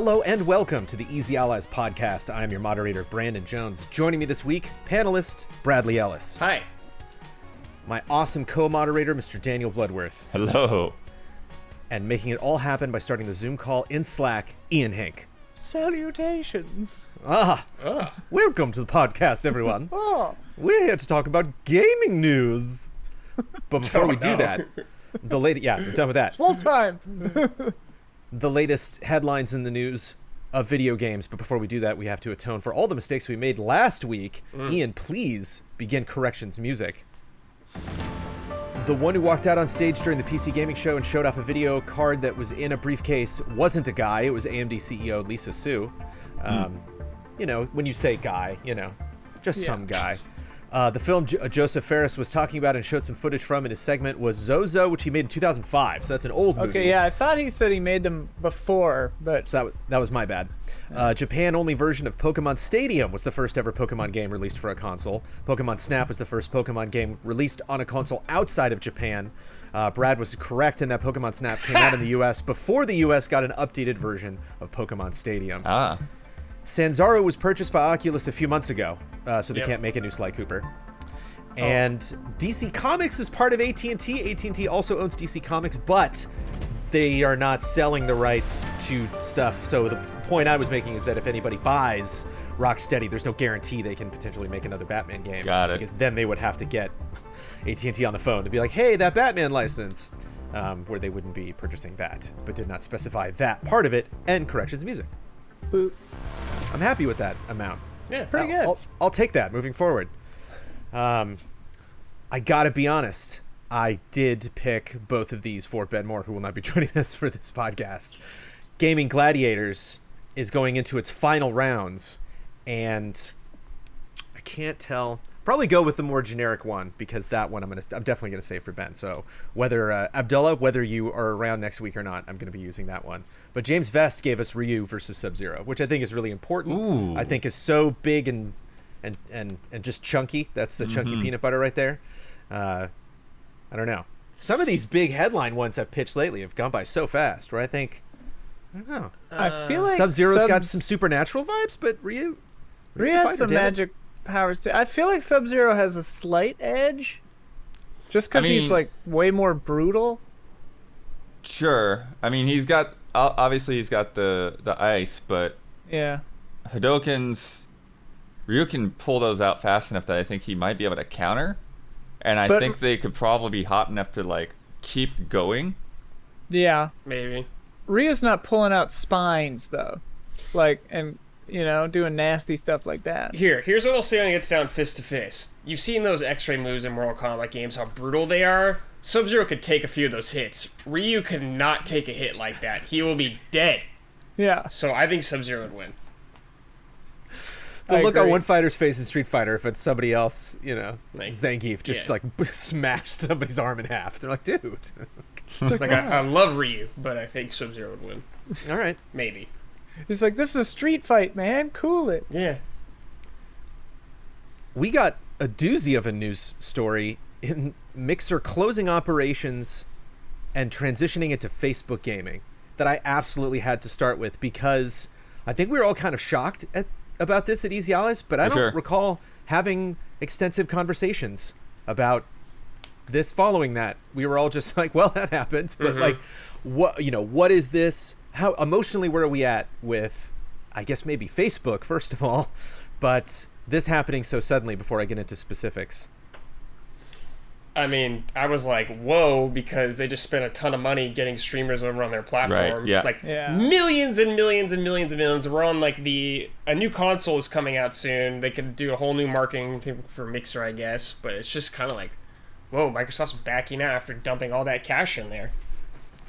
Hello and welcome to the Easy Allies podcast. I am your moderator, Brandon Jones. Joining me this week, panelist Bradley Ellis. Hi. My awesome co-moderator, Mr. Daniel Bloodworth. Hello. And making it all happen by starting the Zoom call in Slack, Ian Hink. Salutations. Welcome to the podcast, everyone. Oh. We're here to talk about gaming news. But before we do that, we're done with that. Full time. The latest headlines in the news of video games. But before we do that, we have to atone for all the mistakes we made last week. Ian, please begin corrections music. The one who walked out on stage during the PC Gaming Show and showed off a video card that was in a briefcase wasn't a guy. It was AMD CEO Lisa Su. You know, when you say guy, just some guy. The film Joseph Ferris was talking about and showed some footage from in his segment was Zozo, which he made in 2005. So that's an old movie. Okay, yeah, I thought he said he made them before, but... So that was my bad. Japan-only version of Pokemon Stadium was the first ever Pokemon game released for a console. Pokemon Snap was the first Pokemon game released on a console outside of Japan. Brad was correct in that Pokemon Snap came out in the US before the US got an updated version of Pokemon Stadium. Sanzaru was purchased by Oculus a few months ago, so they can't make a new Sly Cooper. And DC Comics is part of AT&T. AT&T also owns DC Comics, but they are not selling the rights to stuff. So the point I was making is that if anybody buys Rocksteady, there's no guarantee they can potentially make another Batman game. Got it. Because then they would have to get AT&T on the phone to be like, hey, that Batman license, where they wouldn't be purchasing that, but did not specify that part of it, and corrections music. Boop. I'm happy with that amount. Yeah, Pretty good. I'll take that moving forward. I gotta be honest. I did pick both of these for Ben Moore, who will not be joining us for this podcast. Gaming Gladiators is going into its final rounds, and I can't tell. Probably go with the more generic one, because that one I'm definitely gonna save for Ben. So whether Abdullah, whether you are around next week or not, I'm gonna be using that one. But James Vest gave us Ryu versus Sub-Zero, which I think is really important. Ooh. I think is so big and just chunky. That's the chunky peanut butter right there. I don't know. Some of these big headline ones I've pitched lately have gone by so fast, where I don't know. I feel like Sub-Zero's got some supernatural vibes, but Ryu has some magic powers too. I feel like Sub-Zero has a slight edge, just because he's like way more brutal. Sure. I mean, he's got the ice, but Yeah. Ryu can pull those out fast enough that I think he might be able to counter, and I think they could probably be hot enough to like keep going. Yeah. maybe. Ryu's not pulling out spines though, and doing nasty stuff like that. Here's what I'll say when it gets down fist to fist. You've seen those X-ray moves in Mortal Kombat games, how brutal they are. Sub-Zero could take a few of those hits. Ryu could not take a hit like that. He will be dead. Yeah. So I think Sub-Zero would win. The look on agree. one fighter's face in Street Fighter, if it's somebody else, Like, Zangief just smashed somebody's arm in half. They're like, dude. I love Ryu, but I think Sub-Zero would win. All right. Maybe. He's like, this is a street fight, man. Cool it. Yeah. We got a doozy of a news story in Mixer closing operations and transitioning into Facebook gaming that I absolutely had to start with, because I think we were all kind of shocked about this at Easy Allies, but I don't recall having extensive conversations about this following that. We were all just like, well, that happens, but what is this? How emotionally where are we at with, I guess maybe Facebook first of all, but this happening so suddenly before I get into specifics? I mean, I was like, whoa, because they just spent a ton of money getting streamers over on their platform. Right, yeah. Millions and millions and millions and millions. We're on a new console is coming out soon. They could do a whole new marketing thing for Mixer, I guess. But it's just kind of like, whoa, Microsoft's backing out after dumping all that cash in there.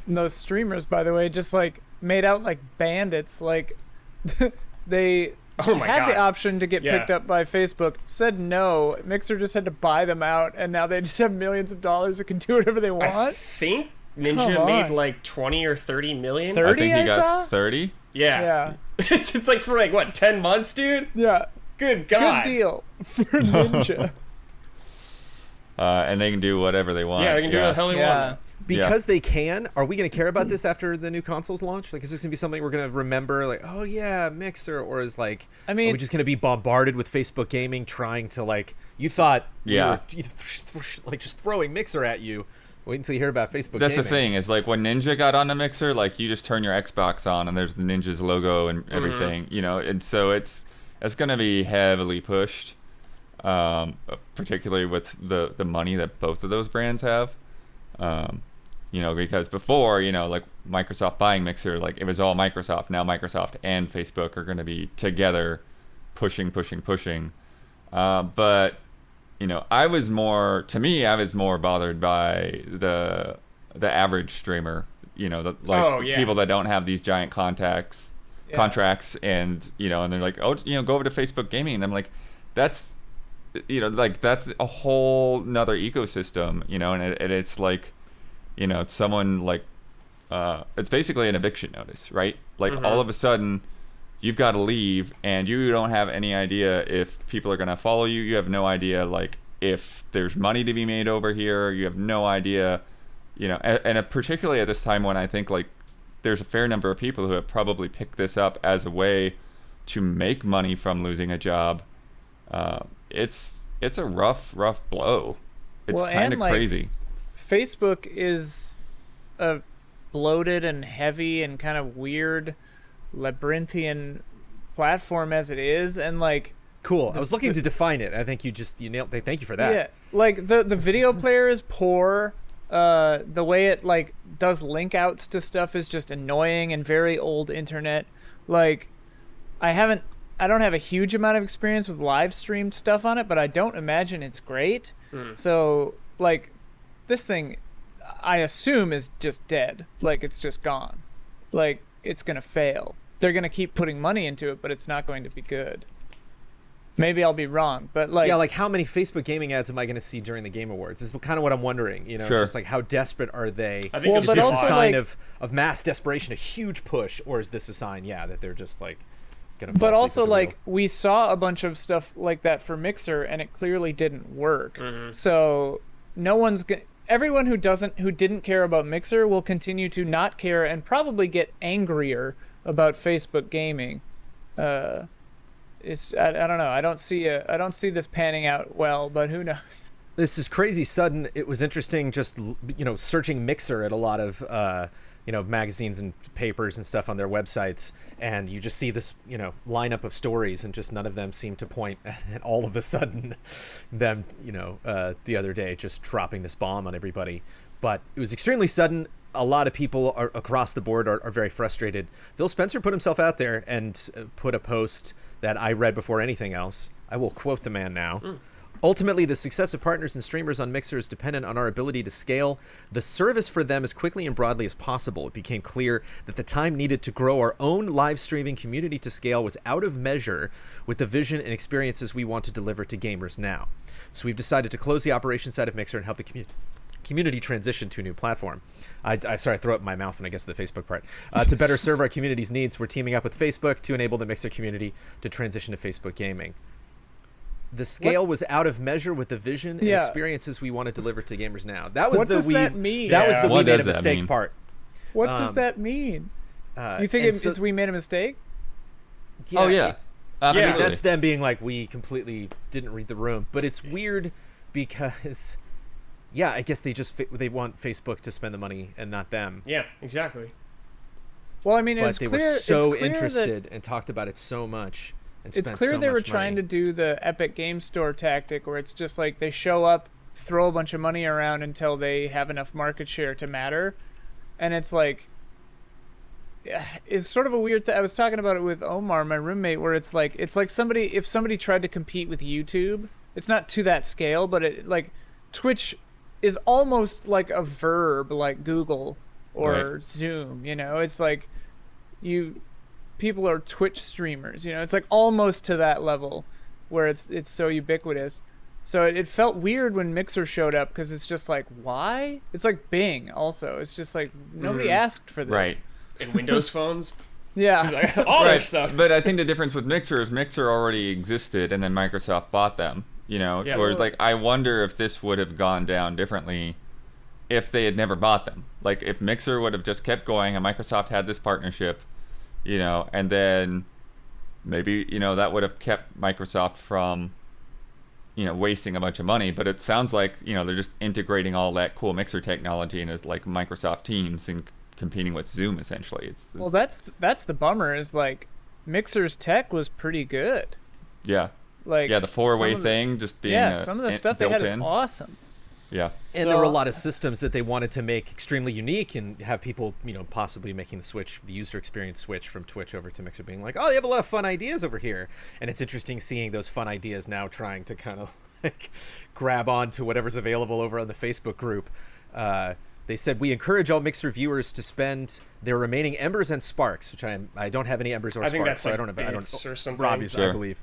And those streamers, by the way, just made out like bandits. They had the option to get picked up by Facebook, said no. Mixer just had to buy them out, and now they just have millions of dollars that can do whatever they want. I think Ninja made like 20 or 30 million. 30, I think he I saw? got 30. Yeah. It's like for what, 10 months, dude? Yeah. Good God. Good deal for Ninja. And they can do whatever they want. Yeah, they can do what the hell they want. because they can, are we going to care about this after the new consoles launch? Like, is this going to be something we're going to remember? Like, oh yeah, Mixer, or is like, are we just going to be bombarded with Facebook gaming trying to like? You thought we were like just throwing Mixer at you. Wait until you hear about Facebook. That's gaming. the thing is like when Ninja got on the Mixer, like you just turn your Xbox on and there's the Ninja's logo and everything, you know, and so it's going to be heavily pushed, particularly with the money that both of those brands have. You know, because before, you know, like Microsoft buying Mixer, like it was all Microsoft. Now Microsoft and Facebook are going to be together pushing. But, you know, I was more bothered by the average streamer, you know, people that don't have these giant contracts and, you know, and they're like, oh, you know, go over to Facebook gaming. And I'm like, that's a whole nother ecosystem, you know, and it's like, you know, someone like, it's basically an eviction notice, right? Like all of a sudden you've got to leave and you don't have any idea if people are going to follow you. You have no idea, like, if there's money to be made over here. You have no idea, you know, and particularly at this time when I think, like, there's a fair number of people who have probably picked this up as a way to make money from losing a job. It's a rough blow. It's kind of crazy. Facebook is a bloated and heavy and kind of weird labyrinthian platform as it is, and like cool. I was looking to define it. I think you nailed it. Thank you for that. Yeah, like the video player is poor. The way it like does link outs to stuff is just annoying and very old internet. Like I don't have a huge amount of experience with live streamed stuff on it, but I don't imagine it's great. So like this thing, I assume, is just dead. Like it's just gone. Like it's gonna fail. They're gonna keep putting money into it, but it's not going to be good. Maybe I'll be wrong, but like... Yeah, like how many Facebook gaming ads am I going to see during the Game Awards is kind of what I'm wondering. You know, sure. Just like how desperate are they? I think is this a sign like, of mass desperation, a huge push, or is this a sign, that they're just like going to... But also, like, we saw a bunch of stuff like that for Mixer, and it clearly didn't work. So everyone who didn't care about Mixer will continue to not care and probably get angrier about Facebook gaming. I don't know. I don't see this panning out well, but who knows? This is crazy sudden. It was interesting just, searching Mixer at a lot of, magazines and papers and stuff on their websites. And you just see this, lineup of stories, and just none of them seem to point at all of a sudden them, the other day just dropping this bomb on everybody. But it was extremely sudden. A lot of people across the board are very frustrated. Phil Spencer put himself out there and put a post that I read before anything else. I will quote the man now. Ultimately, the success of partners and streamers on Mixer is dependent on our ability to scale the service for them as quickly and broadly as possible. It became clear that the time needed to grow our own live streaming community to scale was out of measure with the vision and experiences we want to deliver to gamers now. So we've decided to close the operations side of Mixer and help the community transition to a new platform. I throw up my mouth when I get to the Facebook part. To better serve our community's needs, we're teaming up with Facebook to enable the Mixer community to transition to Facebook gaming. The scale was out of measure with the vision and experiences we want to deliver to gamers now. That was that mean? That was the What we made does a that mistake mean? part. What does that mean? You think it's we made a mistake? Yeah, oh yeah, absolutely. I mean, that's them being like, we completely didn't read the room. But it's weird because... Yeah, I guess they want Facebook to spend the money and not them. Yeah, exactly. Well, I mean, they were so interested and talked about it so much. And it's clear they were trying to do the Epic Game Store tactic, where it's just like they show up, throw a bunch of money around until they have enough market share to matter, and it's like, it's sort of a weird thing. I was talking about it with Omar, my roommate, where it's like if somebody tried to compete with YouTube, it's not to that scale, but it like Twitch is almost like a verb, like Google or Zoom, it's like people are Twitch streamers, it's like almost to that level where it's so ubiquitous. So it felt weird when Mixer showed up, because it's just like, why? It's like Bing also. It's just like, nobody asked for this. Right. In Windows phones? Yeah. All that stuff. But I think the difference with Mixer is Mixer already existed and then Microsoft bought them. Like, I wonder if this would have gone down differently if they had never bought them. Like if Mixer would have just kept going and Microsoft had this partnership, and then maybe, that would have kept Microsoft from, wasting a bunch of money. But it sounds like, they're just integrating all that cool Mixer technology into like Microsoft Teams and competing with Zoom essentially. It's well, that's the bummer is like Mixer's tech was pretty good. Yeah. Like the four-way thing just being some of the stuff they had is awesome. Yeah. And there were a lot of systems that they wanted to make extremely unique and have people, possibly making the user experience switch from Twitch over to Mixer, being like, oh, they have a lot of fun ideas over here. And it's interesting seeing those fun ideas now trying to kind of like grab on to whatever's available over on the Facebook group. They said, we encourage all Mixer viewers to spend their remaining Embers and Sparks, which I don't have any Embers or Sparks, think that's so like I don't have bits or something. Robbie's, Sure. I believe,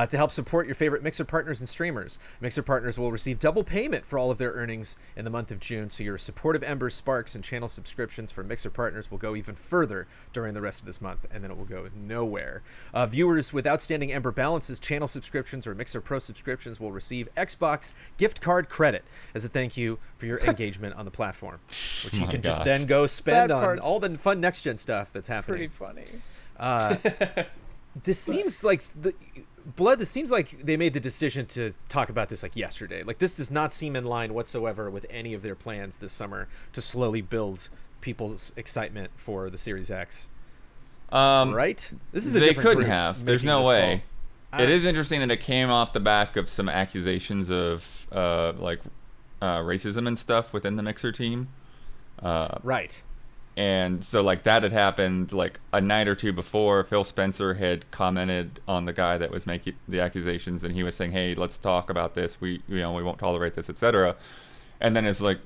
to help support your favorite Mixer partners and streamers. Mixer partners will receive double payment for all of their earnings in the month of June, so your supportive Embers, Sparks, and channel subscriptions for Mixer partners will go even further during the rest of this month, and then it will go nowhere. Viewers with outstanding Ember balances, channel subscriptions, or Mixer Pro subscriptions will receive Xbox gift card credit as a thank you for your engagement on the platform, which you can just then go spend on all the fun next-gen stuff that's happening. Pretty funny. This seems like this seems like they made the decision to talk about this like yesterday. Like this does not seem in line whatsoever with any of their plans this summer to slowly build people's excitement for the Series X. Right? This is a different couldn't group have. There's making no this way. call. It is interesting that it came off the back of some accusations of racism and stuff within the Mixer team. Right. And so like that had happened like a night or two before. Phil Spencer had commented on the guy that was making the accusations, and he was saying, hey, let's talk about this. We won't tolerate this, etc. And then it's like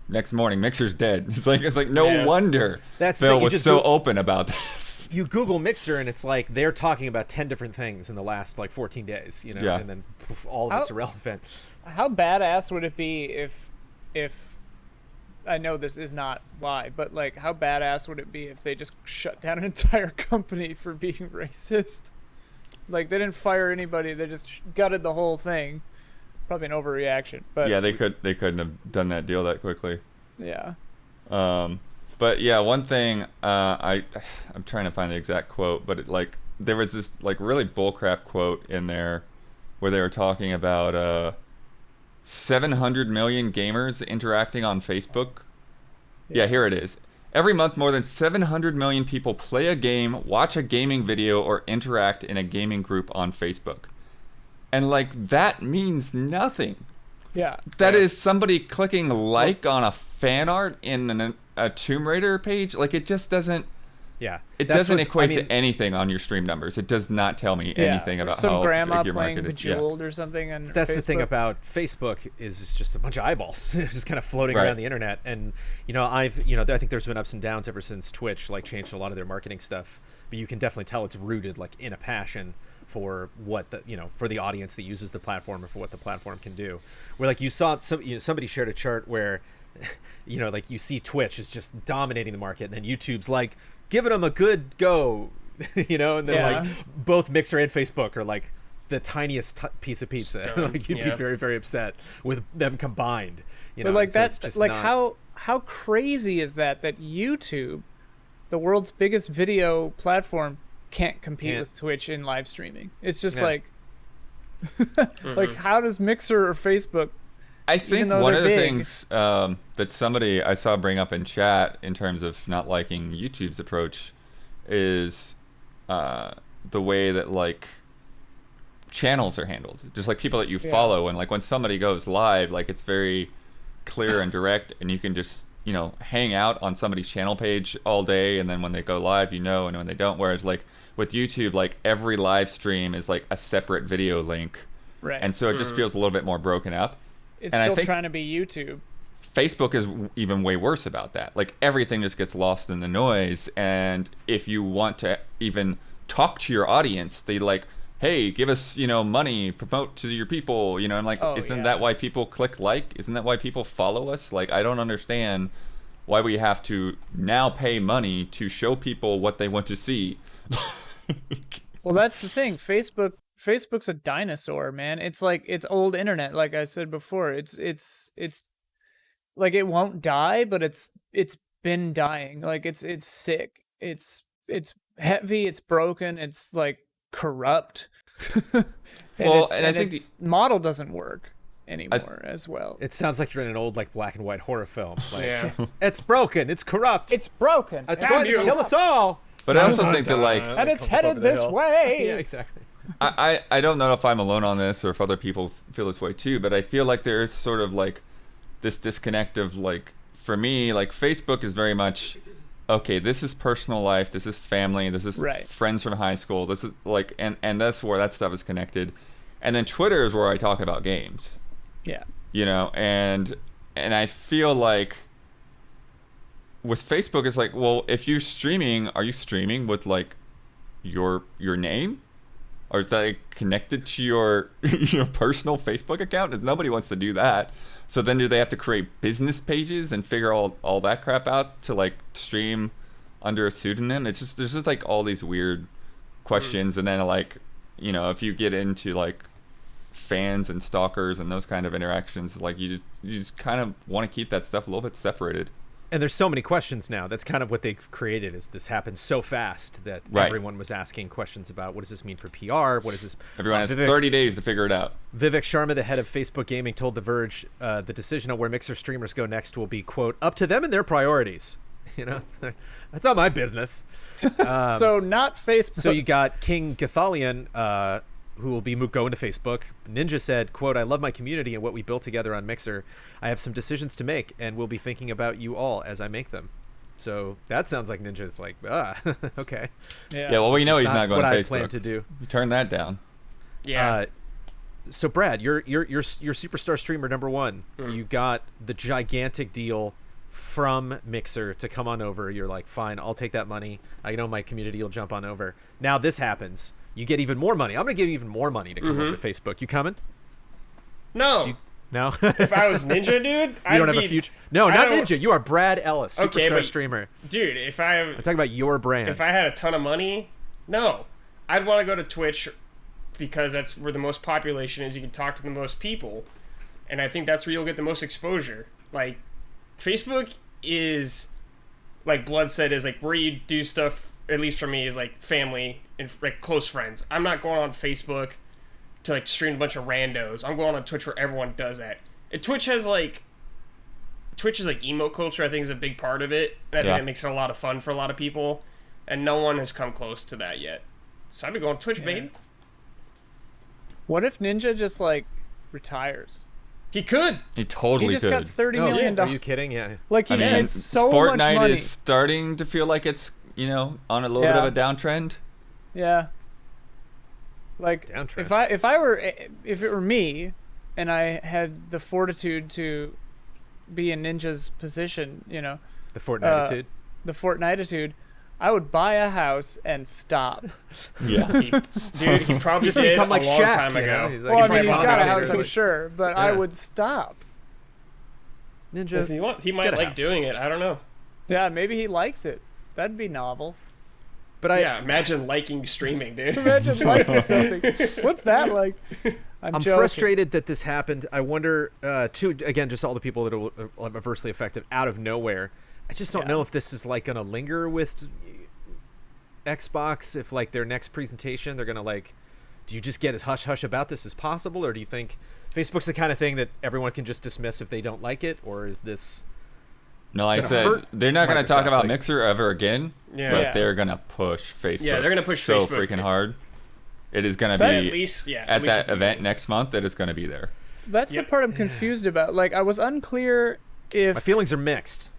next morning, Mixer's dead. It's like no wonder Phil was so open about this. You Google Mixer and it's like they're talking about 10 different things in the last like 14 days, and then poof, all of it's irrelevant. How badass would it be if I know this is not why, but like how badass would it be if they just shut down an entire company for being racist? Like they didn't fire anybody, they just gutted the whole thing. Probably an overreaction, but yeah, they couldn't have done that deal that quickly. Yeah. But yeah, one thing I'm trying to find the exact quote, but there was this like really bullcrap quote in there where they were talking about 700 million gamers interacting on Facebook. Yeah, here it is. Every month, more than 700 million people play a game, watch a gaming video, or interact in a gaming group on Facebook. And like that means nothing. Yeah. That is somebody clicking like on a fan art in a Tomb Raider page. Like it just doesn't. Yeah. It doesn't equate to anything on your stream numbers. It does not tell me anything about some how grandma big your playing market is. Bejeweled or something. And that's Facebook. the thing about Facebook is it's just a bunch of eyeballs just kind of floating around the internet. And I think there's been ups and downs ever since Twitch like changed a lot of their marketing stuff. But you can definitely tell it's rooted like in a passion for what for the audience that uses the platform or for what the platform can do. Where like you saw somebody shared a chart where like you see Twitch is just dominating the market, and then YouTube's like giving them a good go, and then like both Mixer and Facebook are like the tiniest piece of pizza. Like you'd be very, very upset with them combined. But like so that's just like how crazy is that YouTube, the world's biggest video platform, can't compete with Twitch in live streaming. It's just like like how does Mixer or Facebook? I think one of the things that somebody I saw bring up in chat in terms of not liking YouTube's approach is the way that like channels are handled. Just like people that you follow, and like when somebody goes live, like it's very clear and direct, and you can just hang out on somebody's channel page all day, and then when they go live, and when they don't. Whereas like with YouTube, like every live stream is like a separate video link, right? And so it just feels a little bit more broken up. It's still trying to be YouTube. Facebook is even way worse about that. Like everything just gets lost in the noise, and if you want to even talk to your audience, they like, hey, give us money, promote to your people, and like, isn't that why people click like? Isn't that why people follow us? Like, I don't understand why we have to now pay money to show people what they want to see. Well, that's the thing. Facebook's a dinosaur, man. It's like it's old internet, like I said before. It's like it won't die, but it's been dying. Like it's sick. It's heavy. It's broken. It's like corrupt. And I think the model doesn't work anymore as well. It sounds like you're in an old like black and white horror film. Like, it's broken. It's corrupt. It's broken. It's going to kill us all. But I also think that like, and it's headed this way. Yeah, exactly. I don't know if I'm alone on this or if other people feel this way too, but I feel like there is sort of like this disconnect of like, for me, like Facebook is very much, okay, this is personal life, this is family, this is friends from high school, this is like, and that's where that stuff is connected. And then Twitter is where I talk about games. Yeah. You know, and I feel like with Facebook, it's like, well, if you're streaming, are you streaming with like your name? Or is that like connected to your personal Facebook account? Because nobody wants to do that. So then do they have to create business pages and figure all that crap out to like stream under a pseudonym? It's just, there's just like all these weird questions. And then like, you know, if you get into like fans and stalkers and those kind of interactions, like you just kind of want to keep that stuff a little bit separated. And there's so many questions now. That's kind of what they've created, is this happened so fast that everyone was asking questions about, what does this mean for PR? What is this? Everyone has 30 days to figure it out. Vivek Sharma, the head of Facebook Gaming, told The Verge the decision on where Mixer streamers go next will be, quote, up to them and their priorities. You know, that's not my business. So not Facebook. So you got King Gathalion, who will be going to Facebook. Ninja said, quote, I love my community and what we built together on Mixer. I have some decisions to make and will be thinking about you all as I make them. So that sounds like Ninja's like, okay. Yeah, well, we know he's not going to Facebook. What I plan to do. You turn that down. Yeah. So Brad, you're superstar streamer number one. You got the gigantic deal from Mixer to come on over. You're like, fine, I'll take that money. I know my community will jump on over. Now this happens. You get even more money. I'm going to give you even more money to come over to Facebook. You coming? No. No? If I was Ninja, dude, you don't have a future? No, not Ninja. You are Brad Ellis, superstar streamer. Dude, I'm talking about your brand. If I had a ton of money, no. I'd want to go to Twitch because that's where the most population is. You can talk to the most people. And I think that's where you'll get the most exposure. Like, Facebook is, like Blood said, is like where you do stuff, at least for me, is like family and like close friends. I'm not going on Facebook to like stream a bunch of randos. I'm going on Twitch where everyone does that. And Twitch is like emo culture. I think is a big part of it, and I think it makes it a lot of fun for a lot of people. And no one has come close to that yet. So I'd be going Twitch, baby. What if Ninja just like retires? He could. He totally could. He just got $30 million. Are you kidding? Yeah. Like he's made so Fortnite much money. is starting to feel like it's, you know, on a little bit of a downtrend. Yeah. Like if it were me and I had the fortitude to be in Ninja's position, you know, the Fortniteitude, I would buy a house and stop. Yeah. Dude, he probably just did become like a long Shaq, time ago. You know? Well, I mean, he's got a house, I'm sure, but I would stop. Ninja, if you want, he might like doing it. I don't know. Yeah, maybe he likes it. That'd be novel. But imagine liking streaming, dude. Imagine liking something. What's that like? I'm frustrated that this happened. I wonder, again, just all the people that are adversely affected out of nowhere. I just don't know if this is like going to linger with Xbox. If like their next presentation, they're going to like, do you just get as hush-hush about this as possible? Or do you think Facebook's the kind of thing that everyone can just dismiss if they don't like it? Or is this... No, like I said, they're not going to talk about Mixer ever again, but they're going to push Facebook. Yeah, they're going to push so Facebook. freaking hard. It is going to be, at least that event next month, that it's going to be there. That's the part I'm confused about. Like, I was unclear if... My feelings are mixed.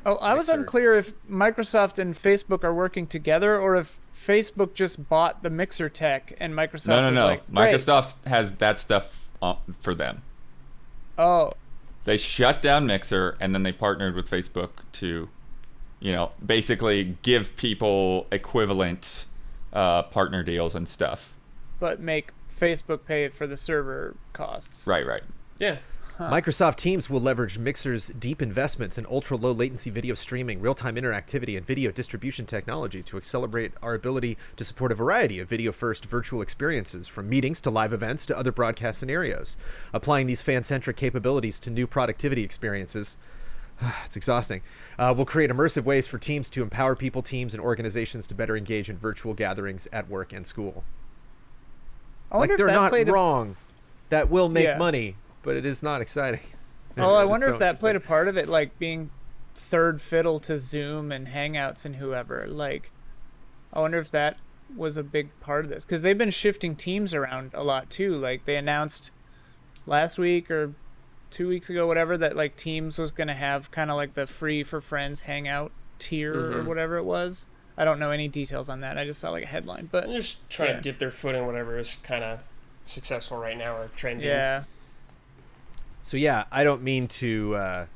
I was unclear if Microsoft and Facebook are working together or if Facebook just bought the Mixer tech and Microsoft was like, great. Microsoft has that stuff for them. Oh. They shut down Mixer, and then they partnered with Facebook to, you know, basically give people equivalent partner deals and stuff. But make Facebook pay for the server costs. Right. Yeah. Microsoft Teams will leverage Mixer's deep investments in ultra-low latency video streaming, real-time interactivity, and video distribution technology to accelerate our ability to support a variety of video-first virtual experiences, from meetings to live events to other broadcast scenarios. Applying these fan-centric capabilities to new productivity experiences, It's exhausting. We'll create immersive ways for teams to empower people, teams, and organizations to better engage in virtual gatherings at work and school. Like, they're not wrong. That will make money, but it is not exciting. Oh, I wonder if that played a part of it, like being third fiddle to Zoom and Hangouts and whoever. Like, I wonder if that was a big part of this, because they've been shifting teams around a lot too. Like, they announced last week or 2 weeks ago, whatever, that like Teams was going to have kind of like the free for friends Hangout tier or whatever it was. I don't know any details on that. I just saw like a headline, but they're just trying to dip their foot in whatever is kind of successful right now or trending. Yeah. So yeah, I don't mean to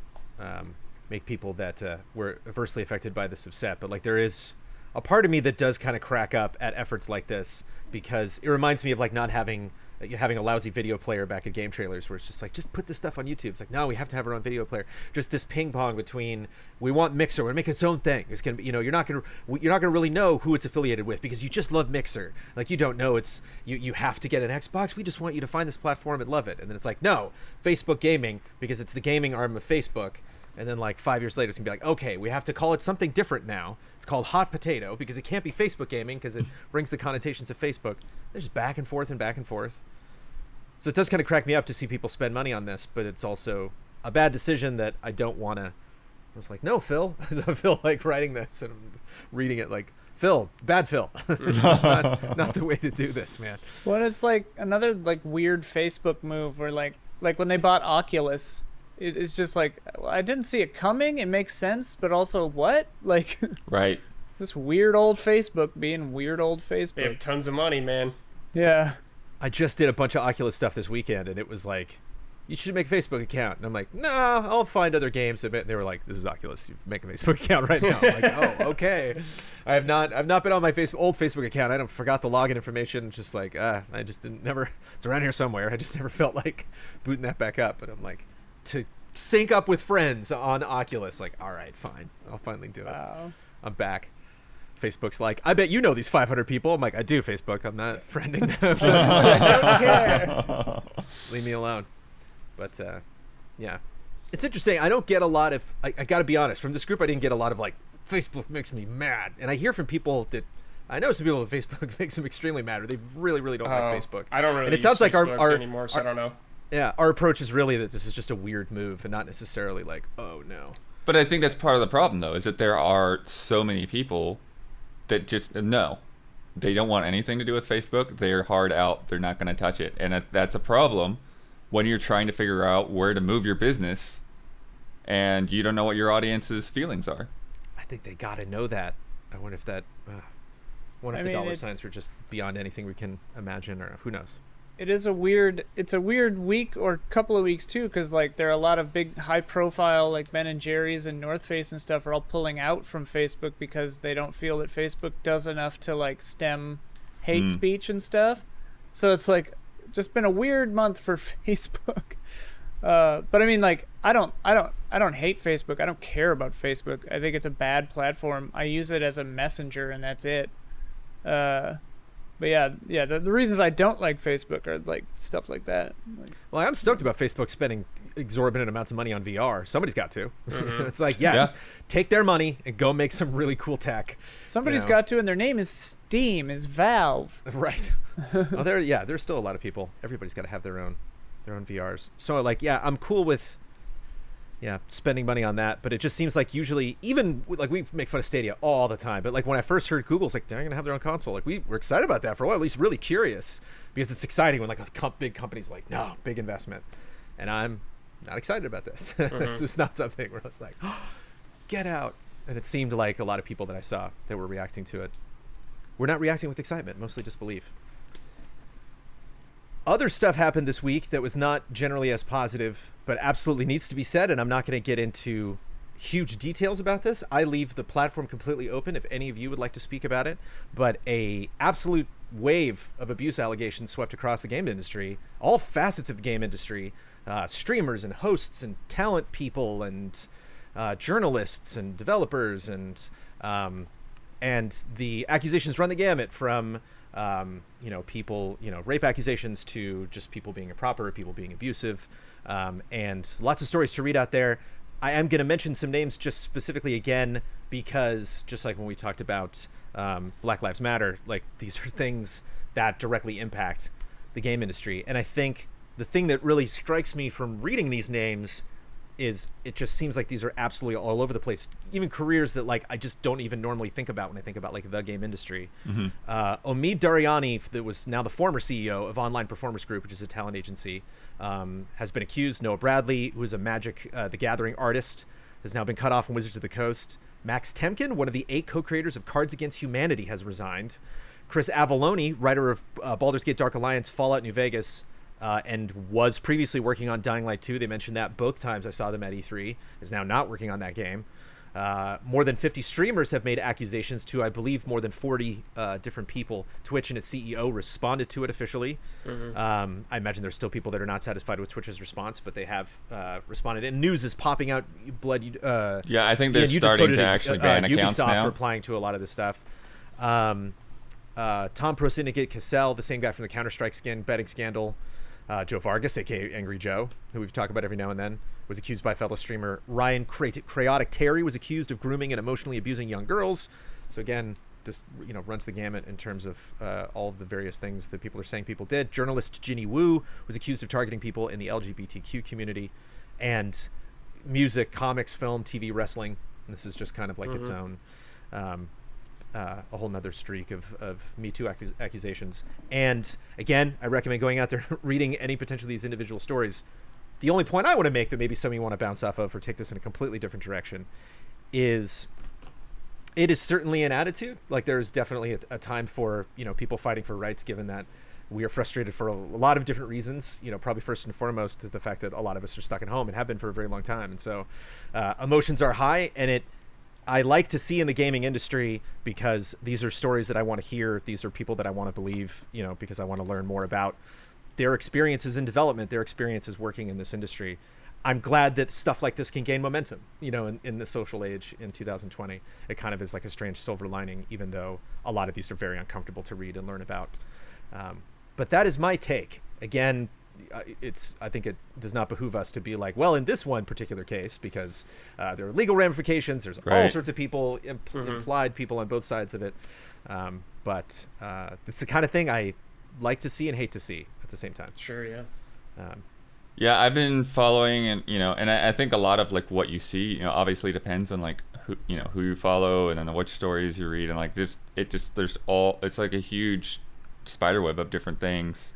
make people that were adversely affected by this upset, but like there is a part of me that does kind of crack up at efforts like this, because it reminds me of like not having a lousy video player back at Game Trailers, where it's just like, just put this stuff on YouTube. It's like, no, we have to have our own video player. Just this ping pong between, we want Mixer, we're gonna make its own thing. It's gonna be, you're not gonna really know who it's affiliated with, because you just love Mixer. Like, you don't know it's you have to get an Xbox. We just want you to find this platform and love it. And then it's like, no, Facebook Gaming, because it's the gaming arm of Facebook. And then like 5 years later, it's gonna be like, okay, we have to call it something different now. It's called Hot Potato, because it can't be Facebook Gaming, because it brings the connotations of Facebook. They're just back and forth and back and forth. So it does kind of crack me up to see people spend money on this, but it's also a bad decision that I don't want to. I was like, no, Phil. I feel like writing this and I'm reading it like, Phil, bad Phil. This is not the way to do this, man. Well, it's like another like weird Facebook move where like when they bought Oculus, it's just like, I didn't see it coming. It makes sense, but also what? Like, right. This weird old Facebook being weird old Facebook. They have tons of money, man. Yeah. I just did a bunch of Oculus stuff this weekend, and it was like, you should make a Facebook account. And I'm like, no, I'll find other games. And they were like, this is Oculus. You make a Facebook account right now. I'm like, oh, okay. I've not been on my old Facebook account. I forgot the login information. Just like, I just it's around here somewhere. I just never felt like booting that back up. But I'm like, to sync up with friends on Oculus, like, all right, fine. I'll finally do it. Wow. I'm back. Facebook's like, I bet you know these 500 people. I'm like, I do, Facebook. I'm not friending them. I don't care. Leave me alone. But, yeah. It's interesting. I don't get a lot of, I got to be honest, from this group, I didn't get a lot of, like, Facebook makes me mad. And I hear from people that, I know some people that Facebook makes them extremely mad, or they really, really don't like Facebook. I don't really and it use sounds like Facebook anymore, so I don't know. Yeah, our approach is really that this is just a weird move and not necessarily like, oh, no. But I think that's part of the problem, though, is that there are so many people that just no, they don't want anything to do with Facebook. They're hard out. They're not going to touch it. And that's a problem when you're trying to figure out where to move your business and you don't know what your audience's feelings are. I think they got to know that. I wonder if that, the dollar signs are just beyond anything we can imagine, or who knows. It's a weird week or couple of weeks too, because like there are a lot of big high profile like Ben and Jerry's and North Face and stuff are all pulling out from Facebook because they don't feel that Facebook does enough to like stem hate speech and stuff. So it's like just been a weird month for Facebook. But I mean, like I don't hate Facebook. I don't care about Facebook. I think it's a bad platform. I use it as a messenger and that's it. But yeah, the reasons I don't like Facebook are like stuff like that. Well, I'm stoked about Facebook spending exorbitant amounts of money on VR. Somebody's got to. It's like, yes, take their money and go make some really cool tech. Somebody's got to, and their name is Steam, is Valve. Right. Well, there's still a lot of people. Everybody's got to have their own VRs. So like, yeah, I'm cool with spending money on that, but it just seems like usually, even like we make fun of Stadia all the time, but like when I first heard Google's like they're gonna have their own console, like we were excited about that for a while, at least really curious, because it's exciting when like a big company's like, no, big investment, and I'm not excited about this. It's just not something where I was like, oh, get out. And it seemed like a lot of people that I saw that were reacting to it were not reacting with excitement, mostly disbelief. Other stuff happened this week that was not generally as positive, but absolutely needs to be said, and I'm not going to get into huge details about this. I leave the platform completely open if any of you would like to speak about it, but a absolute wave of abuse allegations swept across the game industry, all facets of the game industry, streamers and hosts and talent people and journalists and developers, and the accusations run the gamut from people, rape accusations to just people being improper, people being abusive, and lots of stories to read out there. I am going to mention some names just specifically again because just like when we talked about Black Lives Matter, like these are things that directly impact the game industry. And I think the thing that really strikes me from reading these names is it just seems like these are absolutely all over the place. Even careers that like I just don't even normally think about when I think about like the game industry. Mm-hmm. Omid Dariani, that was now the former CEO of Online Performance Group, which is a talent agency, has been accused. Noah Bradley, who is a Magic the Gathering artist, has now been cut off from Wizards of the Coast. Max Temkin, one of the 8 co-creators of Cards Against Humanity, has resigned. Chris Avallone, writer of Baldur's Gate Dark Alliance, Fallout New Vegas, and was previously working on Dying Light 2. They mentioned that both times I saw them at E3, is now not working on that game. More than 50 streamers have made accusations to, I believe, more than 40 different people. Twitch and its CEO responded to it officially. Mm-hmm. I imagine there's still people that are not satisfied with Twitch's response, but they have responded. And news is popping out. Yeah, I think they're starting to actually ban accounts Ubisoft now. replying to a lot of this stuff. Tom Pro Syndicate Cassell, the same guy from the Counter-Strike betting scandal. Joe Vargas, aka Angry Joe, who we've talked about every now and then, was accused by fellow streamer Ryan Chaotic Terry, was accused of grooming and emotionally abusing young girls. So again, this runs the gamut in terms of all of the various things that people are saying people did. Journalist Ginny Wu was accused of targeting people in the LGBTQ community, and music, comics, film, TV, wrestling. And this is just kind of like its own. A whole nother streak of Me Too accusations. And again, I recommend going out there reading any potential of these individual stories. The only point I want to make that maybe some of you want to bounce off of or take this in a completely different direction is it is certainly an attitude. Like there is definitely a time for people fighting for rights, given that we are frustrated for a lot of different reasons. Probably first and foremost the fact that a lot of us are stuck at home and have been for a very long time. And so emotions are high, and I like to see in the gaming industry because these are stories that I want to hear. These are people that I want to believe, because I want to learn more about their experiences in development, their experiences working in this industry. I'm glad that stuff like this can gain momentum, in the social age in 2020. It kind of is like a strange silver lining, even though a lot of these are very uncomfortable to read and learn about. But that is my take. Again, I think it does not behoove us to be like, well, in this one particular case, because there are legal ramifications. There's all sorts of people, implied people on both sides of it. But it's the kind of thing I like to see and hate to see at the same time. Sure, yeah. Yeah, I've been following, and and I think a lot of like what you see, obviously depends on like who you follow, and then which stories you read, and like it's like a huge spider web of different things.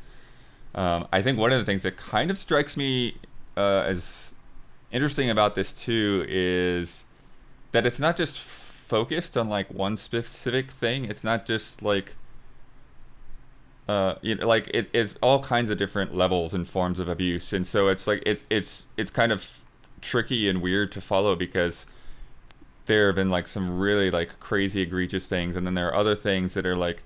I think one of the things that kind of strikes me as interesting about this too is that it's not just focused on like one specific thing. It's not just like like it is all kinds of different levels and forms of abuse, and so it's like it's kind of tricky and weird to follow because there have been like some really like crazy egregious things, and then there are other things that are like,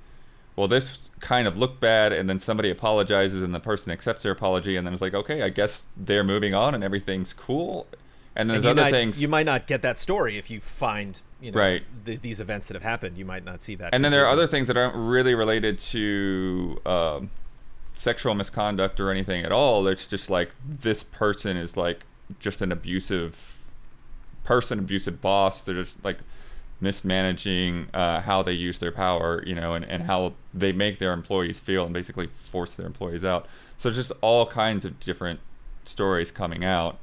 well, this kind of looked bad, and then somebody apologizes and the person accepts their apology, and then it's like, okay, I guess they're moving on and everything's cool. And there's other things. You might not get that story if you find, right. These events that have happened. You might not see that. And then there are other things that aren't really related to sexual misconduct or anything at all. It's just like this person is like just an abusive person, abusive boss. They're just like mismanaging how they use their power, and how they make their employees feel and basically force their employees out. So just all kinds of different stories coming out.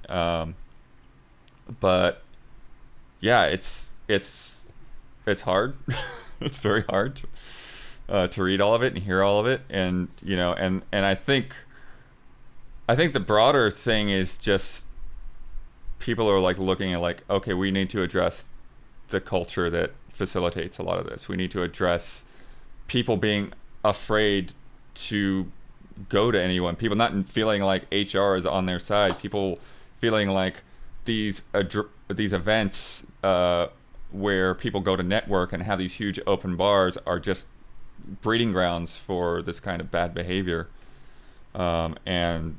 But yeah, it's hard. It's very hard to read all of it and hear all of it, and and I think the broader thing is just people are like looking at like, okay, we need to address the culture that facilitates a lot of this. We need to address people being afraid to go to anyone, people not feeling like HR is on their side, people feeling like these events where people go to network and have these huge open bars are just breeding grounds for this kind of bad behavior. And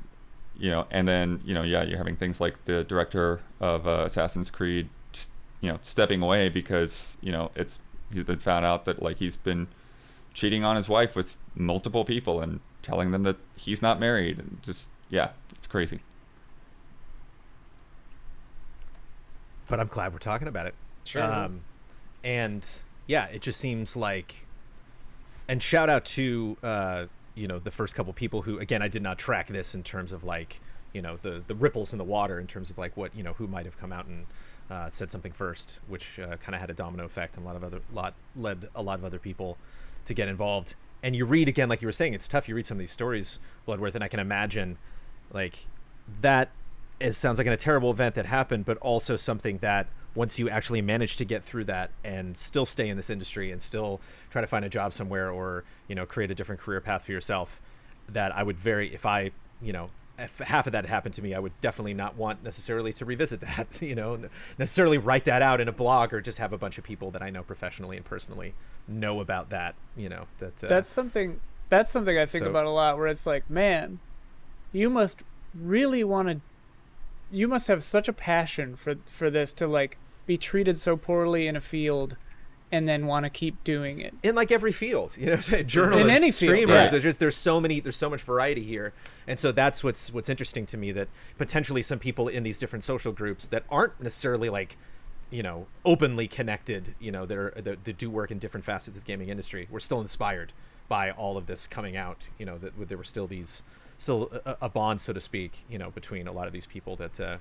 then you're having things like the director of Assassin's Creed stepping away because he's been found out that like he's been cheating on his wife with multiple people and telling them that he's not married, and just it's crazy. but I'm glad we're talking about it. Sure. And yeah, it just seems like, and shout out to the first couple people who, again, I did not track this in terms of like, the ripples in the water in terms of like what, who might have come out and said something first, which kind of had a domino effect, and led a lot of other people to get involved. And you read, again, like you were saying, it's tough. You read some of these stories, Bloodworth, and I can imagine like that sounds like a terrible event that happened, but also something that once you actually manage to get through that and still stay in this industry and still try to find a job somewhere, or, create a different career path for yourself, that I would if half of that happened to me, I would definitely not want necessarily to revisit that, necessarily write that out in a blog, or just have a bunch of people that I know professionally and personally know about that, that's something I think about a lot, where it's like, man, you must have such a passion for this to like be treated so poorly in a field and then want to keep doing it in like every field, journalists, in any field, streamers. Yeah. There's so much variety here. And so that's what's interesting to me, that potentially some people in these different social groups that aren't necessarily like, openly connected, that do work in different facets of the gaming industry, were still inspired by all of this coming out, that there were still a bond, so to speak, between a lot of these people that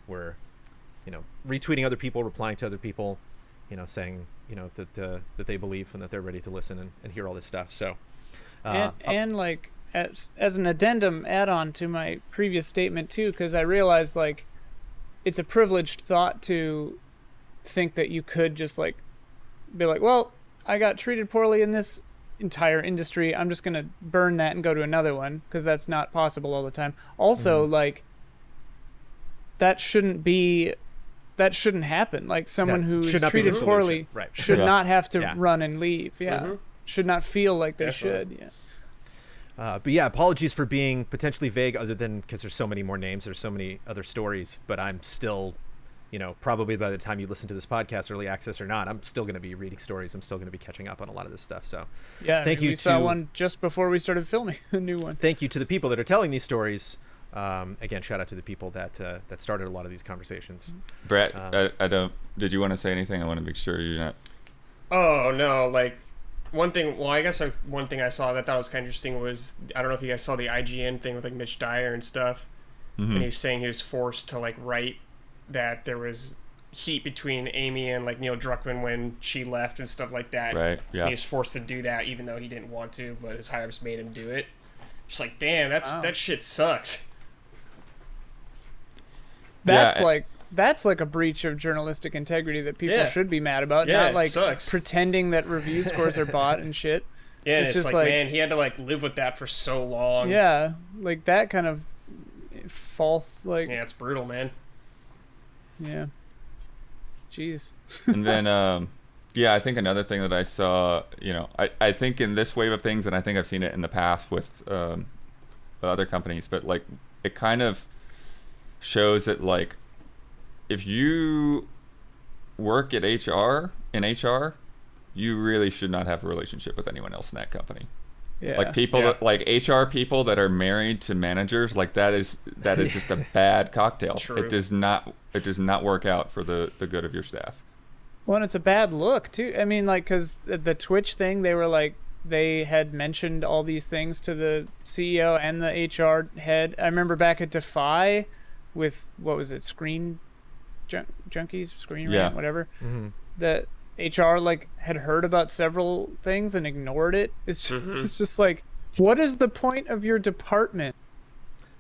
were, retweeting other people, replying to other people, saying, that they believe and that they're ready to listen and hear all this stuff. So, and like as an addendum add-on to my previous statement too, because I realized like it's a privileged thought to think that you could just like be like, well, I got treated poorly in this entire industry, I'm just gonna burn that and go to another one, because that's not possible all the time. Also, like that shouldn't happen. Like someone who's treated poorly should not have to run and leave. Should not feel like they should. But yeah, apologies for being potentially vague, other than because there's so many more names, there's so many other stories, but I'm still, probably by the time you listen to this podcast, early access or not, I'm still going to be reading stories. I'm still going to be catching up on a lot of this stuff. So we saw one just before we started filming a new one. Thank you to the people that are telling these stories. Again, shout out to the people that started a lot of these conversations. Brett, did you want to say anything? I want to make sure you're not. Oh, no, like, one thing I saw that I thought was kind of interesting was, I don't know if you guys saw the IGN thing with like Mitch Dyer and stuff, and he's saying he was forced to like write that there was heat between Amy and like Neil Druckmann when she left and stuff like that. Right. Yeah. And he was forced to do that even though he didn't want to, but his higher ups made him do it. Just like, damn, that shit sucks. That's like a breach of journalistic integrity that people should be mad about. Not like pretending that review scores are bought and shit. Yeah, it's just like, man, he had to like live with that for so long. Yeah, like that kind of false, like. Yeah, it's brutal, man. Yeah. Jeez. And then, I think another thing that I saw, I think in this wave of things, and I think I've seen it in the past with other companies, but like it kind of shows that like if you work at HR, you really should not have a relationship with anyone else in that company. Yeah. Like people that like HR people that are married to managers, like that is just a bad cocktail. True. It does not work out for the good of your staff. Well, and it's a bad look too. I mean, like, because the Twitch thing, they had mentioned all these things to the CEO and the HR head. I remember back at Defy with, what was it, Screen Junkies, Screen Rant, whatever. Mm-hmm. That HR like had heard about several things and ignored it. It's just like, what is the point of your department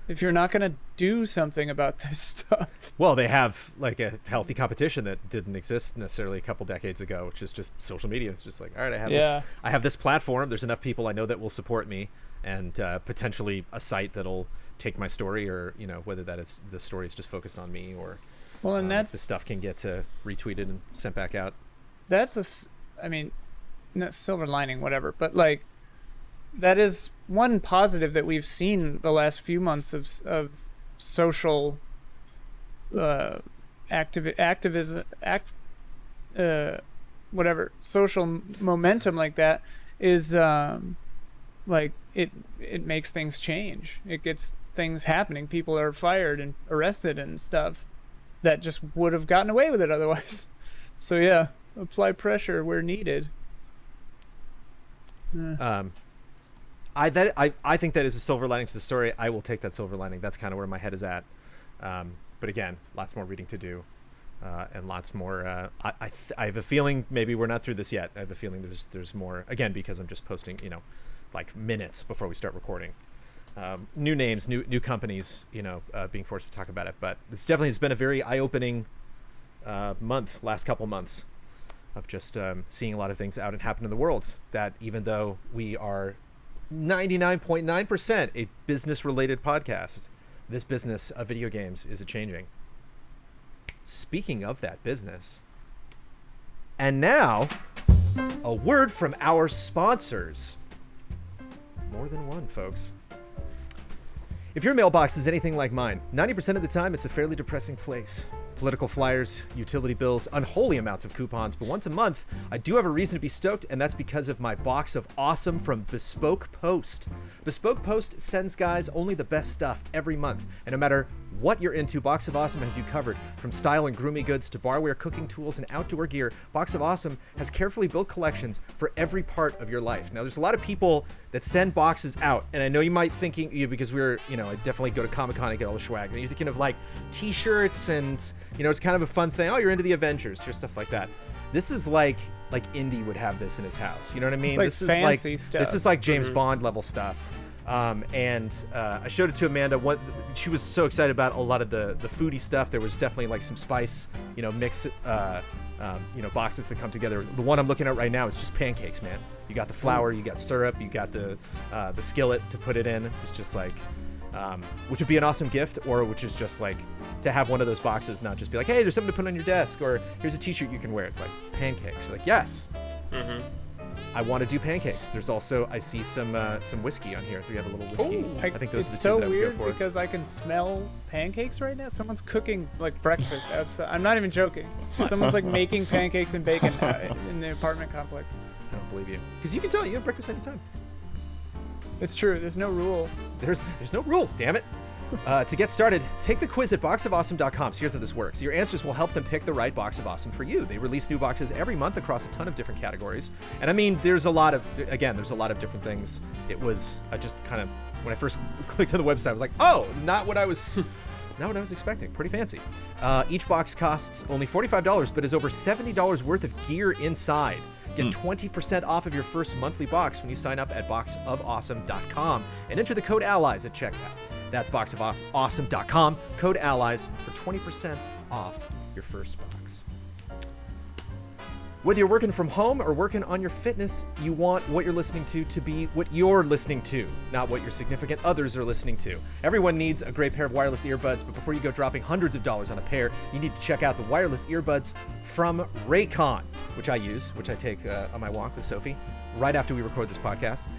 if you're not going to do something about this stuff? Well, they have like a healthy competition that didn't exist necessarily a couple decades ago, which is just social media. It's just like, all right, I have this platform. There's enough people I know that will support me, and potentially a site that'll take my story, or whether that is the story is just focused on me, or the stuff can get retweeted and sent back out. That's no silver lining, whatever, but like that is one positive that we've seen the last few months of social activism, whatever, social momentum like that is like it makes things change. It gets things happening. People are fired and arrested and stuff. that just would have gotten away with it otherwise. So yeah, apply pressure where needed. I think that is a silver lining to the story. I will take that silver lining. That's kind of where my head is at. But again, lots more reading to do, and lots more. I have a feeling maybe we're not through this yet. I have a feeling there's more. Again, because I'm just posting, like minutes before we start recording. New names, new companies, being forced to talk about it. But this definitely has been a very eye-opening last couple months of just seeing a lot of things out and happen in the world. That even though we are 99.9% a business-related podcast, this business of video games is a-changing. Speaking of that business, and now a word from our sponsors. More than one, folks. If your mailbox is anything like mine, 90% of the time it's a fairly depressing place. Political flyers, utility bills, unholy amounts of coupons, but once a month, I do have a reason to be stoked, and that's because of my box of awesome from Bespoke Post. Bespoke Post sends guys only the best stuff every month, and no matter what you're into, Box of Awesome has you covered. From style and grooming goods to barware, cooking tools, and outdoor gear, Box of Awesome has carefully built collections for every part of your life. Now, there's a lot of people that send boxes out, and I know you might thinking, because I definitely go to Comic-Con and get all the swag, and you're thinking of like t-shirts and, it's kind of a fun thing. Oh, you're into the Avengers, here's stuff like that. This is like Indy would have this in his house. You know what I mean? It's like fancy stuff. This is like James Bond level stuff. And I showed it to Amanda. She was so excited about a lot of the foodie stuff. There was definitely like some spice, mix, boxes that come together. The one I'm looking at right now is just pancakes, man. You got the flour, you got syrup, you got the skillet to put it in. It's just like, which would be an awesome gift, or which is just like to have one of those boxes, not just be like, hey, there's something to put on your desk, or here's a t-shirt you can wear. It's like pancakes. You're like, yes. Mm-hmm. I want to do pancakes. There's also, I see some whiskey on here. We have a little whiskey. Ooh, I think those are the so two that I would go weird for. Because I can smell pancakes right now. Someone's cooking like breakfast outside. I'm not even joking. Someone's like making pancakes and bacon in the apartment complex. I don't believe you. Because you can tell you have breakfast anytime. It's true. There's no rule. There's no rules, damn it. To get started, take the quiz at boxofawesome.com. So here's how this works. Your answers will help them pick the right Box of Awesome for you. They release new boxes every month across a ton of different categories. And I mean, there's a lot of different things. It was just kind of, when I first clicked on the website, I was like, oh, not what I was expecting. Pretty fancy. Each box costs only $45, but is over $70 worth of gear inside. Get 20% off of your first monthly box when you sign up at boxofawesome.com and enter the code ALLIES at checkout. That's boxofawesome.com, code ALLIES for 20% off your first box. Whether you're working from home or working on your fitness, you want what you're listening to be what you're listening to, not what your significant others are listening to. Everyone needs a great pair of wireless earbuds, but before you go dropping hundreds of dollars on a pair, you need to check out the wireless earbuds from Raycon, which I use, which I take on my walk with Sophie right after we record this podcast.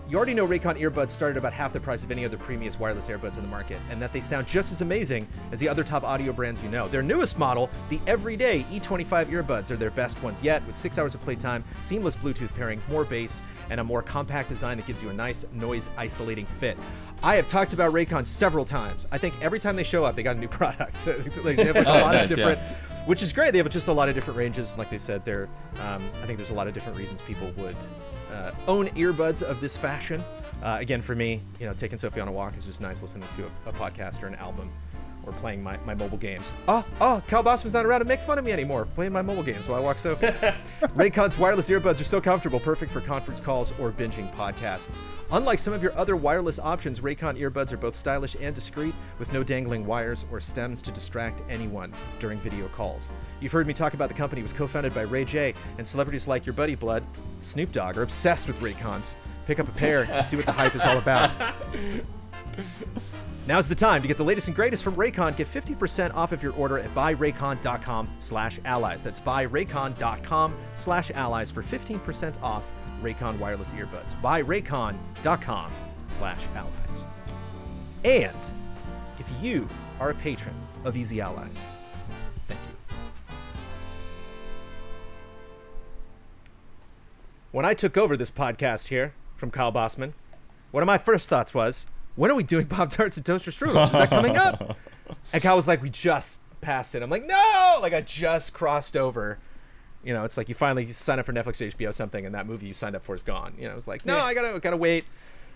You already know Raycon earbuds start at about half the price of any other premium wireless earbuds in the market, and that they sound just as amazing as the other top audio brands you know. Their newest model, the Everyday E25 earbuds, are their best ones yet, with 6 hours of playtime, seamless Bluetooth pairing, more bass, and a more compact design that gives you a nice noise-isolating fit. I have talked about Raycon several times. I think every time they show up, they got a new product. They have like a lot of different... Yeah. Which is great. They have just a lot of different ranges. Like they said, I think there's a lot of different reasons people would own earbuds of this fashion. Again, for me, taking Sophie on a walk is just nice, listening to a podcast or an album, or playing my mobile games. Cal Bossman's not around to make fun of me anymore for playing my mobile games while I walk Sophie. Raycon's wireless earbuds are so comfortable, perfect for conference calls or binging podcasts. Unlike some of your other wireless options, Raycon earbuds are both stylish and discreet, with no dangling wires or stems to distract anyone during video calls. You've heard me talk about the company. It was co-founded by Ray J, and celebrities like your buddy Blood, Snoop Dogg, are obsessed with Raycons. Pick up a pair and see what the hype is all about. Now's the time to get the latest and greatest from Raycon. Get 50% off of your order at buyraycon.com/allies. That's buyraycon.com/allies for 15% off Raycon wireless earbuds. buyraycon.com/allies. And if you are a patron of Easy Allies, thank you. When I took over this podcast here from Kyle Bossman, one of my first thoughts was, when are we doing Pop-Tarts and Toaster Strudel? Is that coming up? And Kyle was like, we just passed it. I'm like, no! Like, I just crossed over. You know, it's like you finally sign up for Netflix or HBO something, and that movie you signed up for is gone. You know, it's like, no, I gotta wait.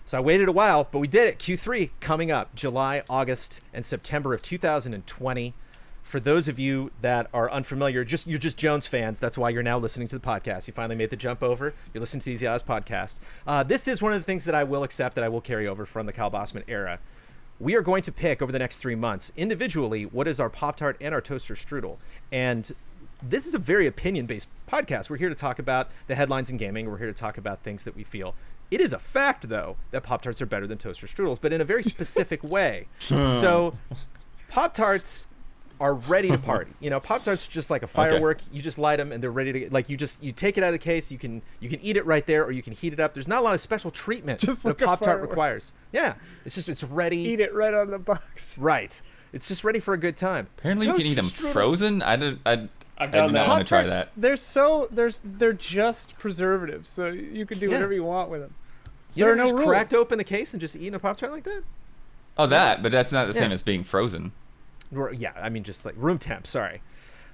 So I waited a while, but we did it. Q3 coming up, July, August, and September of 2020. For those of you that are unfamiliar, you're just Jones fans. That's why you're now listening to the podcast. You finally made the jump over. You're listening to the Easy Odds podcast. This is one of the things that I will accept, that I will carry over from the Kyle Bossman era. We are going to pick over the next 3 months individually what is our Pop-Tart and our toaster strudel. And this is a very opinion-based podcast. We're here to talk about the headlines in gaming. We're here to talk about things that we feel. It is a fact, though, that Pop-Tarts are better than toaster strudels, but in a very specific way. So Pop-Tarts are ready to party. You know, Pop-Tarts are just like a firework. Okay. You just light them and they're ready to, like, you take it out of the case. You can eat it right there, or you can heat it up. There's not a lot of special treatment just that like Pop-Tart requires. Yeah. It's ready. Eat it right out of the box. Right. It's just ready for a good time. Apparently you can eat them frozen. I do not want to try that. They're just preservatives, so you can do whatever you want with them. You ever just cracked open the case and just eating a Pop-Tart like that? Oh, that, but that's not the same as being frozen. Yeah, I mean, just like room temp. Sorry.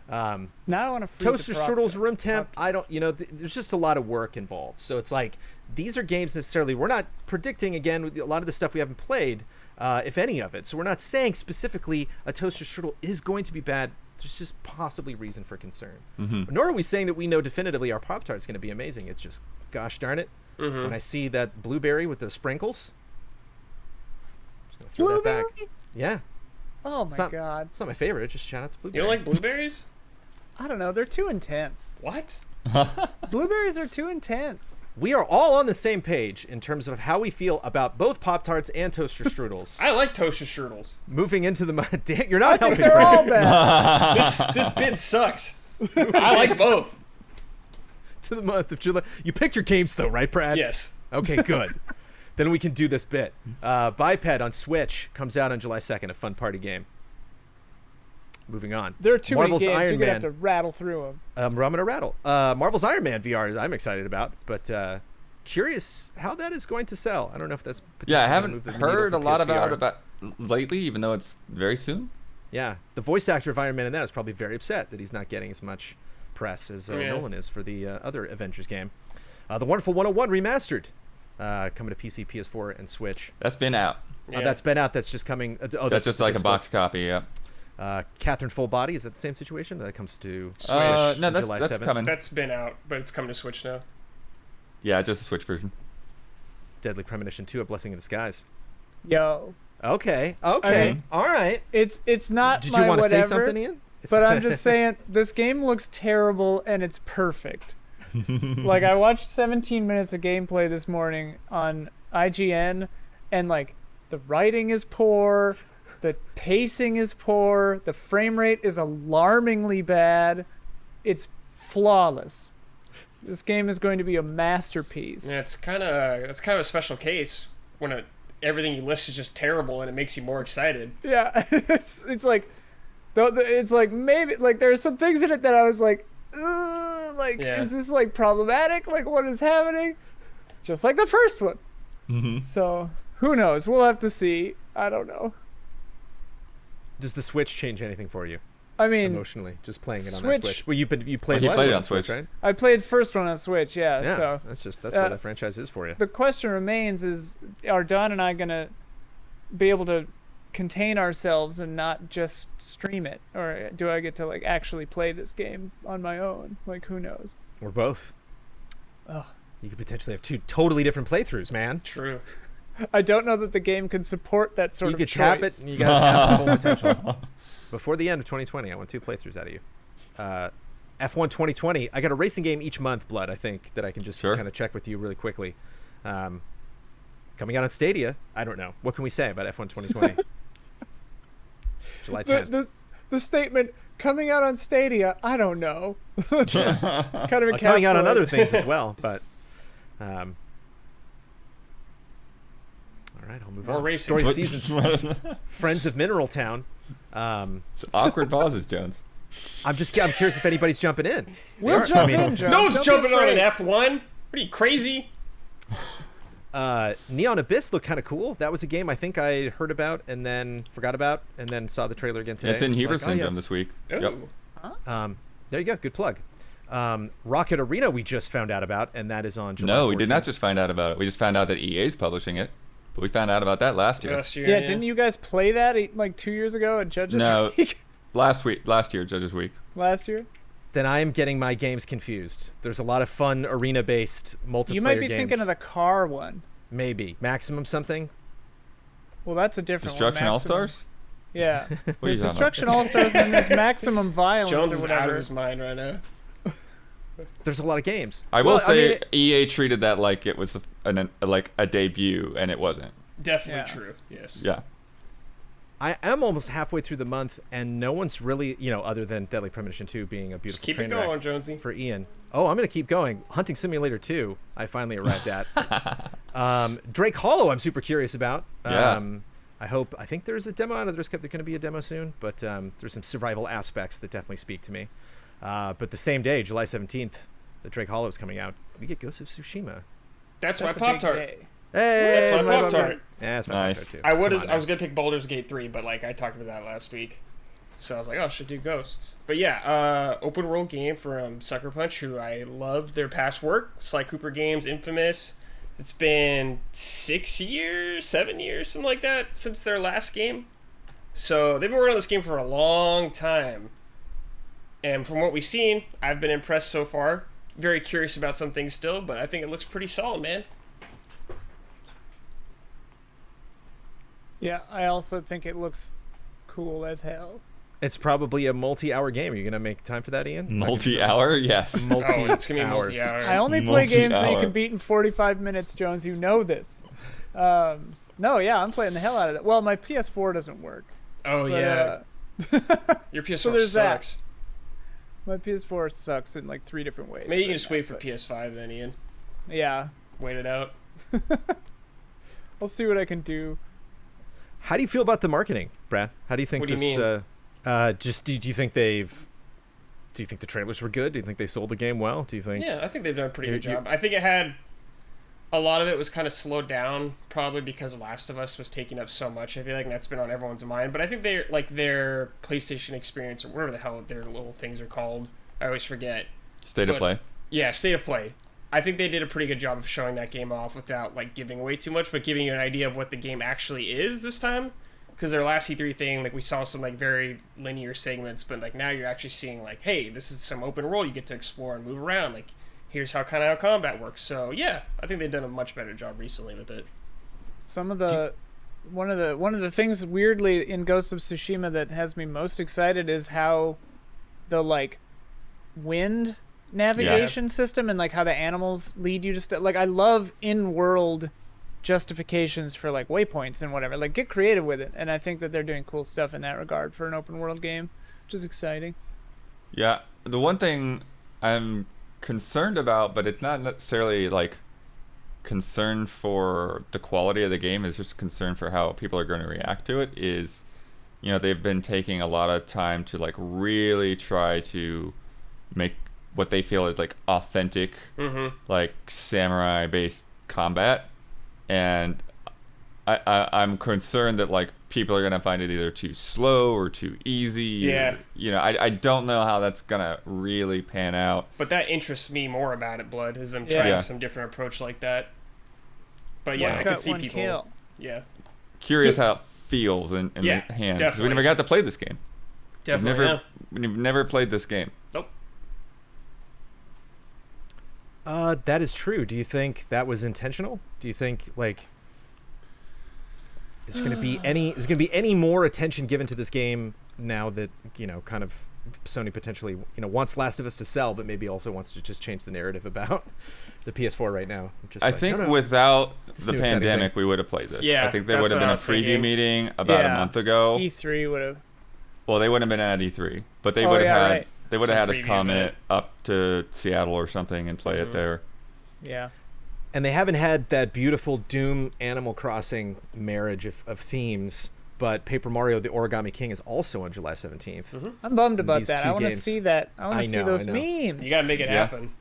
Now I want to freeze toaster strudels room temp. I don't. You know, there's just a lot of work involved. So it's like these are games necessarily. We're not predicting again a lot of the stuff we haven't played, if any of it. So we're not saying specifically a toaster strudel is going to be bad. There's just possibly reason for concern. Mm-hmm. Nor are we saying that we know definitively our Pop-Tart is going to be amazing. It's just, gosh darn it, when I see that blueberry with the sprinkles, I'm just gonna throw that back. Yeah. Oh my god. It's not my favorite. Just shout out to blueberry. You don't like blueberries? I don't know. They're too intense. What? Blueberries are too intense. We are all on the same page in terms of how we feel about both Pop-Tarts and toaster strudels. I like toaster strudels. Moving into the... You're not helping. They're all bad. This bit sucks. I like both. To the month of July. You picked your games though, right, Brad? Yes. Okay, good. Then we can do this bit. Biped on Switch comes out on July 2nd, a fun party game. Moving on. There are too many games, you're going to have to rattle through them. I'm going to rattle. Marvel's Iron Man VR I'm excited about, but curious how that is going to sell. I don't know if that's potentially I haven't heard a lot about lately, even though it's very soon. Yeah. The voice actor of Iron Man in that is probably very upset that he's not getting as much press as Nolan is for the other Avengers game. The Wonderful 101 Remastered. Coming to PC, PS4, and Switch. That's been out. That's been out. That's just coming. That's just like a box copy. Yeah. Catherine Full Body, is that the same situation? That comes to Switch no, July 7th. Coming. That's been out, but it's coming to Switch now. Yeah, just the Switch version. Deadly Premonition 2: A Blessing in Disguise. Yo. Okay. All right. It's not. Did you want to say something, Ian? But I'm just saying, this game looks terrible and it's perfect. Like, I watched 17 minutes of gameplay this morning on IGN, and like the writing is poor, the pacing is poor, the frame rate is alarmingly bad. It's flawless. This game is going to be a masterpiece. Yeah, it's kind of a special case when everything you list is just terrible and it makes you more excited. Yeah, it's like, it's like maybe like there are some things in it that I was like, is this like problematic? Like, what is happening? Just like the first one. Mm-hmm. So who knows? We'll have to see. I don't know. Does the Switch change anything for you? I mean, emotionally, just playing it on that Switch. Well, you played it on Switch, right? I played the first one on Switch. Yeah. So that's what that franchise is for you. The question remains: are Don and I gonna be able to contain ourselves and not just stream it, or do I get to like actually play this game on my own? Like, who knows? Or both. Ugh. You could potentially have two totally different playthroughs, man. True. I don't know that the game can support that sort of choice. You could tap it, and you gotta tap its full potential. Before the end of 2020, I want 2 playthroughs out of you. F1 2020, I got a racing game each month, Blood, I think, that I can just kind of check with you really quickly. Coming out on Stadia, I don't know. What can we say about F1 2020? July 10th. The statement, coming out on Stadia, I don't know. Kind of coming out on other things as well, but... all right, I'll move on. Racing. Story Seasons. Friends of Mineral Town. It's awkward pauses, Jones. I'm curious if anybody's jumping in. We'll jump in, Jones. No one's jumping on an F1. What are you, crazy? Neon Abyss looked kind of cool. That was a game I think I heard about and then forgot about, and then saw the trailer again today. It's in Heber Syndrome this week. Ooh. Yep. There you go. Good plug. Rocket Arena we just found out about, and that is on July 14th. No, we did not just find out about it. We just found out that EA's publishing it. But we found out about that last year. Yeah, didn't you guys play that like 2 years ago at Judges Week? Last year, Judges Week. Last year? Then I am getting my games confused. There's a lot of fun arena-based multiplayer games. You might be thinking of the car one. Maybe. Maximum something? Well, that's a different Destruction one. All-Stars? Yeah. There's Destruction All-Stars, and then there's Maximum Violence Jones or whatever. is out of his mind right now. There's a lot of games. I will say EA treated that like it was a debut, and it wasn't. Definitely true. Yes. Yeah. I am almost halfway through the month, and no one's really, other than Deadly Premonition 2 being a beautiful train wreck. Keep it going, Jonesy. For Ian. Oh, I'm going to keep going. Hunting Simulator 2, I finally arrived at. Drake Hollow, I'm super curious about. Yeah. I think there's a demo out of there's going to be a demo soon, but there's some survival aspects that definitely speak to me. But the same day, July 17th, the Drake Hollow is coming out. We get Ghost of Tsushima. That's my Pop-Tart. Hey, that's my Pop-Tart. Yeah, that's my Nice. Pop-Tart too. I was gonna pick Baldur's Gate 3, but like I talked about that last week, so I was like, oh, I should do Ghosts. But yeah, open world game from Sucker Punch, who I love their past work. Sly Cooper Games, Infamous. It's been 6 years, 7 years, something like that, since their last game. So they've been working on this game for a long time, and from what we've seen, I've been impressed so far. Very curious about some things still, but I think it looks pretty solid, man. Yeah, I also think it looks cool as hell. It's probably a multi-hour game. Are you going to make time for that, Ian? Multi-hour? Yes. It's gonna be multi-hour. I only play games that you can beat in 45 minutes, Jones. You know this. No, yeah, I'm playing the hell out of it. Well, my PS4 doesn't work. Oh, but, yeah. Your PS4 so there's sucks. That. My PS4 sucks in like 3 different ways. Maybe you can just wait for PS5 then, Ian. Yeah. Wait it out. I'll see what I can do. How do you feel about the marketing, Brad? How do you think What do this? you mean? Do you think do you think the trailers were good? Do you think they sold the game well? Do you think? Yeah, I think they've done a pretty good job. I think a lot of it was kind of slowed down, probably because Last of Us was taking up so much. I feel like that's been on everyone's mind. But I think their PlayStation experience, or whatever the hell their little things are called, I always forget. State of Play. Yeah, State of Play. I think they did a pretty good job of showing that game off without like giving away too much, but giving you an idea of what the game actually is this time. Because their last E3 thing, like we saw some like very linear segments, but like now you're actually seeing like, hey, this is some open world you get to explore and move around. Like, here's how combat works. So yeah, I think they've done a much better job recently with it. Some of the one of the things weirdly in Ghost of Tsushima that has me most excited is how the like wind navigation system and like how the animals lead you to like I love in-world justifications for like waypoints and whatever. Like get creative with it, and I think that they're doing cool stuff in that regard for an open world game, which is exciting. Yeah, the one thing I'm concerned about, but it's not necessarily like concern for the quality of the game, is just concern for how people are going to react to it, is they've been taking a lot of time to like really try to make what they feel is like authentic like samurai based combat, and I'm concerned that like people are gonna find it either too slow or too easy. Yeah. I don't know how that's gonna really pan out. But that interests me more about it, Blood, is them trying some different approach like that. But yeah, I could see people. Kill. Yeah. Curious how it feels in the hand, because we never got to play this game. Definitely. We've never played this game. Nope. That is true. Do you think that was intentional? Do you think like is going to be any more attention given to this game now that kind of Sony potentially wants Last of Us to sell, but maybe also wants to just change the narrative about the PS4 right now? I think without the pandemic, we would have played this. Yeah, I think there would have been a preview meeting about a month ago. E3 would have. Well, they wouldn't have been at E3, but they would have had. Right. They would have had us come up to Seattle or something and play it there. Yeah. And they haven't had that beautiful Doom Animal Crossing marriage of themes, but Paper Mario The Origami King is also on July 17th. I'm bummed about that. I want to see that. I want to see those memes. You got to make it happen.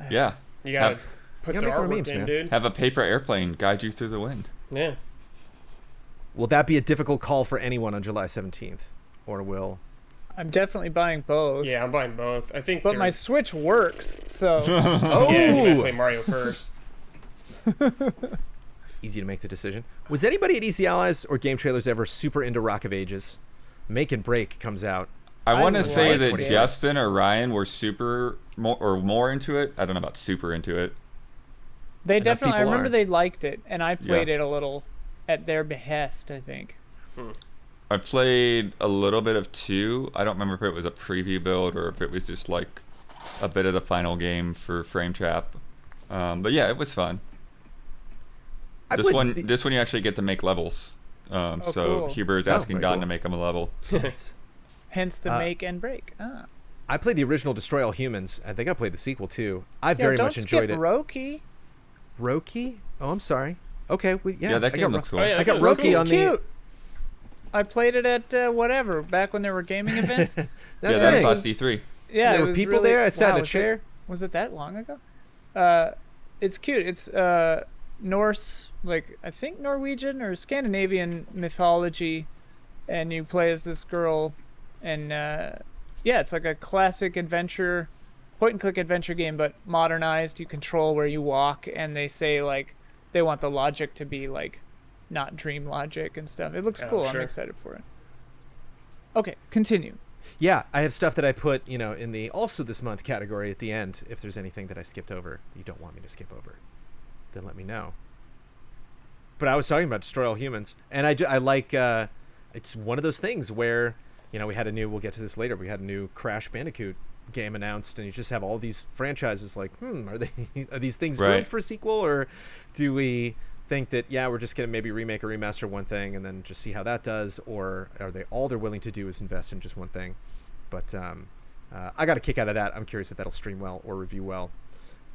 Yeah. You got put their artwork memes, in, man. dude. Have a paper airplane guide you through the wind. Yeah. Will that be a difficult call for anyone on July 17th? Or will... I'm definitely buying both. Yeah, I'm buying both. I think But my Switch works, so... Oh! Yeah, you gotta play Mario first. Easy to make the decision. Was anybody at Easy Allies or Game Trailers ever super into Rock of Ages? Make and Break comes out. I want to say that 21st. Justin or Ryan were more into it. I don't know about super into it. They Enough definitely... I people remember are. they liked it, and I played it a little at their behest, I think. I played a little bit of 2. I don't remember if it was a preview build or if it was just like a bit of the final game for Frame Trap. But yeah, it was fun. This one you actually get to make levels. So cool. Huber is asking Don to make him a level. Nice. Hence the make and break. Ah. I played the original Destroy All Humans. I think I played the sequel too. I very much enjoyed it. Roki. Roki? Oh, I'm sorry. Okay, yeah, that game looks cool. Oh, yeah, I got that Roki cool. on Cute. the... I played it at whatever, back when there were gaming events. Yeah, that was last E3. Yeah, there it were was people really, there. I sat in a was chair. Was it that long ago? It's cute. It's Norse, like I think Norwegian or Scandinavian mythology, and you play as this girl, and yeah, it's like a classic adventure, point-and-click adventure game, but modernized. You control where you walk, and they say like they want the logic to be like not dream logic and stuff. It looks cool. Sure. I'm excited for it. Okay, continue. Yeah, I have stuff that I put, in the also this month category at the end. If there's anything that I skipped over that you don't want me to skip over, then let me know. But I was talking about Destroy All Humans, and I like, it's one of those things where, we had we'll get to this later, we had a new Crash Bandicoot game announced, and you just have all these franchises like, are these things good for a sequel, or do we think that we're just gonna maybe remake or remaster one thing and then just see how that does, or are they all they're willing to do is invest in just one thing? But I got a kick out of that. I'm curious if that'll stream well or review well.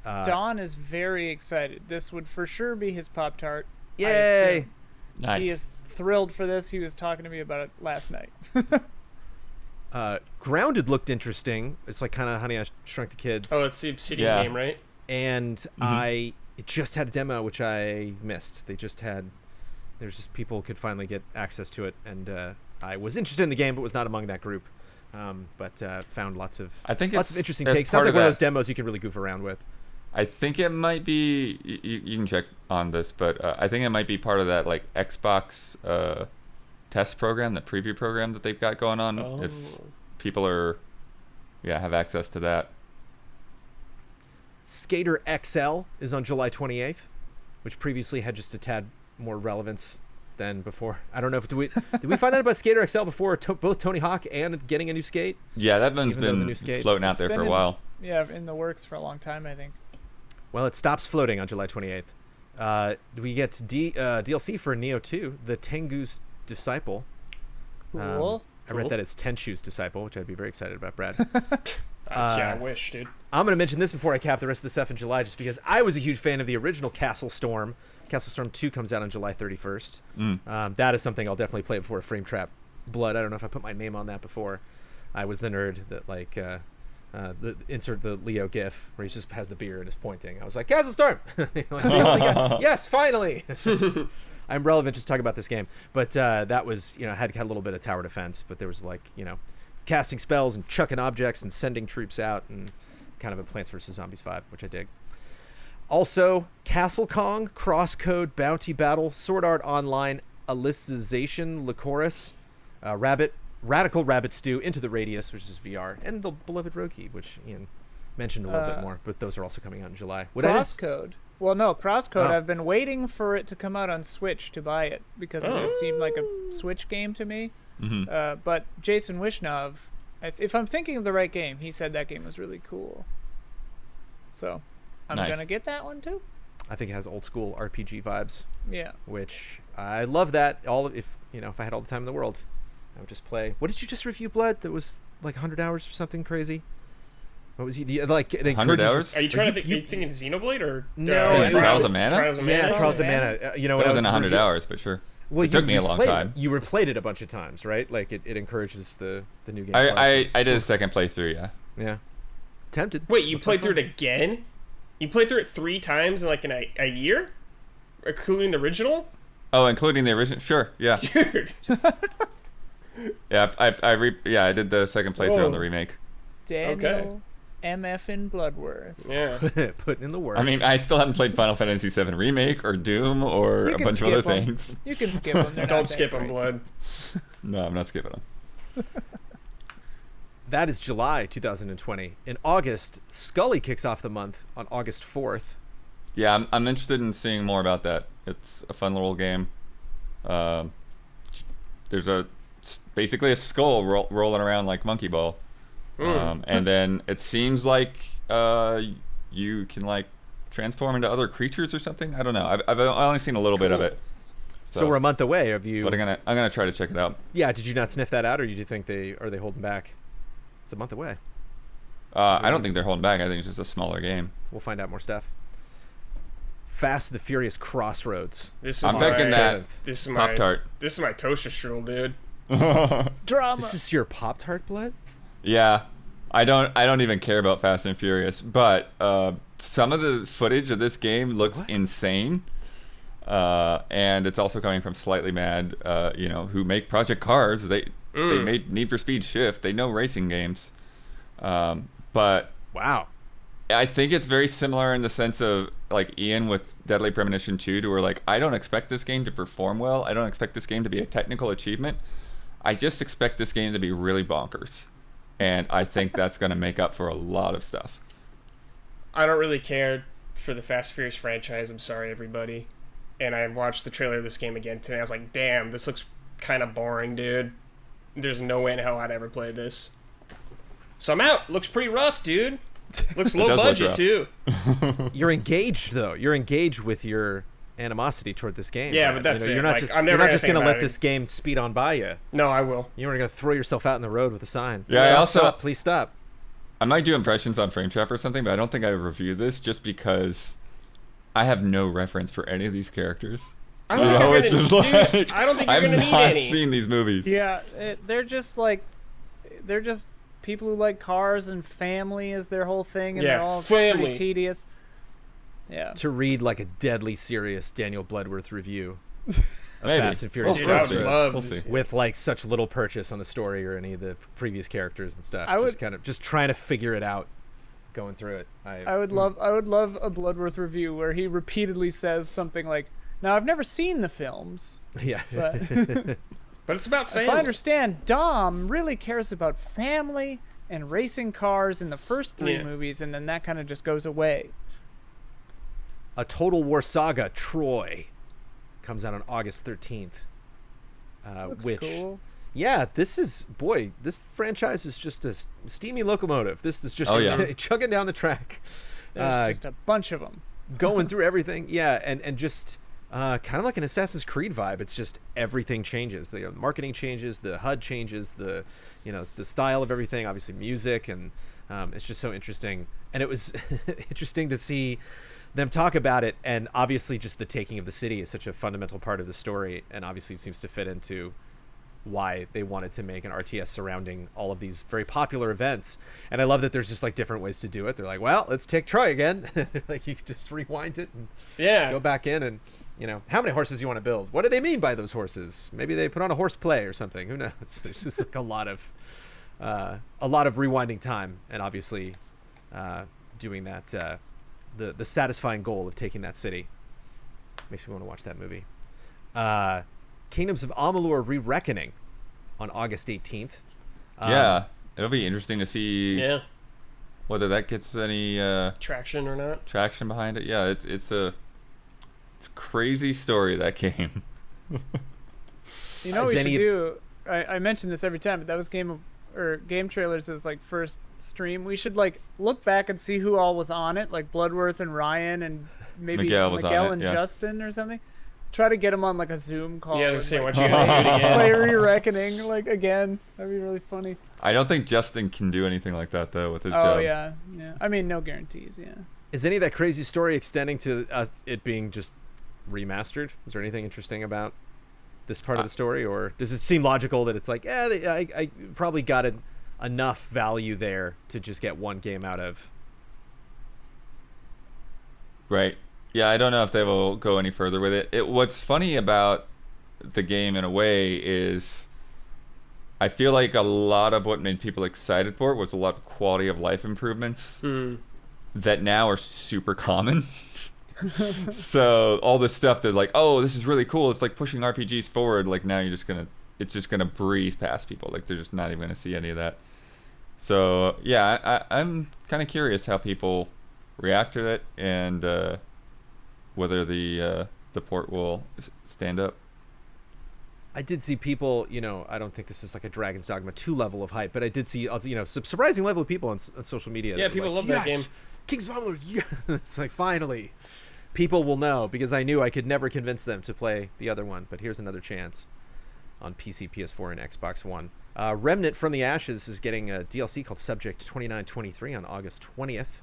Don is very excited. This would for sure be his Pop-Tart. Yay! Nice. He is thrilled for this. He was talking to me about it last night. Grounded looked interesting. It's like kind of Honey, I Shrunk the Kids. Oh, it's the Obsidian game, right? And it just had a demo, which I missed. There's just people could finally get access to it, and I was interested in the game, but was not among that group. But found lots of interesting takes. Sounds like one of those demos you can really goof around with. I think it might be. You can check on this, but I think it might be part of that like Xbox test program, the preview program that they've got going on. Oh. If people have access to that. Skater XL is on July 28th, which previously had just a tad more relevance than before. I don't know if did we find out about Skater XL before both Tony Hawk and getting a new skate? Yeah, that one's been floating out there for a while. In the works for a long time, I think. Well, it stops floating on July 28th. We get DLC for Neo 2, the Tengu's Disciple. Cool. I read that as Tenshu's Disciple, which I'd be very excited about, Brad. I wish, dude. I'm going to mention this before I cap the rest of the stuff in July, just because I was a huge fan of the original Castle Storm. Castle Storm 2 comes out on July 31st. That is something I'll definitely play before Frame Trap Blood. I don't know if I put my name on that before. I was the nerd that insert the Leo gif where he just has the beer and is pointing. I was like, Castle Storm! Yes, finally! I'm relevant just talking about this game. But that was, had a little bit of tower defense, but there was casting spells and chucking objects and sending troops out, and kind of a Plants vs. Zombies vibe, which I dig. Also, Castle Kong, Crosscode, Bounty Battle, Sword Art Online, Alicization, Lycoris, Radical Rabbit Stew, Into the Radius, which is VR, and the beloved Roki, which Ian mentioned a little bit more, but those are also coming out in July. Crosscode. Well, no, Crosscode. I've been waiting for it to come out on Switch to buy it because it just seemed like a Switch game to me. But Jason Wishnov, if I'm thinking of the right game, he said that game was really cool. So I'm gonna get that one too. I think it has old school RPG vibes. Yeah. Which I love that. If I had all the time in the world, I would just play. What did you just review, Blood? That was like 100 hours or something crazy. What was he like? 100 hours? Are you trying to think? Are you thinking Xenoblade or no? Trials of Mana? Yeah, Trials of Mana. That wasn't 100 hours, but sure. Well, it took me a long time. You replayed it a bunch of times, right? Like it encourages the new game. I did a second playthrough, yeah. Yeah. Tempted. Wait, you played through it again? You played through it 3 times in like a year, including the original. Oh, including the original? Sure, yeah. Dude. Yeah, I did the second playthrough on the remake. Daniel MF in Bloodworth. Yeah. Putting in the work. I mean, I still haven't played Final Fantasy VII Remake or Doom or a bunch of other things. You can skip them. Don't skip them, Blood. No, I'm not skipping them. That is July 2020. In August, Scully kicks off the month on August 4th. Yeah, I'm interested in seeing more about that. It's a fun little game. There's basically a skull rolling around like Monkey Ball. And then it seems like you can like transform into other creatures or something. I don't know. I've only seen a little bit of it. So we're a month away. Have you? But I'm gonna try to check it out. Yeah. Did you not sniff that out, or do you think are they holding back? It's a month away. I don't think they're holding back. I think it's just a smaller game. We'll find out more stuff. Fast the Furious Crossroads. I'm picking that. This is my Pop-Tart. This is my Tosha Strudel, dude. Drama. This is your Pop-Tart, Blood? Yeah, I don't even care about Fast and Furious, but some of the footage of this game looks insane, and it's also coming from Slightly Mad, who make Project Cars. They made Need for Speed Shift. They know racing games, but wow, I think it's very similar in the sense of like Ian with Deadly Premonition 2, to where like I don't expect this game to perform well. I don't expect this game to be a technical achievement. I just expect this game to be really bonkers. And I think that's going to make up for a lot of stuff. I don't really care for the Fast and Furious franchise. I'm sorry, everybody. And I watched the trailer of this game again today. I was like, damn, this looks kind of boring, dude. There's no way in hell I'd ever play this. So I'm out. Looks pretty rough, dude. Looks low budget, too. You're engaged, though. You're engaged with your animosity toward this game. Yeah, but that's You're not just going to let this game speed on by you. No, I will. You're going to throw yourself out in the road with a sign. Yeah, Stop, please stop. I might do impressions on Frame Trap or something, but I don't think I review this just because I have no reference for any of these characters. I don't think you're going to need any. I've not seen these movies. Yeah, they're just people who like cars and family is their whole thing, and they're all pretty tedious. Yeah. To read like a deadly serious Daniel Bloodworth review of Fast and Furious Crossroads with like such little purchase on the story or any of the previous characters and stuff. Just trying to figure it out, going through it. I would love a Bloodworth review where he repeatedly says something like, "Now I've never seen the films." Yeah. But it's about family. If I understand, Dom really cares about family and racing cars in the first 3 movies, and then that kind of just goes away. A Total War Saga, Troy, comes out on August 13th. Looks cool. Yeah, this franchise is just a steamy locomotive. This is just chugging down the track. There's just a bunch of them. Going through everything, yeah, and just kind of like an Assassin's Creed vibe. It's just everything changes. The marketing changes, the HUD changes, the style of everything, obviously music, and it's just so interesting. And it was interesting to see them talk about it, and obviously just the taking of the city is such a fundamental part of the story, and obviously it seems to fit into why they wanted to make an RTS surrounding all of these very popular events. And I love that there's just like different ways to do it. They're like, well, let's take Troy again. Like you can just rewind it and go back in, and how many horses you want to build? What do they mean by those horses? Maybe they put on a horse play or something. Who knows? There's just like a lot of rewinding time, and obviously doing that the satisfying goal of taking that city. Makes me want to watch that movie. Kingdoms of Amalur: Re-Reckoning on August 18th. It'll be interesting to see whether that gets any traction or not. Traction behind it. Yeah, it's a crazy story, that game. You know what we should do? I mention this every time, but that was Game Trailers is like first stream. We should like look back and see who all was on it, like Bloodworth and Ryan and maybe Miguel and Justin or something. Try to get them on like a Zoom call. Yeah, say what you guys do again. Play Re-Reckoning like again. That'd be really funny. I don't think Justin can do anything like that though with his job. Oh yeah. I mean, no guarantees. Yeah. Is any of that crazy story extending to it being just remastered? Is there anything interesting about this part of the story, or does it seem logical that it's like, I probably got enough value there to just get one game out of? Right. Yeah, I don't know if they will go any further with it. What's funny about the game in a way is I feel like a lot of what made people excited for it was a lot of quality of life improvements that now are super common. So all this stuff that like, oh, this is really cool. It's like pushing RPGs forward. Like now it's just gonna breeze past people. Like they're just not even gonna see any of that. So yeah, I'm kind of curious how people react to it and whether the port will stand up. I did see people, I don't think this is like a Dragon's Dogma 2 level of hype, but I did see, surprising level of people on social media. Yeah, people love that game. Kings of Amalur, yeah. It's like, finally. People will know, because I knew I could never convince them to play the other one, but here's another chance on PC, PS4, and Xbox One. Remnant from the Ashes is getting a DLC called Subject 2923 on August 20th.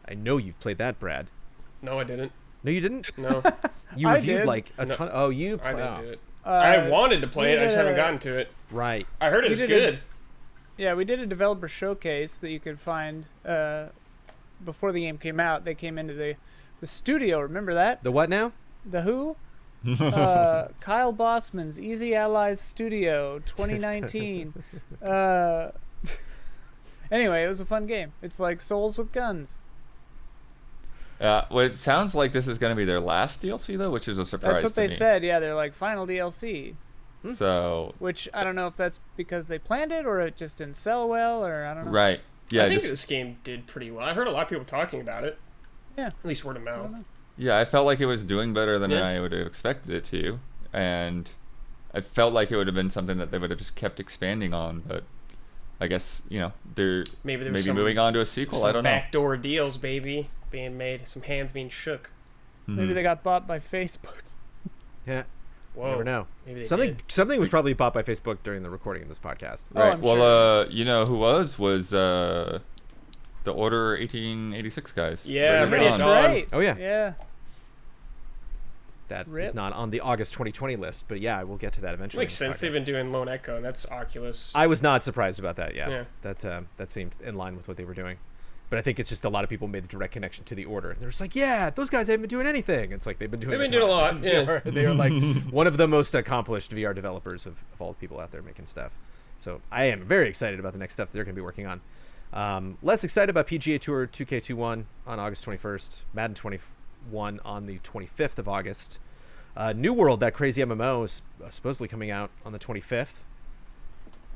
I know you've played that, Brad. No, I didn't. No, you didn't? No. You reviewed like a ton. Oh, you played. I didn't do it. I wanted to play it. I just haven't gotten to it. Right. I heard it was good. We did a developer showcase that you could find before the game came out. They came into the studio. Remember that? The what now? The who? Kyle Bossman's Easy Allies Studio 2019. Anyway, it was a fun game. It's like Souls with guns. Well, it sounds like this is going to be their last DLC, though, which is a surprise. That's what they said. Yeah, they're like final DLC. So, which I don't know if that's because they planned it or it just didn't sell well, or I don't know. Right. Yeah. I think this game did pretty well. I heard a lot of people talking about it. Yeah. At least word of mouth. Yeah, I felt like it was doing better than I would have expected it to, and I felt like it would have been something that they would have just kept expanding on, but I guess they're maybe moving on to a sequel. I don't know. Backdoor deals, baby, being made. Some hands being shook. Maybe they got bought by Facebook. Yeah. Whoa. Never know. Something was probably bought by Facebook during the recording of this podcast. Right. Oh, well, sure. Who was the Order 1886 guys. Yeah, that's right. Oh yeah. Yeah. That is not on the August 2020 list, but yeah, we'll get to that eventually. Makes sense. They've been doing Lone Echo, and that's Oculus. I was not surprised about that. Yeah. That seemed in line with what they were doing. But I think it's just a lot of people made the direct connection to the Order. They're just like, yeah, those guys haven't been doing anything. It's like they've been doing a lot. Yeah. They are like one of the most accomplished VR developers of all the people out there making stuff. So I am very excited about the next stuff they're going to be working on. Less excited about PGA Tour 2K21 on August 21st, Madden 21 on the 25th of August. New World, that crazy MMO, is supposedly coming out on the 25th.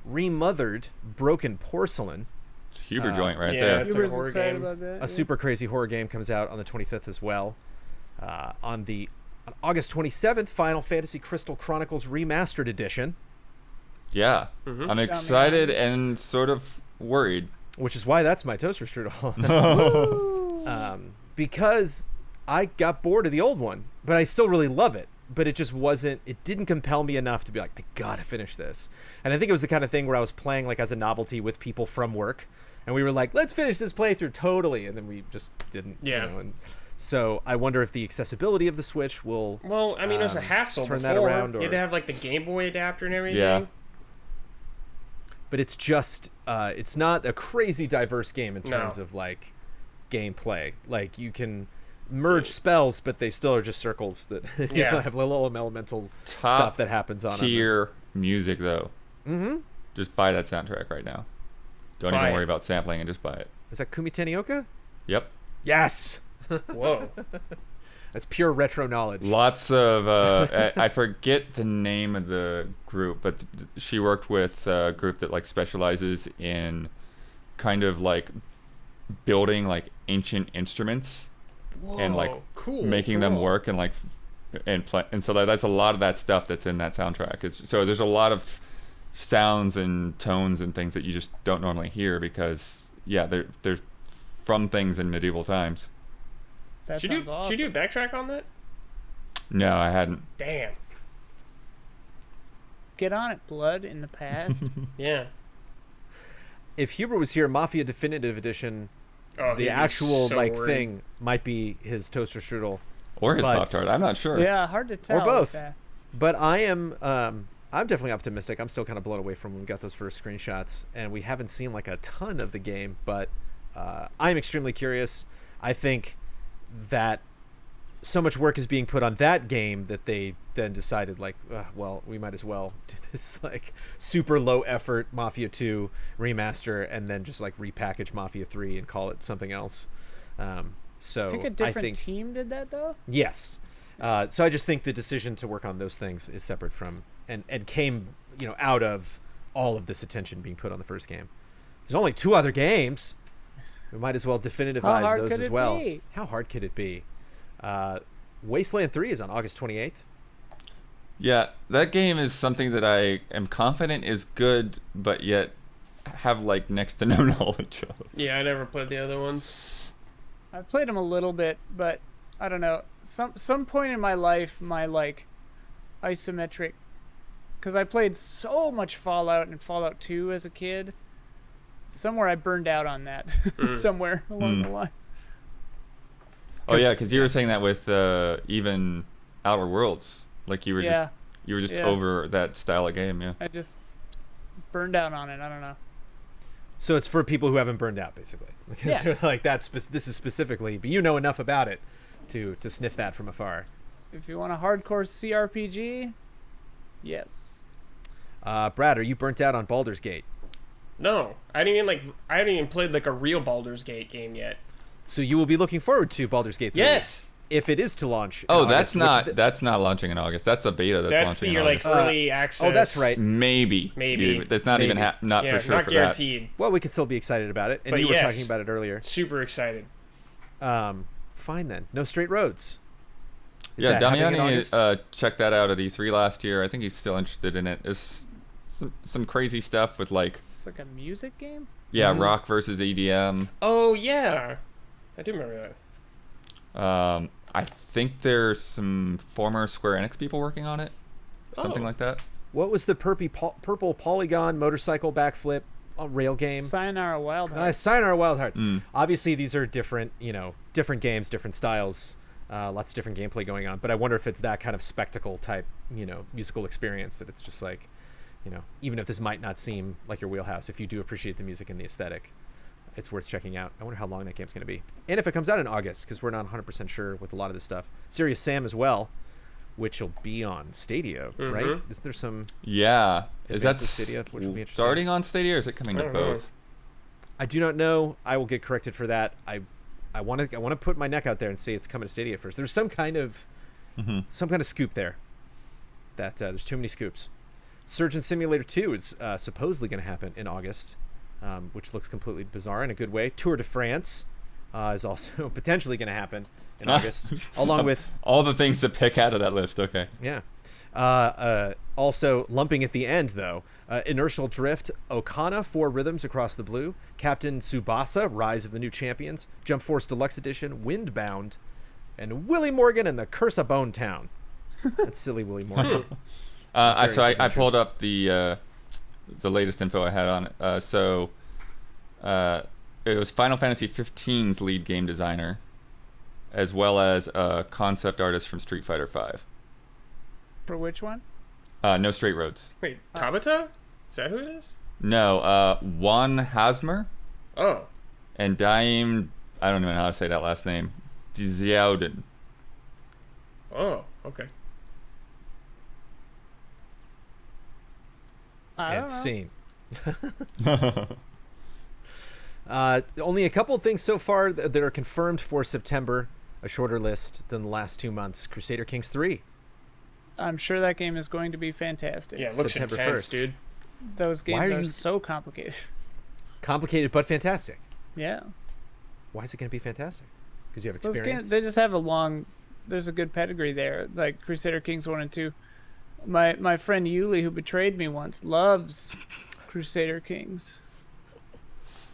Remothered Broken Porcelain. It's a Huber joint right yeah, there. It's a horror game. About that, A super crazy horror game comes out on the 25th as well. On August 27th, Final Fantasy Crystal Chronicles Remastered Edition. Yeah. I'm excited and sort of worried. Which is why that's my toaster strudel. Because I got bored of the old one, but I still really love it. But it just it didn't compel me enough to be like, I gotta finish this. And I think it was the kind of thing where I was playing like as a novelty with people from work. And we were like, let's finish this playthrough totally. And then we just didn't. Yeah. And so I wonder if the accessibility of the Switch will. Well, I mean, it was a hassle turn before. that around. You had to have like the Game Boy adapter and everything. Yeah. But it's just, it's not a crazy diverse game in terms of like gameplay. Like you can merge spells, but they still are just circles that have a little elemental stuff that happens on tier music though. Mm-hmm. Just buy that soundtrack right now. Don't even worry about sampling and just buy it. Is that Kumi Tenioka? Yep. Yes. Whoa. That's pure retro knowledge. Lots of I forget the name of the group, but she worked with a group that like specializes in kind of like building like ancient instruments. Whoa, and like making them work and like and play, and so that's a lot of that stuff that's in that soundtrack. So there's a lot of sounds and tones and things that you just don't normally hear because they're from things in medieval times. That sounds awesome. Did you do a backtrack on that? No, I hadn't. Damn. Get on it, Blood in the past. Yeah. If Huber was here, Mafia Definitive Edition. The actual thing might be his toaster strudel or his Pop-Tart. I'm not sure. Yeah, hard to tell. Or both. But I am I'm definitely optimistic. I'm still kind of blown away from when we got those first screenshots, and we haven't seen like a ton of the game, but I'm extremely curious. I think that so much work is being put on that game that they then decided, like, well, we might as well do this, like, super low effort Mafia 2 remaster and then just, like, repackage Mafia 3 and call it something else. So I think a different team did that, though? Yes. So I just think the decision to work on those things is separate from and came, out of all of this attention being put on the first game. There's only 2 other games. We might as well definitivize those as well. How hard could it be? Wasteland 3 is on August 28th. Yeah, that game is something that I am confident is good, but yet have like next to no knowledge of. Yeah, I never played the other ones. I've played them a little bit, but I don't know. Some point in my life, my like isometric, because I played so much Fallout and Fallout 2 as a kid. Somewhere I burned out on that. Somewhere along the line. Oh yeah, because you were saying that with even Outer Worlds, like you were just over that style of game. Yeah, I just burned out on it. I don't know. So it's for people who haven't burned out, basically. Because they're like, this is specifically, but you know enough about it to sniff that from afar. If you want a hardcore CRPG, yes. Brad, are you burnt out on Baldur's Gate? No, I haven't even played like a real Baldur's Gate game yet. So you will be looking forward to Baldur's Gate 3. Yes. If it is to launch. Oh, that's not launching in August. That's a beta that's launching in August. That's the early access. Oh, that's right. Maybe. That's not even not for sure not for guaranteed. that. Well, we could still be excited about it, and you were talking about it earlier. Super excited. Fine then. No Straight Roads. Damiani checked that out at E3 last year. I think he's still interested in it. It's some crazy stuff with like. It's like a music game. Yeah, rock versus EDM. Oh yeah, I do remember that. I think there's some former Square Enix people working on it. Something like that. What was the purple polygon motorcycle backflip rail game? Sayonara Wild Hearts. Sayonara Wild Hearts. Obviously, these are different, different games, different styles, lots of different gameplay going on. But I wonder if it's that kind of spectacle type, musical experience that it's just like, even if this might not seem like your wheelhouse, if you do appreciate the music and the aesthetic, it's worth checking out. I wonder how long that game's going to be. And if it comes out in August, because we're not 100% sure with a lot of this stuff. Serious Sam as well, which will be on Stadia, right? Is there some... Yeah. Is that Stadia, which will be interesting. Starting on Stadia, or is it coming to both? I do not know. I will get corrected for that. I want to put my neck out there and say it's coming to Stadia first. There's some kind of scoop there. That there's too many scoops. Surgeon Simulator 2 is supposedly going to happen in August. Which looks completely bizarre in a good way. Tour de France is also potentially going to happen in August, along with all the things to pick out of that list. Okay. Yeah. Also lumping at the end though, Inertial Drift, Okana 4 Rhythms Across the Blue, Captain Tsubasa, Rise of the New Champions, Jump Force Deluxe Edition, Windbound, and Willie Morgan and the Curse of Bone Town. That's silly Willie Morgan. I pulled up the latest info I had on it. So it was Final Fantasy 15's lead game designer, as well as a concept artist from Street Fighter V. For which one? No Straight Roads. Wait, Tabata? Is that who it is? No, Juan Hasmer. Oh. And Daim, I don't even know how to say that last name, Dziauden. Oh, okay. And scene. Only a couple of things so far that are confirmed for September. A shorter list than the last 2 months. Crusader Kings 3. I'm sure that game is going to be fantastic. Yeah, it looks September intense, 1st. dude. Those games are so complicated. Complicated but fantastic. Yeah. Why is it going to be fantastic? Because you have experience? Those games, they just have there's a good pedigree there. Like Crusader Kings 1 and 2. My friend Yuli, who betrayed me once, loves Crusader Kings.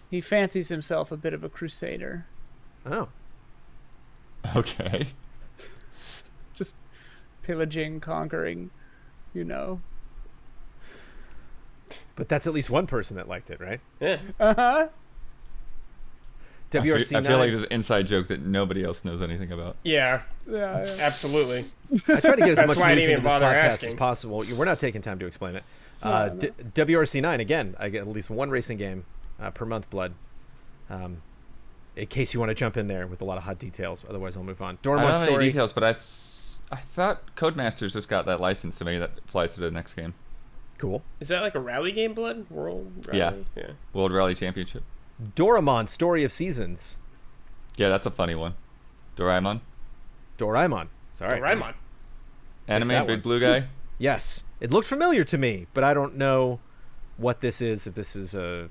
He fancies himself a bit of a crusader. Oh. Okay. Just pillaging, conquering, But that's at least one person that liked it, right? Yeah. Uh-huh. WRC9. I feel like there's an inside joke that nobody else knows anything about. Yeah. Yeah. Absolutely. I try to get as much why I news didn't into this even podcast bother asking. as possible. We're not taking time to explain it. No. WRC9, again, I get at least one racing game per month, Blood. in case you want to jump in there with a lot of hot details. Otherwise, I'll move on. I don't have any details, but I thought Codemasters just got that license to me that applies to the next game. Cool. Is that like a rally game, Blood? World Rally? Yeah. World Rally Championship. Doraemon Story of Seasons. Yeah, that's a funny one. Doraemon. Sorry. Doraemon. Anime Big Blue Guy. Yes. It looked familiar to me, but I don't know what this is. If this is a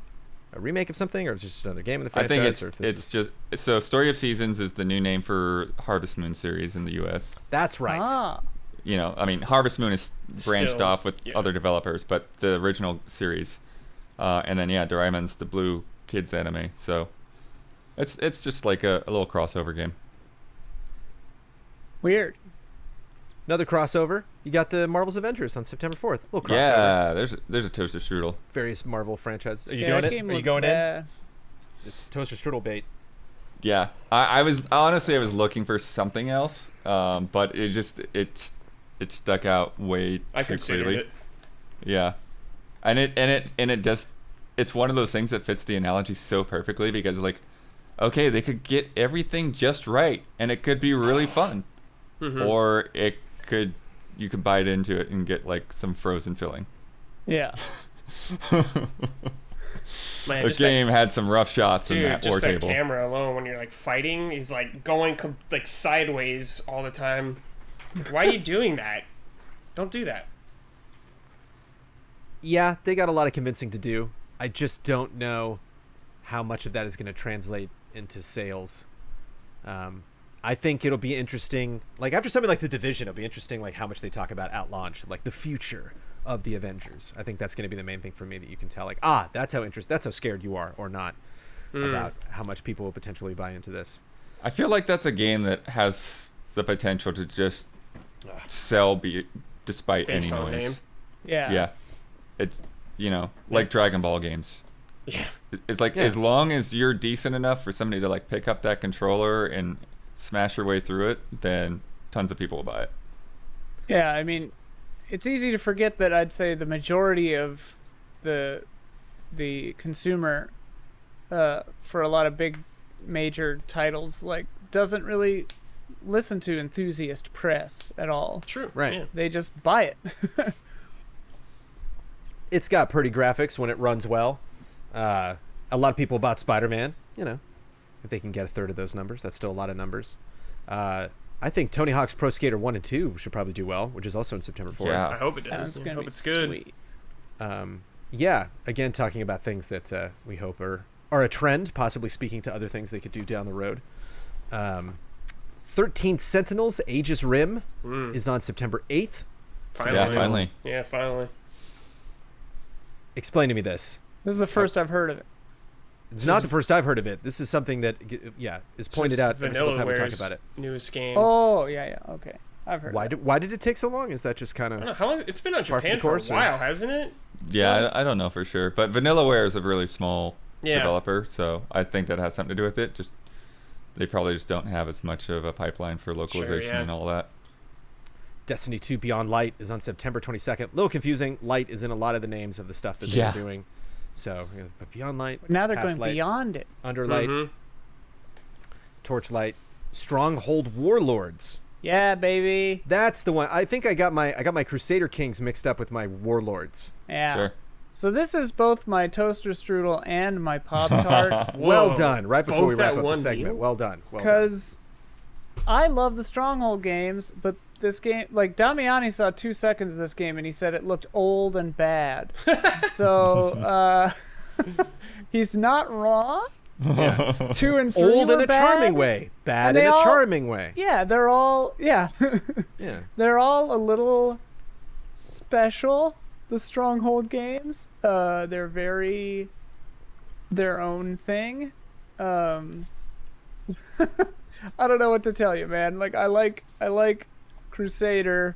remake of something, or it's just another game in the franchise. I think so. Story of Seasons is the new name for Harvest Moon series in the U.S. That's right. Ah. You know, I mean, Harvest Moon is branched off with other developers, but the original series, and then Doraemon's the Blue Kids anime. So it's just like a little crossover game. Weird. Another crossover. You got the Marvel's Avengers on September 4th. Little crossover. Yeah, there's a toaster strudel. Various Marvel franchises. Are you Yeah, doing it? Are you going in? It's toaster strudel bait. Yeah, I was honestly looking for something else, but it stuck out way too clearly. It. Yeah, and it does. It's one of those things that fits the analogy so perfectly because like, okay, they could get everything just right, and it could be really fun, or you could bite into it and get like some frozen filling. Yeah. Man, the game had some rough shots in that war table. That camera alone, when you're like fighting, is like going like sideways all the time. Why are you doing that? Don't do that. Yeah, they got a lot of convincing to do. I just don't know how much of that is going to translate into sales. I think it'll be interesting. Like after something like The Division, it'll be interesting like how much they talk about at launch, like the future of the Avengers. I think that's going to be the main thing for me that you can tell. Like, that's how scared you are or not about how much people will potentially buy into this. I feel like that's a game that has the potential to just sell despite Based any on noise. name. Yeah. Yeah, it's like Dragon Ball games. Yeah. It's like as long as you're decent enough for somebody to like pick up that controller and smash your way through it, then tons of people will buy it. Yeah, I mean, it's easy to forget that I'd say the majority of the consumer for a lot of big major titles like doesn't really listen to enthusiast press at all. True. Right. Yeah. They just buy it. It's got pretty graphics when it runs well. A lot of people bought Spider-Man. If they can get a third of those numbers, that's still a lot of numbers. I think Tony Hawk's Pro Skater 1 and 2 should probably do well, which is also on September 4th. Yeah. I hope it does. I hope it's good. Sweet. Again, talking about things that we hope are a trend, possibly speaking to other things they could do down the road. 13 Sentinels, Aegis Rim is on September 8th. Finally. Yeah, finally. Explain to me this. This is the first I've heard of it. It's not the first I've heard of it. This is something that, is pointed out every single time we talk about it. Newest game. Oh, yeah, okay. I've heard Why did it take so long? Is that just kind of... I don't know, how long? It's been on Japan for a while, hasn't it? Yeah, I don't know for sure. But Vanillaware is a really small developer, so I think that has something to do with it. They probably just don't have as much of a pipeline for localization and all that. Destiny 2 Beyond Light is on September 22nd. A little confusing. Light is in a lot of the names of the stuff that they're doing. So, but Beyond Light, now they're going Light, beyond it. Under Light, Torchlight, Stronghold Warlords. Yeah, baby. That's the one. I think I got my Crusader Kings mixed up with my Warlords. Yeah. Sure. So this is both my toaster strudel and my Pop-Tart. Well done. Right before we wrap up the segment. Deal? Well done. Because I love the Stronghold games, but this game, like Damiani saw 2 seconds of this game and he said it looked old and bad. So he's not wrong. Yeah. 2 and 3 old in a bad, charming way. Bad in a charming way. Yeah, they're all yeah. They're all a little special. The Stronghold games. They're very their own thing. I don't know what to tell you, man. Like I like Crusader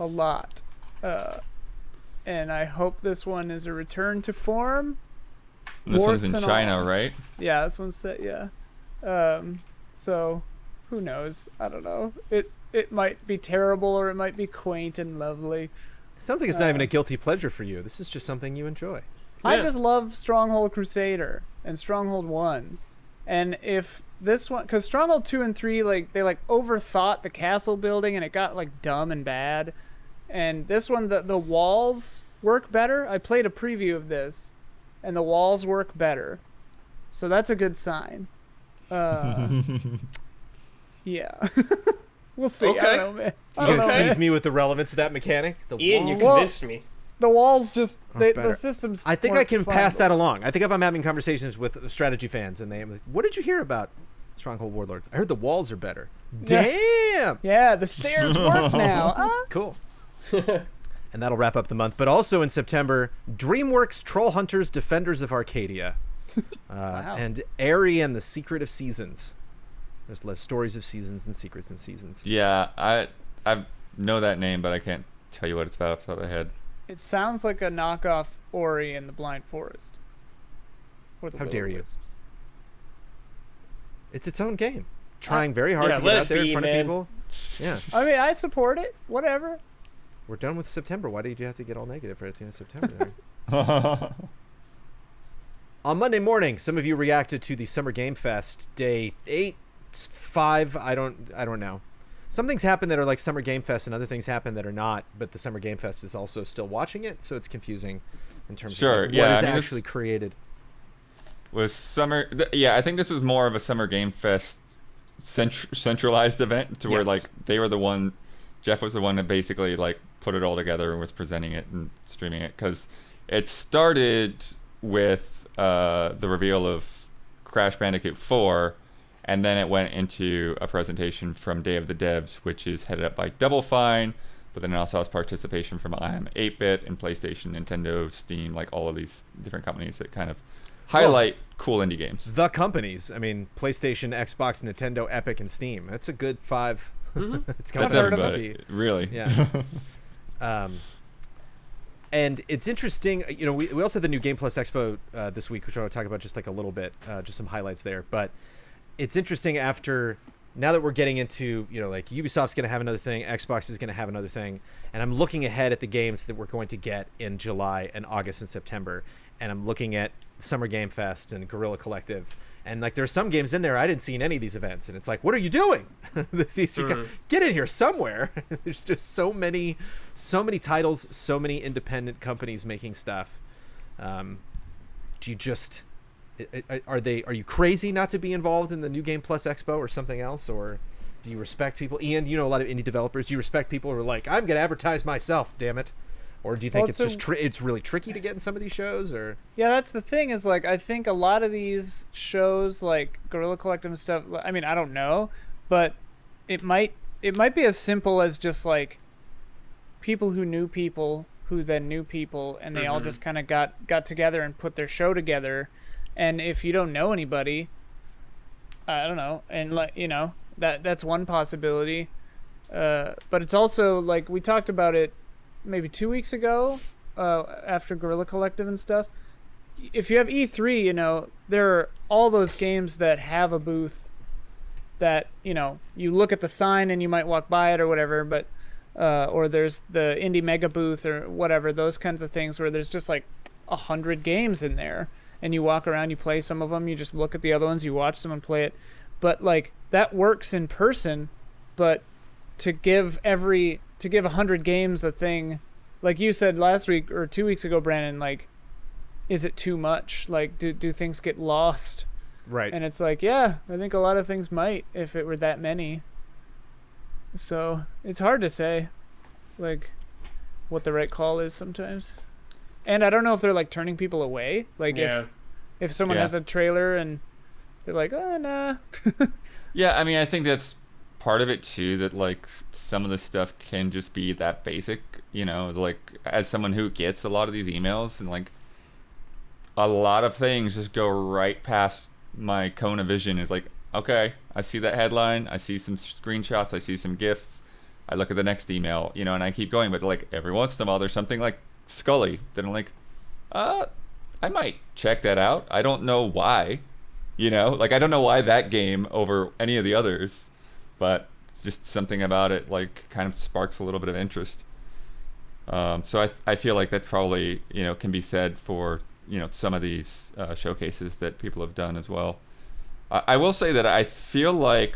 a lot. And I hope this one is a return to form. This one's in China, right? Yeah, this one's set, yeah. So who knows? I don't know. It might be terrible or it might be quaint and lovely. Sounds like it's not even a guilty pleasure for you. This is just something you enjoy. I just love Stronghold Crusader and Stronghold 1. And if this one, because Stronghold 2 and 3, like they like overthought the castle building and it got like dumb and bad. And this one, the walls work better. I played a preview of this, and the walls work better, so that's a good sign. Yeah. We'll see. Okay. I don't know, man. You gonna tease me with the relevance of that mechanic? Ian, you convinced me. The walls just the systems. I think I can pass that along. I think if I'm having conversations with strategy fans and they, what did you hear about Stronghold Warlords? I heard the walls are better. Damn. Yeah, the stairs work now. Cool. And that'll wrap up the month. But also in September, DreamWorks Troll Hunters Defenders of Arcadia. Wow. And Airy and the Secret of Seasons. There's stories of seasons and secrets and seasons. Yeah, I know that name, but I can't tell you what it's about off the top of my head. It sounds like a knockoff Ori and the Blind Forest. How dare you? It's its own game. Trying very hard to get out there in front of people. Yeah. I mean, I support it. Whatever. We're done with September. Why did you have to get all negative right at the end of September there? On Monday morning, some of you reacted to the Summer Game Fest day 8, 5. I don't know. Some things happen that are like Summer Game Fest, and other things happen that are not. But the Summer Game Fest is also still watching it, so it's confusing in terms of what is actually created. Was summer? I think this was more of a Summer Game Fest centralized event, to where like they were the one. Jeff was the one that basically like put it all together and was presenting it and streaming it, because it started with the reveal of Crash Bandicoot 4, and then it went into a presentation from Day of the Devs, which is headed up by Double Fine, but then it also has participation from I Am 8-Bit and PlayStation, Nintendo, Steam, like all of these different companies that kind of highlight cool indie games. The companies, I mean, PlayStation, Xbox, Nintendo, Epic, and Steam. That's a good 5. Mm-hmm. It's That's everybody, really. Yeah. And it's interesting, you know, we also had the new Game Plus Expo this week, which I want to talk about just like a little bit, just some highlights there. But it's interesting now that we're getting into, you know, like Ubisoft's going to have another thing, Xbox is going to have another thing, and I'm looking ahead at the games that we're going to get in July and August and September, and I'm looking at Summer Game Fest and Guerrilla Collective, and like there's some games in there I didn't see in any of these events, and it's like, what are you doing? Get in here somewhere. There's just so many titles, so many independent companies making stuff. Do you just are you crazy not to be involved in the New Game Plus Expo or something else, or do you respect people? Ian, you know a lot of indie developers. Do you respect people who are like, I'm gonna advertise myself, damn it? Or do you think it's really tricky to get in some of these shows? Or yeah, that's the thing, is like I think a lot of these shows like Guerrilla Collective and stuff, I mean, I don't know, but it might be as simple as just like people who knew people who then knew people, and they all just kind of got together and put their show together. And if you don't know anybody, I don't know, and like, you know, that's one possibility. But it's also like we talked about it maybe 2 weeks ago, after Guerrilla Collective and stuff. If you have E3, you know, there are all those games that have a booth that, you know, you look at the sign and you might walk by it or whatever, but or there's the Indie Mega booth or whatever, those kinds of things where there's just like 100 games in there, and you walk around, you play some of them, you just look at the other ones, you watch someone play it. But like that works in person, but to give 100 games a thing, like you said last week or 2 weeks ago, Brandon, like, is it too much? Like, do things get lost? right. And it's like, yeah, I think a lot of things might if it were that many. So it's hard to say, like, what the right call is sometimes. And I don't know if they're like turning people away. Like if someone has a trailer and they're like, oh, nah. Yeah, I mean, I think that's part of it too, that like some of the stuff can just be that basic, you know, like as someone who gets a lot of these emails, and like a lot of things just go right past my cone of vision. Is like, okay, I see that headline, I see some screenshots, I see some GIFs, I look at the next email, you know, and I keep going. But like every once in a while there's something like Scully that I'm like, I might check that out. I don't know why, you know, like I don't know why that game over any of the others, but just something about it like kind of sparks a little bit of interest. So I feel like that probably, you know, can be said for, you know, some of these showcases that people have done as well. I will say that I feel like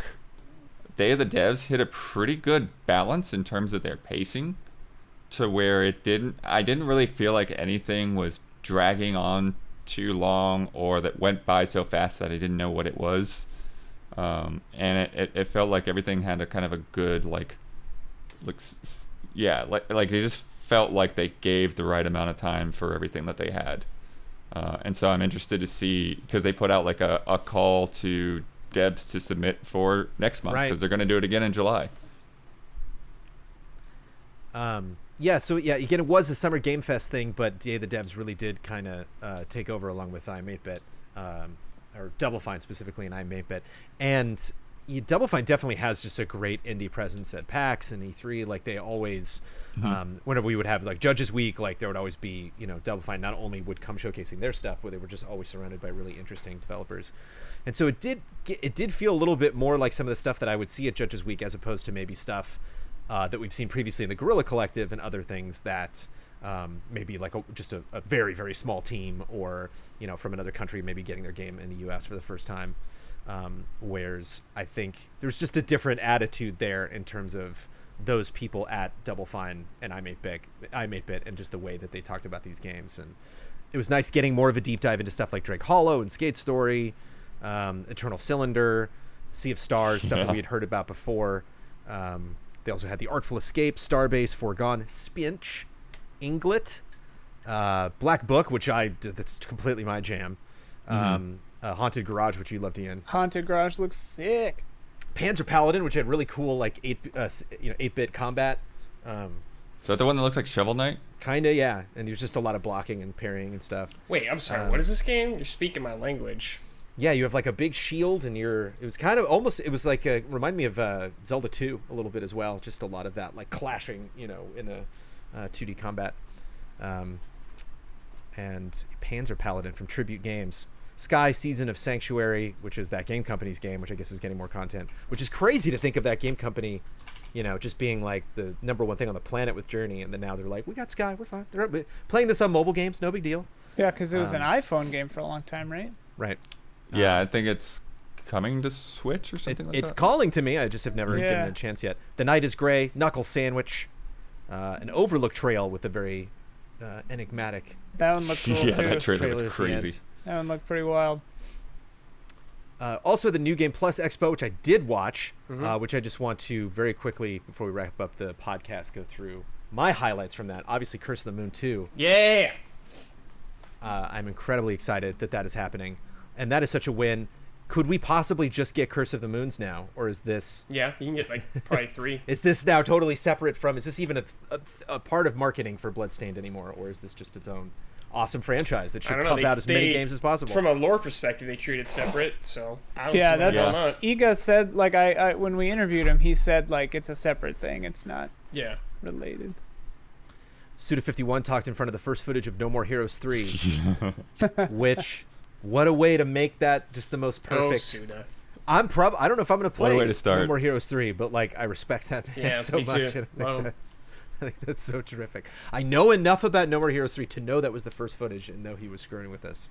Day of the Devs hit a pretty good balance in terms of their pacing, to where I didn't really feel like anything was dragging on too long or that went by so fast that I didn't know what it was. And it felt like everything had a kind of a good like they just felt like they gave the right amount of time for everything that they had. And so I'm interested to see, because they put out like a call to devs to submit for next month, because they're going to do it again in July. So again, it was a Summer Game Fest thing, but Day of the Devs really did kind of take over along with I'm8bit, or Double Fine specifically, and I'm8bit. And Double Fine definitely has just a great indie presence at PAX and E3. Like they always, whenever we would have like Judges Week, like there would always be, Double Fine not only would come showcasing their stuff, but they were just always surrounded by really interesting developers. And so it did feel a little bit more like some of the stuff that I would see at Judges Week, as opposed to maybe stuff that we've seen previously in the Guerrilla Collective and other things that maybe like just a very, very small team, or, from another country, maybe getting their game in the US for the first time. Whereas I think there's just a different attitude there in terms of those people at Double Fine and I'm8bit, and just the way that they talked about these games. And it was nice getting more of a deep dive into stuff like Drake Hollow and Skate Story, Eternal Cylinder, Sea of Stars, stuff that we had heard about before. They also had The Artful Escape, Starbase, Foregone, Spinch, Inglet, Black Book, which that's completely my jam. Haunted Garage, which you loved, Ian. Haunted Garage looks sick. Panzer Paladin, which had really cool like 8-bit combat. Is that the one that looks like Shovel Knight? Kinda, yeah. And there's just a lot of blocking and parrying and stuff. Wait, I'm sorry. What is this game? You're speaking my language. Yeah, you have like a big shield, and it was kind of almost, it was like remind me of Zelda 2 a little bit as well. Just a lot of that like clashing, in a 2D combat. And Panzer Paladin from Tribute Games. Sky Season of Sanctuary, which is that game company's game, which I guess is getting more content, which is crazy to think of that game company, just being like the number one thing on the planet with Journey, and then now they're like, we got Sky, we're fine. They're playing this on mobile games, no big deal. Yeah, because it was an iPhone game for a long time, right? Right. Yeah, I think it's coming to Switch or something like that. It's calling to me. I just have never given it a chance yet. The Night is Grey, Knuckle Sandwich, an Overlook Trail with a very enigmatic. That one looked cool too. That trailer was crazy. That one looked pretty wild. Also, the New Game Plus Expo, which I did watch, which I just want to very quickly, before we wrap up the podcast, go through my highlights from that. Obviously, Curse of the Moon 2. Yeah! I'm incredibly excited that is happening. And that is such a win. Could we possibly just get Curse of the Moons now? Or is this... Yeah, you can get like probably 3. Is this now totally separate from... Is this even a part of marketing for Bloodstained anymore? Or is this just its own awesome franchise that should pump out as many games as possible? From a lore perspective, they treat it separate, so I don't see why not. Iga said, like, I when we interviewed him, he said, like, it's a separate thing. It's not related. Suda51 talked in front of the first footage of No More Heroes 3, which... What a way to make that just the most perfect. Suda. I don't know if I'm going to play No More Heroes 3, but like I respect that man so much. Too. I think that's so terrific. I know enough about No More Heroes 3 to know that was the first footage and know he was screwing with us.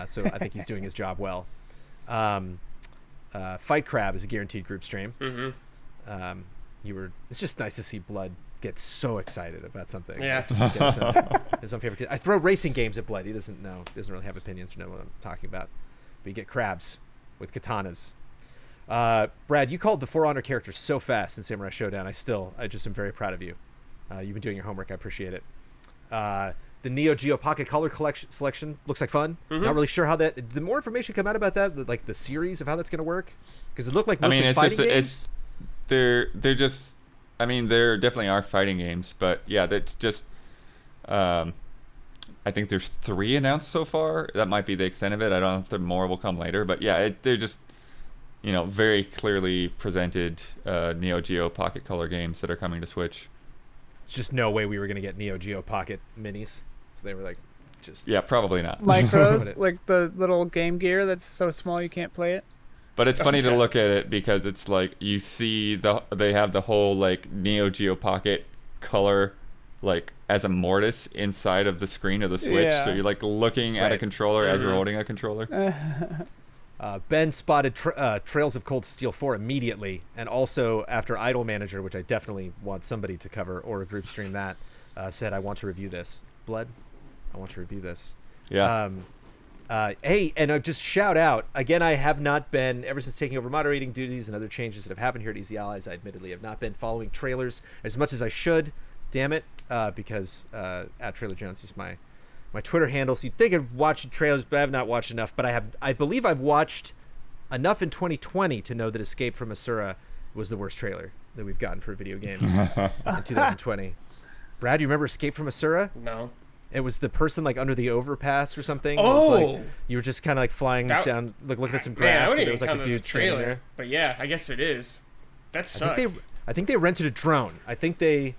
So I think he's doing his job well. Fight Crab is a guaranteed group stream. It's just nice to see Blood get so excited about something. Yeah. Just to get his own favorite. I throw racing games at Blood. He doesn't really have opinions or know what I'm talking about. But you get crabs with katanas. Brad, you called the For Honor characters so fast in Samurai Showdown. I just am very proud of you. You've been doing your homework. I appreciate it. The Neo Geo Pocket Color selection looks like fun. Not really sure how that... The more information come out about that, like the series of how that's going to work? Because it looked like mostly fighting games. They're just... I mean, there definitely are fighting games, but yeah, that's just... I think there's 3 announced so far. That might be the extent of it. I don't know if more will come later, but yeah, they're just, very clearly presented Neo Geo Pocket Color games that are coming to Switch. It's just no way we were going to get Neo Geo Pocket minis. So they were like, just... Yeah, probably not. Micros, like the little Game Gear that's so small you can't play it. But it's funny to look at it because it's like you see they have the whole like Neo Geo Pocket Color like as a mortise inside of the screen of the Switch, so you're like looking at a controller as you're holding a controller. Ben spotted Trails of Cold Steel 4 immediately, and also after Idol Manager, which I definitely want somebody to cover or a group stream that, said, I want to review this. Blood, I want to review this. Yeah. Hey, and just shout out, again, I have not been, ever since taking over moderating duties and other changes that have happened here at Easy Allies, I admittedly have not been following trailers as much as I should, damn it, because at Trailer Jones is my Twitter handle, so you'd think I'd watch trailers, but I have not watched enough. But I believe I've watched enough in 2020 to know that Escape from Asura was the worst trailer that we've gotten for a video game in 2020. Brad, you remember Escape from Asura? No. It was the person like under the overpass or something. Oh, it was like, you were just kind of like flying down, like looking at some grass, and there was like a dude standing there. But yeah, I guess it is. That sucked. I think they rented a drone. I think they,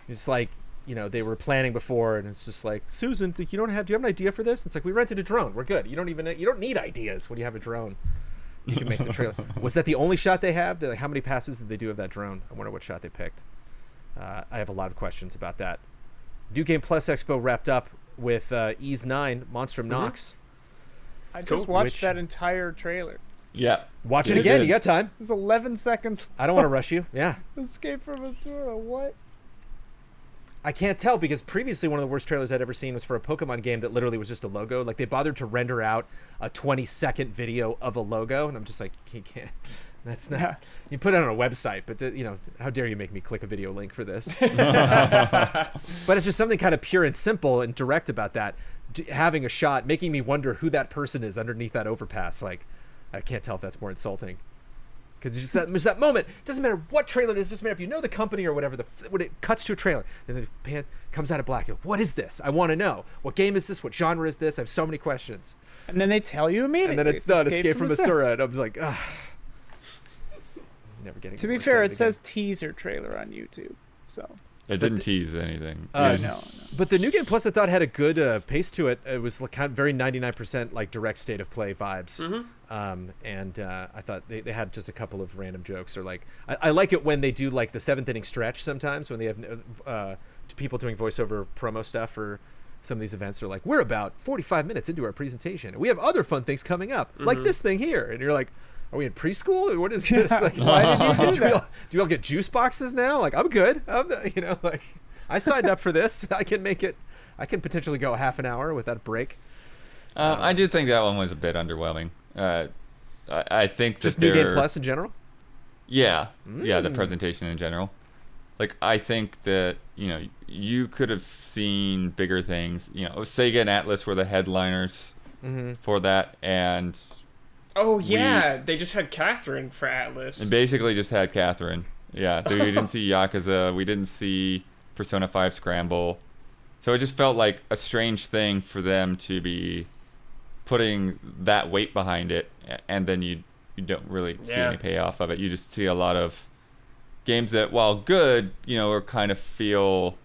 it's like, you know, they were planning before, and it's just like, Susan, do you have an idea for this? It's like, we rented a drone. We're good. You don't need ideas when you have a drone. You can make the trailer. Was that the only shot they have? Like, how many passes did they do of that drone? I wonder what shot they picked. I have a lot of questions about that. New Game Plus Expo wrapped up with Ease 9, Monstrum Nox. I just watched that entire trailer. Yeah. Watch it again. You got time. It was 11 seconds. I don't want to rush you. Yeah. Escape from Asura. What? I can't tell because previously one of the worst trailers I'd ever seen was for a Pokemon game that literally was just a logo. Like they bothered to render out a 20-second video of a logo, and I'm just like, you can't. That's not. Yeah. You put it on a website, but how dare you make me click a video link for this? But it's just something kind of pure and simple and direct about that. Having a shot, making me wonder who that person is underneath that overpass. Like, I can't tell if that's more insulting. Because there's that moment. It doesn't matter what trailer it is. It doesn't matter if you know the company or whatever. When it cuts to a trailer, and the pan comes out of black. You're like, what is this? I want to know. What game is this? What genre is this? I have so many questions. And then they tell you immediately. And then it's done. Escape from Asura. And I'm just like, ugh. Never getting. To be fair, it says teaser trailer on YouTube. So. It didn't tease anything. No. But the New Game Plus, I thought, had a good pace to it. It was like kind of very 99% like direct state of play vibes. And I thought they had just a couple of random jokes, or like I like it when they do like the 7th inning stretch sometimes when they have people doing voiceover promo stuff for some of these events. They're like, we're about 45 minutes into our presentation, and we have other fun things coming up, like this thing here. And you're like, are we in preschool? What is this? Like, why did you do that? Do we all get juice boxes now? Like, I'm good. Like, I signed up for this. I can make it. I can potentially go half an hour without a break. I do think that one was a bit underwhelming. I think just New Game Plus in general. Yeah, the presentation in general. Like, I think that you could have seen bigger things. Sega and Atlas were the headliners for that, and. Oh, yeah. They just had Catherine for Atlas. And basically just had Catherine. Yeah. We didn't see Yakuza. We didn't see Persona 5 Scramble. So it just felt like a strange thing for them to be putting that weight behind it. And then you don't really see any payoff of it. You just see a lot of games that, while good, are kind of feel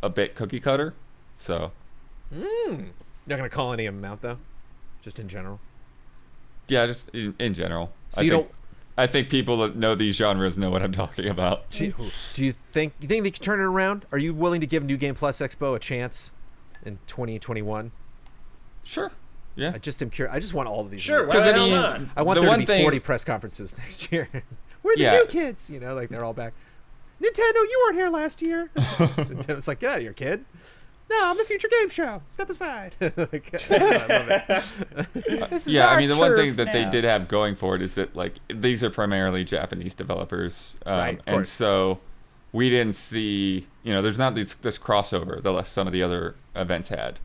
a bit cookie cutter. So. You're not going to call any of them out, though? Just in general? Yeah, just in general. So I think people that know these genres know what I'm talking about. Do you think they can turn it around? Are you willing to give New Game Plus Expo a chance in 2021? Sure. Yeah. I just am curious. I just want all of these. Sure. Why the hell not? I want there to be 40 press conferences next year. We're the new kids. Like they're all back. Nintendo, you weren't here last year. Nintendo's like, get out of here, kid. No, I'm the Future Game Show. Step aside. I love it. The one thing that they did have going for it is that like these are primarily Japanese developers, right? And so we didn't see, there's not this crossover that some of the other events had.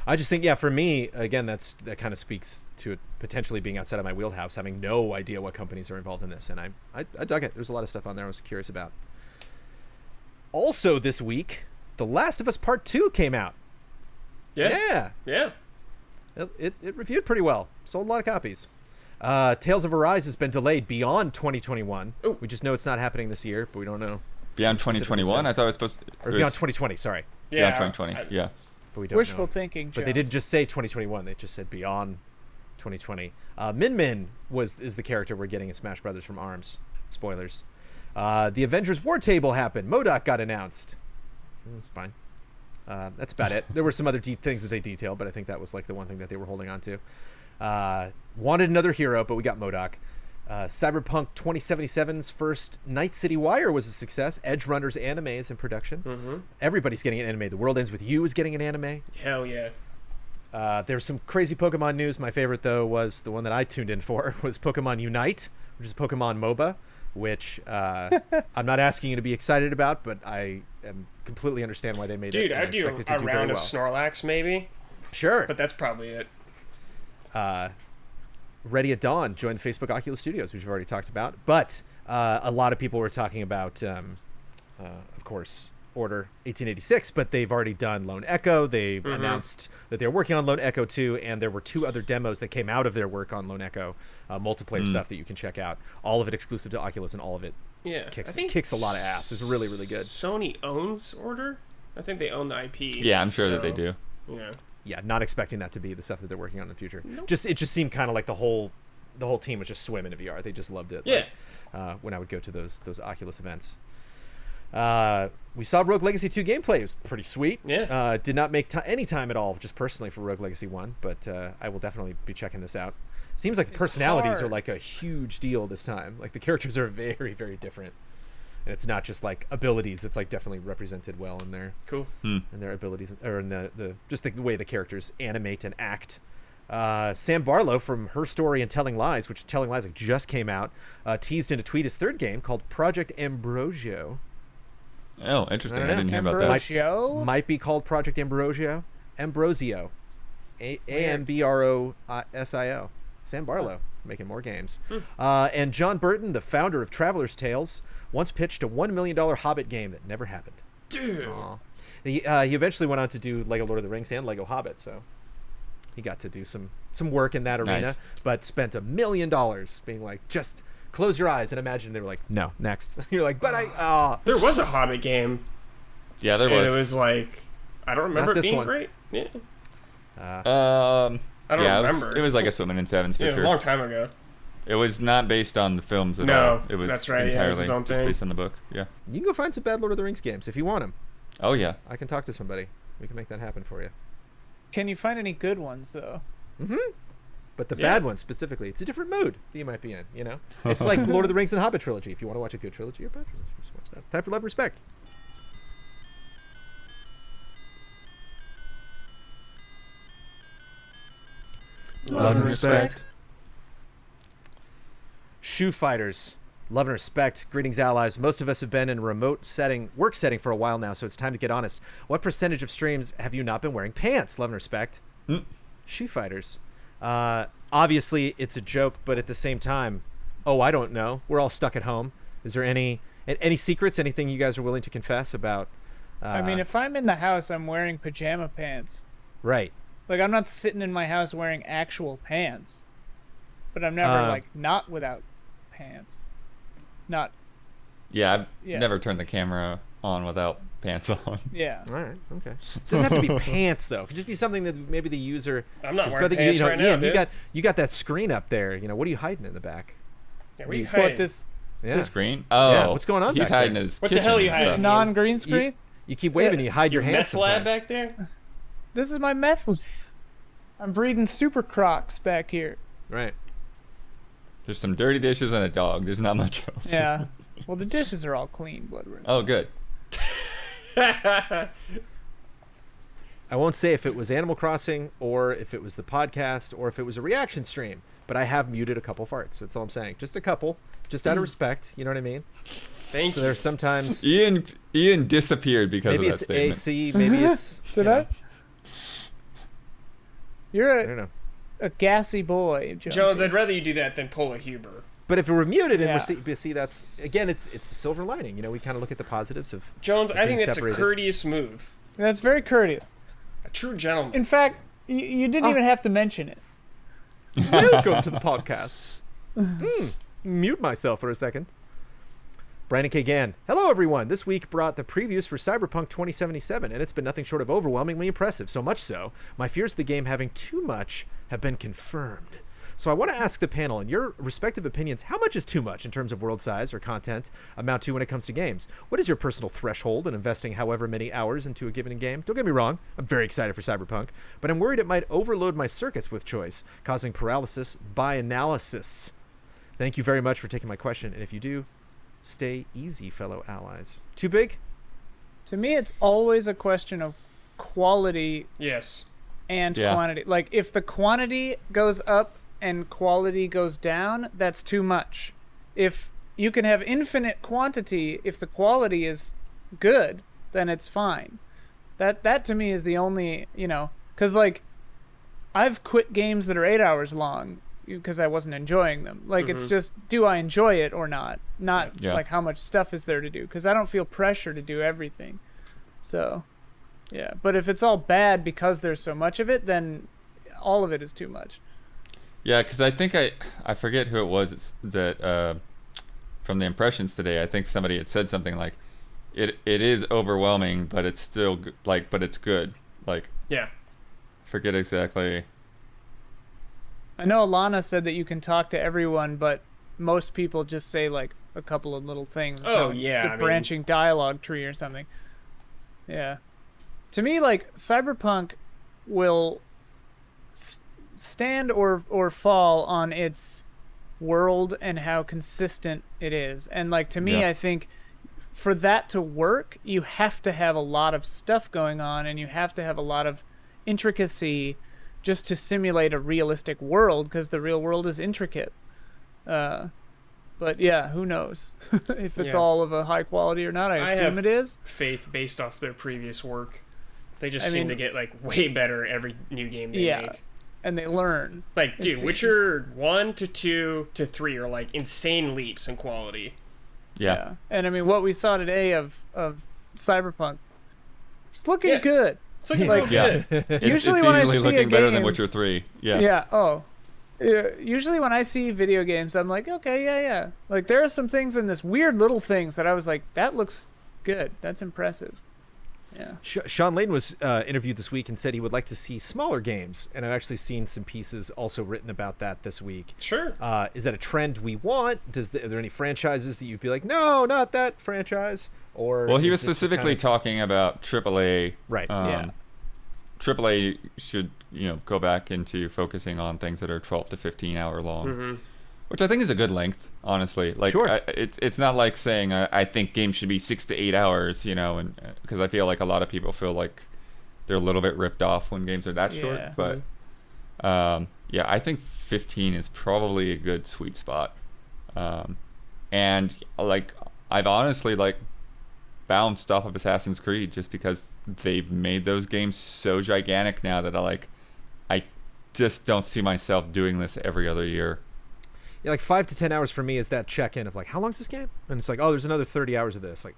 I just think, for me, again, that kind of speaks to it potentially being outside of my wheelhouse, having no idea what companies are involved in this, and I dug it. There's a lot of stuff on there I was curious about. Also this week, The Last of Us Part 2 came out. Yeah. It reviewed pretty well. Sold a lot of copies. Tales of Arise has been delayed beyond 2021. Ooh. We just know it's not happening this year, but we don't know. Beyond 2021? I thought it was supposed to... Or beyond 2020, sorry. Yeah. Beyond 2020, yeah. But we don't Wishful know. Thinking, Jones. But they didn't just say 2021. They just said beyond 2020. Min Min is the character we're getting in Smash Brothers from ARMS. Spoilers. The Avengers War Table happened. MODOK got announced. It's fine. That's about it. There were some other things that they detailed, but I think that was like the one thing that they were holding on to. Wanted another hero, but we got MODOK. Cyberpunk 2077's first Night City Wire was a success. Edge Runner's anime is in production. Mm-hmm. Everybody's getting an anime. The World Ends With You is getting an anime. Hell yeah. There's some crazy Pokemon news. My favorite, though, was the one that I tuned in for, was Pokemon Unite, which is Pokemon MOBA, which I'm not asking you to be excited about, but I completely understand why they made it. Dude, I'd do a round of Snorlax, maybe. Sure. But that's probably it. Ready at Dawn joined Facebook Oculus Studios, which we've already talked about. But a lot of people were talking about, of course, Order 1886, but they've already done Lone Echo. They've announced that they're working on Lone Echo 2, and there were 2 other demos that came out of their work on Lone Echo, multiplayer stuff that you can check out. All of it exclusive to Oculus, and all of it kicks a lot of ass. It's really, really good. Sony owns Order? I think they own the IP. Yeah, I'm sure that they do. Yeah, not expecting that to be the stuff that they're working on in the future. Nope. It just seemed kind of like the whole team was just swimming in VR. They just loved it. Yeah. Like, when I would go to those Oculus events. We saw Rogue Legacy 2 gameplay. It was pretty sweet. Yeah. Did not make any time at all, just personally, for Rogue Legacy 1, but I will definitely be checking this out. Seems like personalities are like a huge deal this time. Like the characters are very, very different. And it's not just like abilities, it's like definitely represented well in their in their abilities, or in the just the way the characters animate and act. Sam Barlow from Her Story and Telling Lies, which Telling Lies just came out, teased in a tweet his third game called Project Ambrosio. Oh, interesting. I didn't hear about that. Might be called Project Ambrosio. Ambrosio. Ambrosio. Sam Barlow making more games. And John Burton, the founder of Traveler's Tales, once pitched a $1 million Hobbit game that never happened. Dude. He eventually went on to do Lego Lord of the Rings and Lego Hobbit, so he got to do some work in that arena, but spent $1 million being like, just close your eyes and imagine. They were like, no, next. You're like, but there was a Hobbit game. Yeah, there was. And it was like, I don't remember it being great. Yeah. I don't remember. It was like a Swimming in Sevens for sure. A long time ago. It was not based on the films at all. No, it was that's right. Entirely it was his own just thing. based on the book. Yeah. You can go find some bad Lord of the Rings games if you want them. Oh yeah. I can talk to somebody. We can make that happen for you. Can you find any good ones though? But the bad ones specifically, it's a different mood that you might be in. You know, it's like Lord of the Rings and the Hobbit trilogy. If you want to watch a good trilogy or bad trilogy, just watch that. Time for Love, Respect. Love and respect. Shoe Fighters. Love and respect. Greetings, allies. Most of us have been in a remote work setting for a while now, so it's time to get honest. What percentage of streams have you not been wearing pants? Love and respect. Shoe Fighters. Obviously, it's a joke, but at the same time, I don't know. We're all stuck at home. Is there any secrets? Anything you guys are willing to confess about? I mean, if I'm in the house, I'm wearing pajama pants. Right. Like, I'm not sitting in my house wearing actual pants. But I'm never, not without pants. Not... Yeah, I've never turned the camera on without pants on. Yeah. All right, okay. It doesn't have to be pants, though. It could just be something that maybe the user... I'm not wearing pants right now, dude. You got that screen up there. You know, what are you hiding in the back? Yeah, what are you hiding? This screen? Oh. Yeah, what's going on He's back hiding there? his What kitchen the hell are you hiding? This non-green screen? You keep waving and you hide your hands meth lab sometimes. back there? This is my meth lab. I'm breeding super crocs back here. Right. There's some dirty dishes and a dog. There's not much else. Yeah. Well, the dishes are all clean, Bloodworth. Oh, good. I won't say if it was Animal Crossing or if it was the podcast or if it was a reaction stream, but I have muted a couple farts. That's all I'm saying. Just a couple. Just out of respect. You know what I mean? Thank you. So there's sometimes... Ian disappeared because of that statement. Maybe it's AC. Maybe it's... Did I? You're I don't know. a gassy boy, Jones, I'd rather you do that than pull a Huber. But if it were muted and see that's... Again, it's a silver lining. You know, we kind of look at the positives of... Jones, I think that's separated. a courteous move. That's very courteous. A true gentleman. In fact, you didn't even have to mention it. Welcome to the podcast. Mute myself for a second. Brandon K. Gann. Hello, everyone. This week brought the previews for Cyberpunk 2077, and it's been nothing short of overwhelmingly impressive. So much so, my fears of the game having too much have been confirmed. So I want to ask the panel, in your respective opinions, how much is too much in terms of world size or content amount to when it comes to games? What is your personal threshold in investing however many hours into a given game? Don't get me wrong, I'm very excited for Cyberpunk, but I'm worried it might overload my circuits with choice, causing paralysis by analysis. Thank you very much for taking my question, and if you do, stay easy, fellow allies. Too big? To me, it's always a question of quality. Yes. And quantity. Like, if the quantity goes up and quality goes down, that's too much. If you can have infinite quantity, if the quality is good, then it's fine. That to me is the only, because, like, I've quit games that are 8 hours long because I wasn't enjoying them. Like, it's just, do I enjoy it or not? Not, like, how much stuff is there to do, because I don't feel pressure to do everything. So... yeah, but if it's all bad because there's so much of it, then all of it is too much. Yeah, because I think I forget who it was that from the impressions today. I think somebody had said something like, "It is overwhelming, but it's still but it's good." Like, yeah, forget exactly. I know Alana said that you can talk to everyone, but most people just say like a couple of little things. Oh yeah, the branching dialogue tree or something. Yeah. To me, like, Cyberpunk will stand or fall on its world and how consistent it is. And, like, to me, I think for that to work, you have to have a lot of stuff going on, and you have to have a lot of intricacy just to simulate a realistic world, because the real world is intricate. But, yeah, who knows if it's all of a high quality or not. I assume it is. Faith based off their previous work. They just seem to get, like, way better every new game they make. And they learn. Like, dude, Witcher 1 to 2 to 3 are, like, insane leaps in quality. Yeah. And, I mean, what we saw today of Cyberpunk, it's looking good. It's looking like good. Usually it's when I easily see looking a game, better than Witcher 3. Yeah. Usually when I see video games, I'm like, okay, yeah. Like, there are some things in this weird little things that I was like, that looks good. That's impressive. Yeah. Sean Layden was interviewed this week and said he would like to see smaller games, and I've actually seen some pieces also written about that this week. Sure. Is that a trend we want? Are there any franchises that you'd be like, no, not that franchise? Or well, he was specifically talking about AAA. Right. AAA should go back into focusing on things that are 12 to 15 hour long. Which I think is a good length, honestly. Like, sure. It's not like saying I think games should be 6 to 8 hours, and because I feel like a lot of people feel like they're a little bit ripped off when games are that short. But I think 15 is probably a good sweet spot. And like, I've honestly bounced off of Assassin's Creed just because they've made those games so gigantic now that I just don't see myself doing this every other year. Yeah, like 5 to 10 hours for me is that check-in of like, how long is this game? And it's like, oh, there's another 30 hours of this. Like,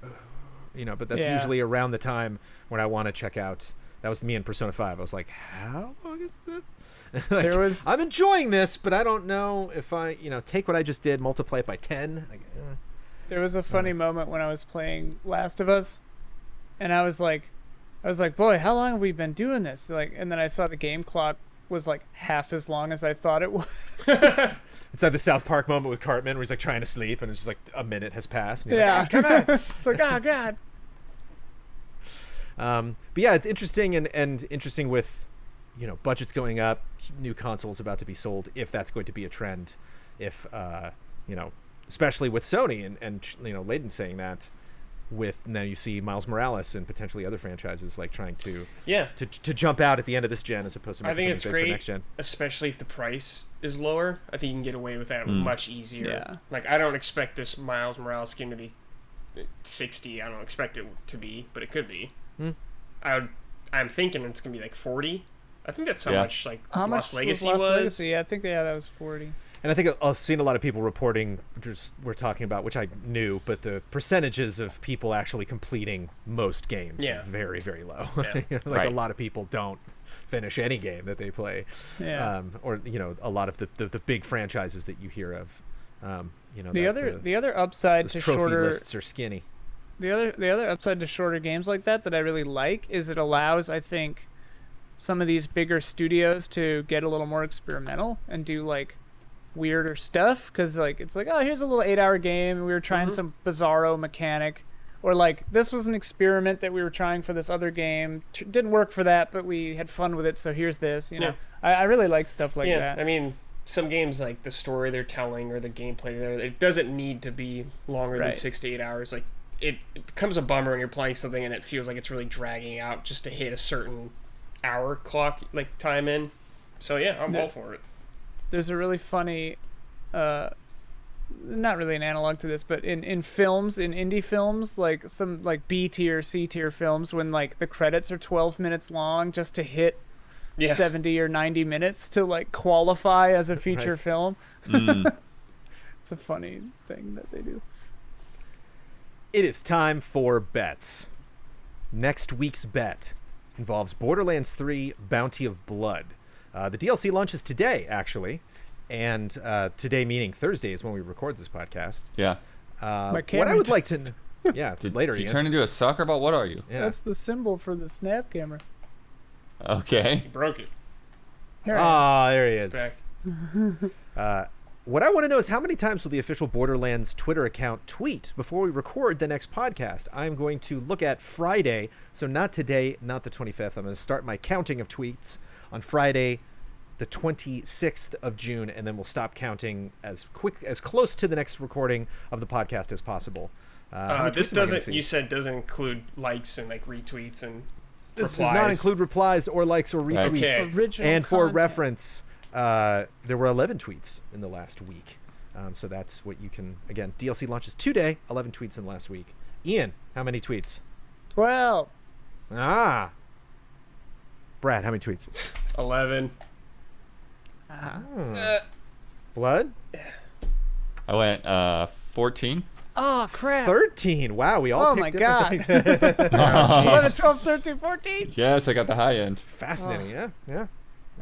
but that's usually around the time when I want to check out. That was me in Persona 5. I was like, how long is this? I'm enjoying this, but I don't know if I, take what I just did, multiply it by 10. Like, There was a funny moment when I was playing Last of Us, and I was like, boy, how long have we been doing this? Like, and then I saw the game clock was like half as long as I thought it was. It's like the South Park moment with Cartman where he's like trying to sleep and it's just like a minute has passed. And he's like, come on. It's like, oh God. But yeah, it's interesting and interesting with, budgets going up, new consoles about to be sold, if that's going to be a trend, if, especially with Sony and Layden saying that. Now you see Miles Morales and potentially other franchises like trying to jump out at the end of this gen as opposed to making something big for next gen. Especially if the price is lower. I think you can get away with that much easier. Yeah. Like, I don't expect this Miles Morales game to be 60. I don't expect it to be, but it could be. I'm thinking it's gonna be like 40. I think that's how much Lost Legacy was. Legacy? I think that was 40. And I think I've seen a lot of people reporting, we're talking about, which I knew, but the percentages of people actually completing most games are very, very low. Yeah. A lot of people don't finish any game that they play. Yeah. Or a lot of the big franchises that you hear of. The other upside to trophy shorter lists are skinny. The other upside to shorter games like that I really like is it allows, I think, some of these bigger studios to get a little more experimental and do like weirder stuff, because like it's like, oh, here's a little 8-hour game and we were trying some bizarro mechanic, or like this was an experiment that we were trying for this other game, didn't work for that, but we had fun with it, so here's this, you know. I really like stuff like that. I mean, some games, like the story they're telling or the gameplay there, it doesn't need to be longer than 6 to 8 hours. Like it becomes a bummer when you're playing something and it feels like it's really dragging out just to hit a certain hour clock like time in. So yeah, I'm all for it. There's a really funny, not really an analog to this, but in films, in indie films, like some like B tier, C tier films, when like the credits are 12 minutes long just to hit 70 or 90 minutes to like qualify as a feature film. It's a funny thing that they do. It is time for bets. Next week's bet involves Borderlands 3 Bounty of Blood. The DLC launches today, actually. And today, meaning Thursday, is when we record this podcast. Yeah. What I would like to know... Yeah, later, Did you turn into a soccer ball? What are you? Yeah. That's the symbol for the snap camera. Okay. You broke it. There he is. What I want to know is how many times will the official Borderlands Twitter account tweet before we record the next podcast? I'm going to look at Friday, so not today, not the 25th. I'm going to start my counting of tweets on Friday, the 26th of June, and then we'll stop counting as close to the next recording of the podcast as possible. This doesn't, you said, doesn't include likes and like retweets and This replies. does not include replies or likes or retweets. Okay. Original and for content. reference, there were 11 tweets in the last week. So that's what you can, again, DLC launches today, 11 tweets in the last week. Ian, how many tweets? 12. Brad, how many tweets? 11. Blood? I went 14. Oh, crap. 13. Wow, we all picked different things. 11, 12, 13, 14. Yes, I got the high end. Fascinating, yeah.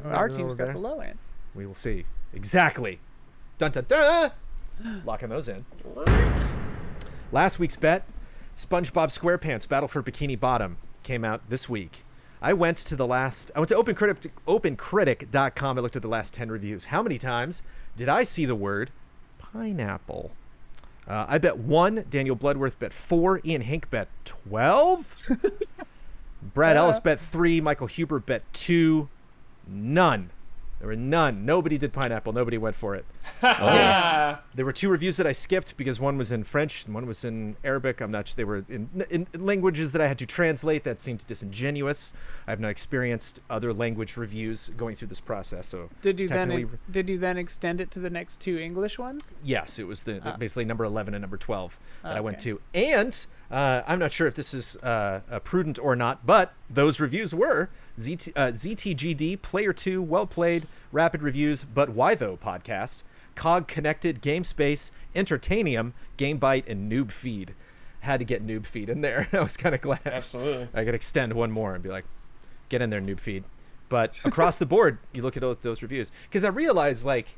Our team's got the low end. We will see. Exactly. Dun dun dun. Locking those in. Last week's bet, SpongeBob SquarePants Battle for Bikini Bottom came out this week. I went to OpenCritic.com. I looked at the last 10 reviews. How many times did I see the word pineapple? I bet 1. Daniel Bloodworth bet 4. Ian Hink bet 12. Brad Ellis bet 3. Michael Huber bet 2. None. There were none. Nobody did pineapple. Nobody went for it. There were 2 reviews that I skipped because one was in French and one was in Arabic. I'm not sure. They were in languages that I had to translate. That seemed disingenuous. I have not experienced other language reviews going through this process. So did you then extend it to the next 2 English ones? Yes, it was the basically number 11 and number 12 that I went to. And I'm not sure if this is prudent or not, but those reviews were ZTGD, Player 2, Well Played, Rapid Reviews, But Why Though podcast, Cog Connected, Game Space, Entertainium, Game Byte, and Noob Feed. Had to get Noob Feed in there. I was kind of glad. Absolutely. I could extend one more and be like, get in there, Noob Feed. But across the board, you look at those reviews. Because I realized, like,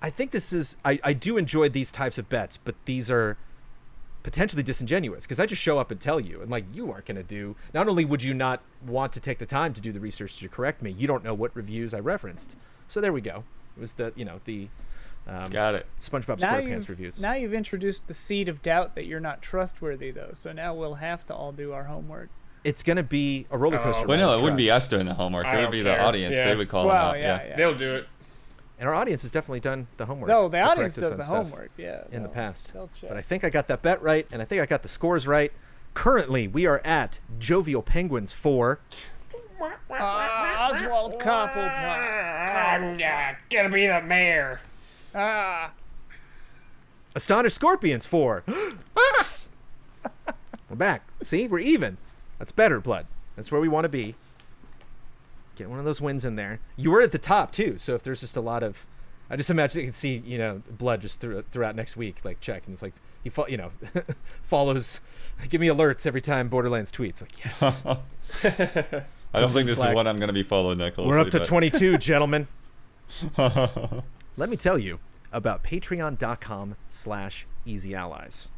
I think this is... I do enjoy these types of bets, but these are potentially disingenuous because I just show up and tell you, and like you aren't going to do. Not only would you not want to take the time to do the research to correct me, you don't know what reviews I referenced. So there we go. It was the got it. SpongeBob SquarePants reviews. Now you've introduced the seed of doubt that you're not trustworthy, though. So now we'll have to all do our homework. It's going to be a roller coaster. Well, no, it wouldn't be us doing the homework. It would be the audience. Yeah. They would call them out. Yeah. They'll do it. And our audience has definitely done the homework. No, the audience does the homework, in the past. Check. But I think I got that bet right, and I think I got the scores right. Currently, we are at Jovial Penguins 4. Oswald I'm gonna be the mayor. Astonished Scorpions 4. We're back. See, we're even. That's better, Blood. That's where we want to be. Get one of those wins in there. You were at the top too, so if there's just a lot of, I just imagine you can see, Blood just throughout next week, like check, and it's like he follows, give me alerts every time Borderlands tweets. Like yes. Yes. I don't think this is what I'm going to be following that closely. We're up to 22, gentlemen. Let me tell you about patreon.com/easyallies.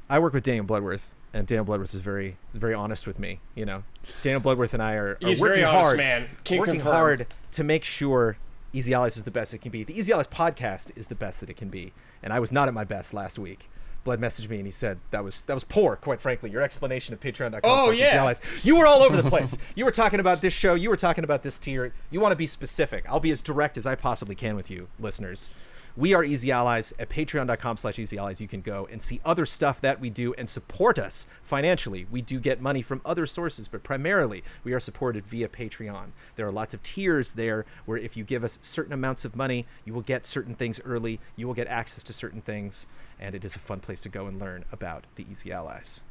I work with Daniel Bloodworth, and Daniel Bloodworth is very, very honest with me. Daniel Bloodworth and I are He's working very honest, hard, man. working hard to make sure Easy Allies is the best it can be. The Easy Allies podcast is the best that it can be. And I was not at my best last week. Blood messaged me and he said that was poor, quite frankly. Your explanation of patreon.com/Easy Allies. You were all over the place. You were talking about this show. You were talking about this tier. You want to be specific. I'll be as direct as I possibly can with you, listeners. We are Easy Allies. At patreon.com/Easy Allies, you can go and see other stuff that we do and support us financially. We do get money from other sources, but primarily we are supported via Patreon. There are lots of tiers there where if you give us certain amounts of money, you will get certain things early, you will get access to certain things, and it is a fun place to go and learn about the Easy Allies.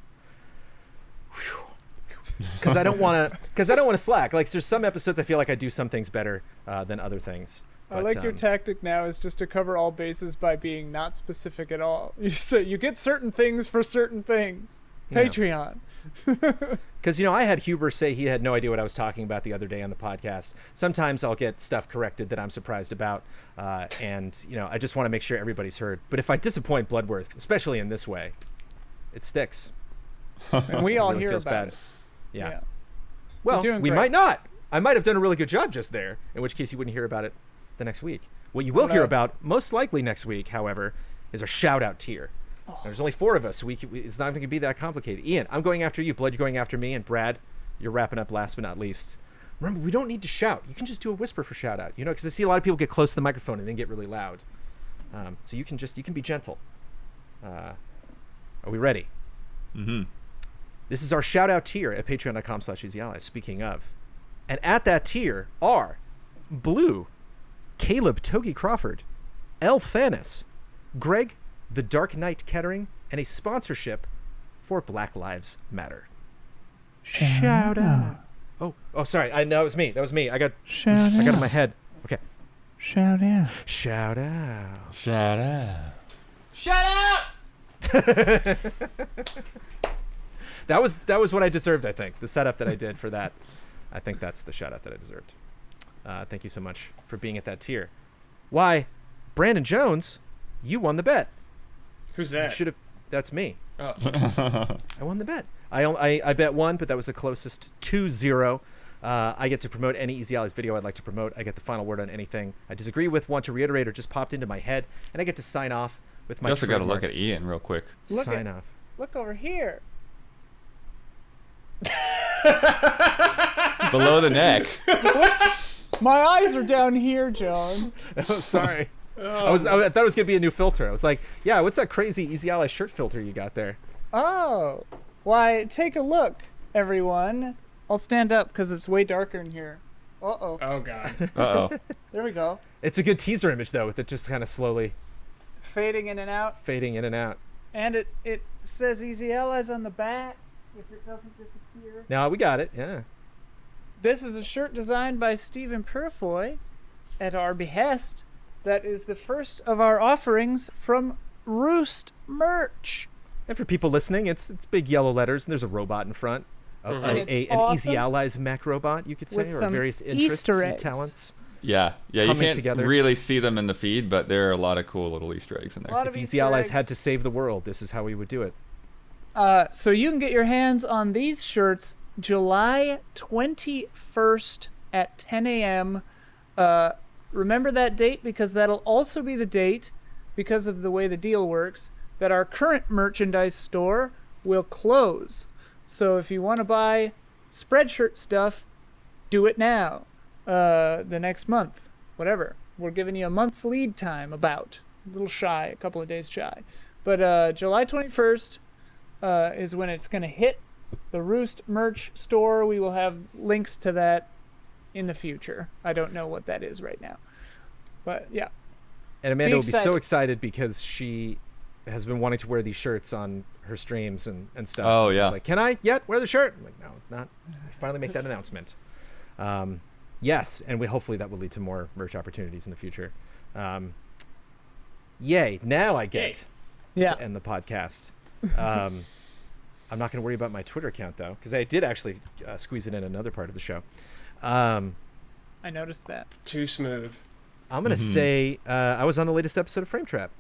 Because I don't want to slack. Like, there's some episodes I feel like I do some things better than other things. But, I like your tactic now is just to cover all bases by being not specific at all. You say you get certain things for certain things. Patreon. Because, I had Huber say he had no idea what I was talking about the other day on the podcast. Sometimes I'll get stuff corrected that I'm surprised about. And I just want to make sure everybody's heard. But if I disappoint Bloodworth, especially in this way, it sticks. And we all really hear feels about bad. it. Yeah. Well, we great. might not. I might have done a really good job just there, in which case you wouldn't hear about it the next week. What you will hear about, most likely next week, however, is our shout-out tier. There's only 4 of us, so it's not going to be that complicated. Ian, I'm going after you. Blood, you're going after me. And Brad, you're wrapping up last but not least. Remember, we don't need to shout. You can just do a whisper for shout-out. Because I see a lot of people get close to the microphone and then get really loud. So you can be gentle. Are we ready? Mm-hmm. This is our shout-out tier at patreon.com/Easy Allies. Speaking of. And at that tier are Blue, Caleb Togi Crawford, L. Thanis, Greg the Dark Knight Kettering, and a sponsorship for Black Lives Matter. Shout out. Oh, sorry. I know it was me. That was me. I got it in my head. Okay. Shout out. Shout out. Shout out. Shut up! That was what I deserved, I think. The setup that I did for that. I think that's the shout out that I deserved. Thank you so much for being at that tier. Why, Brandon Jones, you won the bet. Who's that? That's me. Oh. I won the bet. I bet 1, but that was the closest to 0. I get to promote any Easy Allies video I'd like to promote. I get the final word on anything I disagree with, want to reiterate, or just popped into my head, and I get to sign off with my. You also got to look at Ian real quick. Sign off. Look over here. Below the neck. My eyes are down here, Jones. Oh, sorry. I thought it was gonna be a new filter. I was like, yeah, what's that crazy Easy Allies shirt filter you got there? Oh, why? Take a look, everyone. I'll stand up because it's way darker in here. Uh-oh. Oh, God. Uh-oh. There we go. It's a good teaser image though, with it just kind of slowly fading in and out. And it says Easy Allies on the back if it doesn't disappear. Now we got it. Yeah. This is a shirt designed by Stephen Purfoy at our behest. That is the first of our offerings from Roost Merch. And for people listening, it's big yellow letters, and there's a robot in front. An Easy Allies mech robot, you could say, with or various interests and talents. Yeah, you can't together. really see them in the feed, but there are a lot of cool little Easter eggs in there. If Easy Allies had to save the world, this is how we would do it. So you can get your hands on these shirts July 21st at 10 a.m. Remember that date because that'll also be the date, because of the way the deal works, that our current merchandise store will close. So if you want to buy Spreadshirt stuff, do it now. The next month, whatever. We're giving you a month's lead time, about. A little shy, a couple of days shy. But July 21st is when it's going to hit the Roost merch store. We will have links to that in the future. I don't know what that is right now. But, yeah. And Amanda will be so excited because she has been wanting to wear these shirts on her streams and stuff. Oh, She's yeah. like, can I yet wear the shirt? I'm like, no, not. Finally make that announcement. Yes, and hopefully that will lead to more merch opportunities in the future. Yay. Now I get to end the podcast. I'm not going to worry about my Twitter account, though, because I did actually squeeze it in another part of the show. I noticed that. Too smooth. I'm going to say I was on the latest episode of Frame Trap,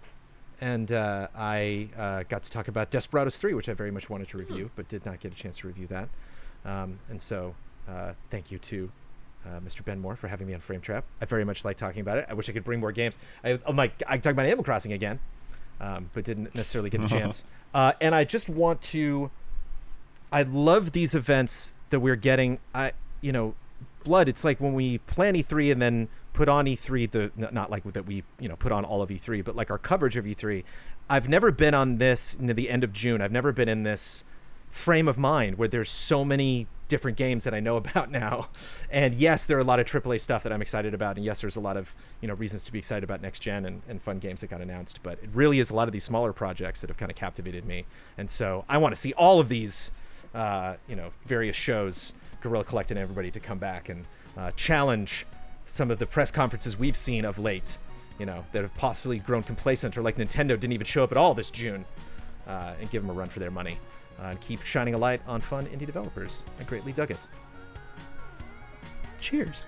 and I got to talk about Desperados 3, which I very much wanted to review, but did not get a chance to review that. And so thank you to Mr. Ben Moore, for having me on Frame Trap. I very much like talking about it. I wish I could bring more games. I talked about Animal Crossing again, but didn't necessarily get a chance. And I just want to. I love these events that we're getting. Blood. It's like when we plan E3 and then put on E3. Not like that we put on all of E3, but like our coverage of E3. I've never been on this the end of June. I've never been in this frame of mind where there's so many different games that I know about now. And yes, there are a lot of AAA stuff that I'm excited about. And yes, there's a lot of, reasons to be excited about next gen and fun games that got announced. But it really is a lot of these smaller projects that have kind of captivated me. And so I want to see all of these, various shows, Guerrilla Collective and everybody, to come back and challenge some of the press conferences we've seen of late, that have possibly grown complacent, or like Nintendo didn't even show up at all this June, and give them a run for their money. And keep shining a light on fun indie developers. I greatly dug it. Cheers.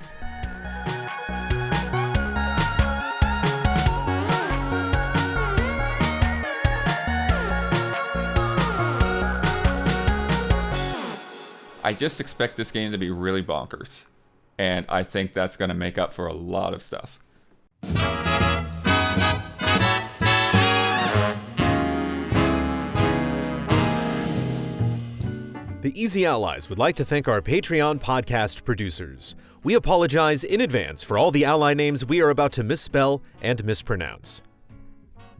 I just expect this game to be really bonkers. And I think that's going to make up for a lot of stuff. The Easy Allies would like to thank our Patreon podcast producers. We apologize in advance for all the ally names we are about to misspell and mispronounce.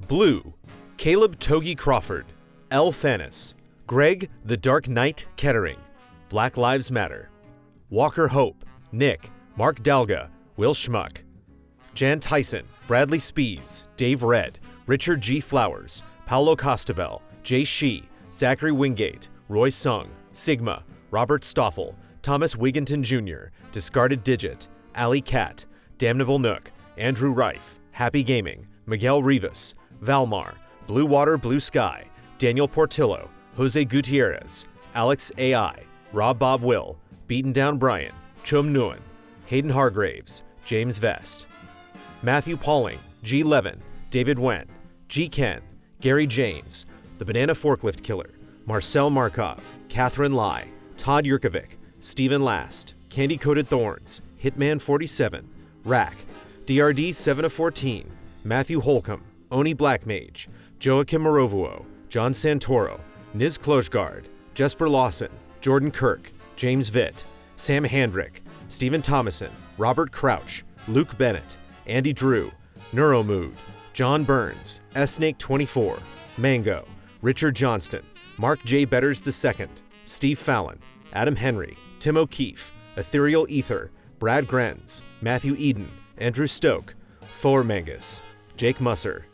Blue, Caleb Togi Crawford, L. Thanis, Greg the Dark Knight Kettering, Black Lives Matter, Walker Hope, Nick, Mark Dalga, Will Schmuck, Jan Tyson, Bradley Spees, Dave Red, Richard G. Flowers, Paolo Costabel, Jay Shee, Zachary Wingate, Roy Sung, Sigma, Robert Stoffel, Thomas Wigginton Jr., Discarded Digit, Ali Cat, Damnable Nook, Andrew Reif, Happy Gaming, Miguel Rivas, Valmar, Blue Water Blue Sky, Daniel Portillo, Jose Gutierrez, Alex AI, Rob Bob Will, Beaten Down Brian, Chum Nguyen, Hayden Hargraves, James Vest, Matthew Pauling, G. Levin, David Wen, G. Ken, Gary James, The Banana Forklift Killer, Marcel Markov, Catherine Lai, Todd Yurkovic, Stephen Last, Candy Coated Thorns, Hitman 47, Rack, DRD 7 of 14, Matthew Holcomb, Oni Blackmage, Joachim Morovuo, John Santoro, Niz Klojgard, Jesper Lawson, Jordan Kirk, James Vitt, Sam Handrick, Stephen Thomason, Robert Crouch, Luke Bennett, Andy Drew, Neuromood, John Burns, Snake24, Mango, Richard Johnston, Mark J. Betters II, Steve Fallon, Adam Henry, Tim O'Keefe, Ethereal Ether, Brad Grenz, Matthew Eden, Andrew Stoke, Thor Mangus, Jake Musser.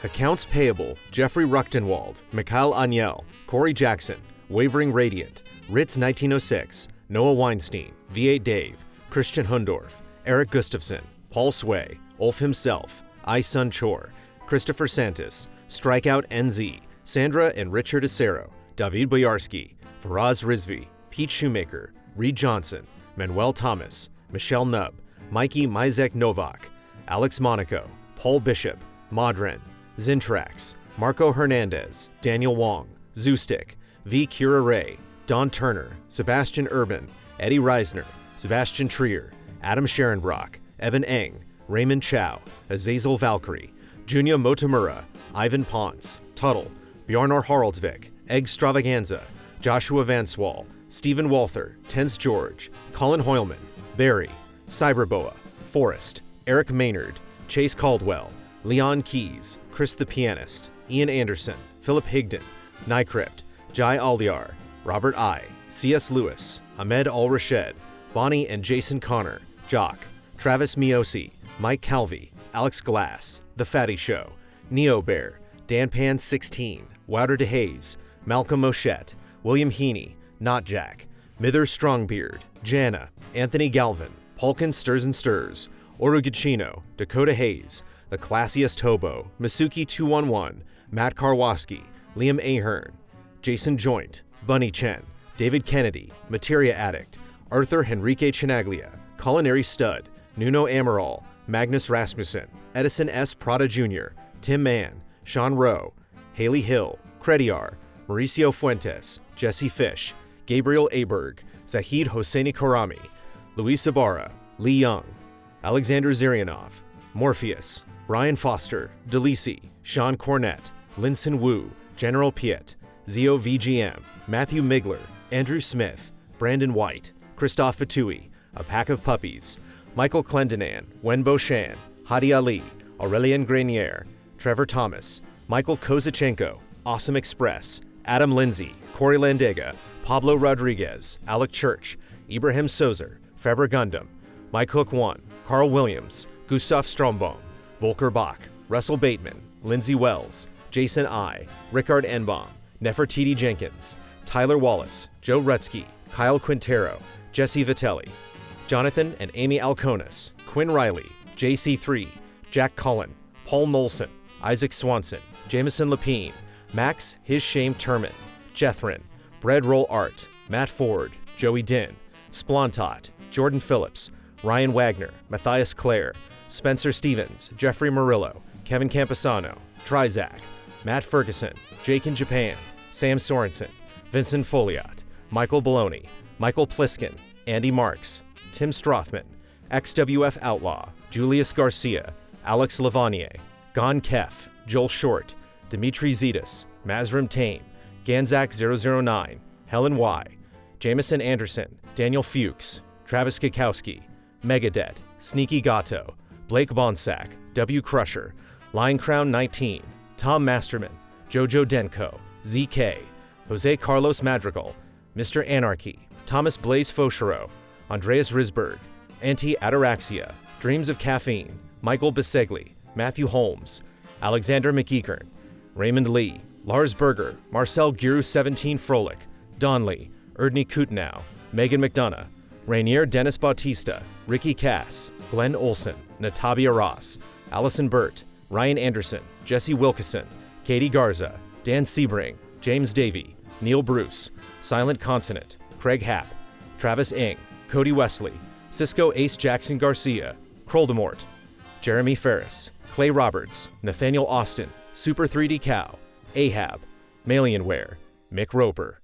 Accounts Payable, Jeffrey Ruchtenwald, Mikhail Aniel, Corey Jackson, Wavering Radiant, Ritz 1906, Noah Weinstein, V8 Dave, Christian Hundorf, Eric Gustafson, Paul Sway, Ulf himself, iSun Chor, Christopher Santis, Strikeout NZ, Sandra and Richard Acero, David Boyarsky, Faraz Rizvi, Pete Shoemaker, Reed Johnson, Manuel Thomas, Michelle Nubb, Mikey Mizek Novak, Alex Monaco, Paul Bishop, Modren, Zintrax, Marco Hernandez, Daniel Wong, Zoostick, V. Kira Ray, Don Turner, Sebastian Urban, Eddie Reisner, Sebastian Trier, Adam Sharonbrock, Evan Eng, Raymond Chow, Azazel Valkyrie, Junya Motomura, Ivan Ponce, Tuttle, Bjarnar Haraldsvik, Egg Stravaganza, Joshua Vanswall, Stephen Walther, Tense George, Colin Hoylman, Barry, Cyberboa, Forrest, Eric Maynard, Chase Caldwell, Leon Keys, Chris the Pianist, Ian Anderson, Philip Higdon, Nycrypt, Jai Aldiar, Robert I, C.S. Lewis, Ahmed Al-Rashed, Bonnie and Jason Connor, Jock, Travis Miosi, Mike Calvi, Alex Glass, The Fatty Show, Neo Bear, DanPan16, Wouter DeHaze, Malcolm Moschette, William Heaney, Not Jack, Mither Strongbeard, Jana, Anthony Galvin, Palkin Stirs and Stirs, Orugachino, Dakota Hayes, The Classiest Hobo, Masuki211, Matt Karwoski, Liam Ahern, Jason Joint, Bunny Chen, David Kennedy, Materia Addict, Arthur Henrique Chinaglia, Culinary Stud, Nuno Amaral, Magnus Rasmussen, Edison S. Prada Jr., Tim Mann, Sean Rowe, Haley Hill, Crediar, Mauricio Fuentes, Jesse Fish, Gabriel Aberg, Zahid Hosseini Karami, Luis Ibarra, Lee Young, Alexander Zirianov, Morpheus, Brian Foster, DeLisi, Sean Cornett, Linson Wu, General Piet, Zio VGM, Matthew Migler, Andrew Smith, Brandon White, Christoph Fatui, A Pack of Puppies, Michael Clendenan, Wen Boshan, Hadi Ali, Aurelien Grenier, Trevor Thomas, Michael Kozachenko, Awesome Express, Adam Lindsay, Corey Landega, Pablo Rodriguez, Alec Church, Ibrahim Sozer, Feber Gundam, Mike Hook 1, Carl Williams, Gustav Strombaum, Volker Bach, Russell Bateman, Lindsay Wells, Jason I, Rickard Enbaum, Nefertiti Jenkins, Tyler Wallace, Joe Rutsky, Kyle Quintero, Jesse Vitelli, Jonathan and Amy Alconis, Quinn Riley, JC3, Jack Cullen, Paul Nolson, Isaac Swanson, Jameson Lapine, Max His Shame Turman, Jethrin, Bread Roll Art, Matt Ford, Joey Din, Splontot, Jordan Phillips, Ryan Wagner, Matthias Clare, Spencer Stevens, Jeffrey Murillo, Kevin Camposano, Trizac, Matt Ferguson, Jake in Japan, Sam Sorensen, Vincent Foliot, Michael Baloney, Michael Pliskin, Andy Marks, Tim Strothman, XWF Outlaw, Julius Garcia, Alex Lavanier, Gon Kef, Joel Short, Dimitri Zetas, Mazrim Tame, Ganzak 009, Helen Y, Jameson Anderson, Daniel Fuchs, Travis Kikowski, Megadet, Sneaky Gato, Blake Bonsack, W. Crusher, Lion Crown 19, Tom Masterman, Jojo Denko, ZK, Jose Carlos Madrigal, Mr. Anarchy, Thomas Blaze Fauchereau, Andreas Risberg, Anti-Ataraxia, Dreams of Caffeine, Michael Bisegli, Matthew Holmes, Alexander McEachern, Raymond Lee, Lars Berger, Marcel Giroux 17 Froelich, Don Lee, Erdney Kutnow, Megan McDonough, Rainier Dennis Bautista, Ricky Cass, Glenn Olson, Natabia Ross, Allison Burt, Ryan Anderson, Jesse Wilkeson, Katie Garza, Dan Sebring, James Davey, Neil Bruce, Silent Consonant, Craig Happ, Travis Ing, Cody Wesley, Cisco Ace Jackson Garcia, Kroldemort, Jeremy Ferris, Clay Roberts, Nathaniel Austin, Super 3D Cow, Ahab, Malienware, Mick Roper,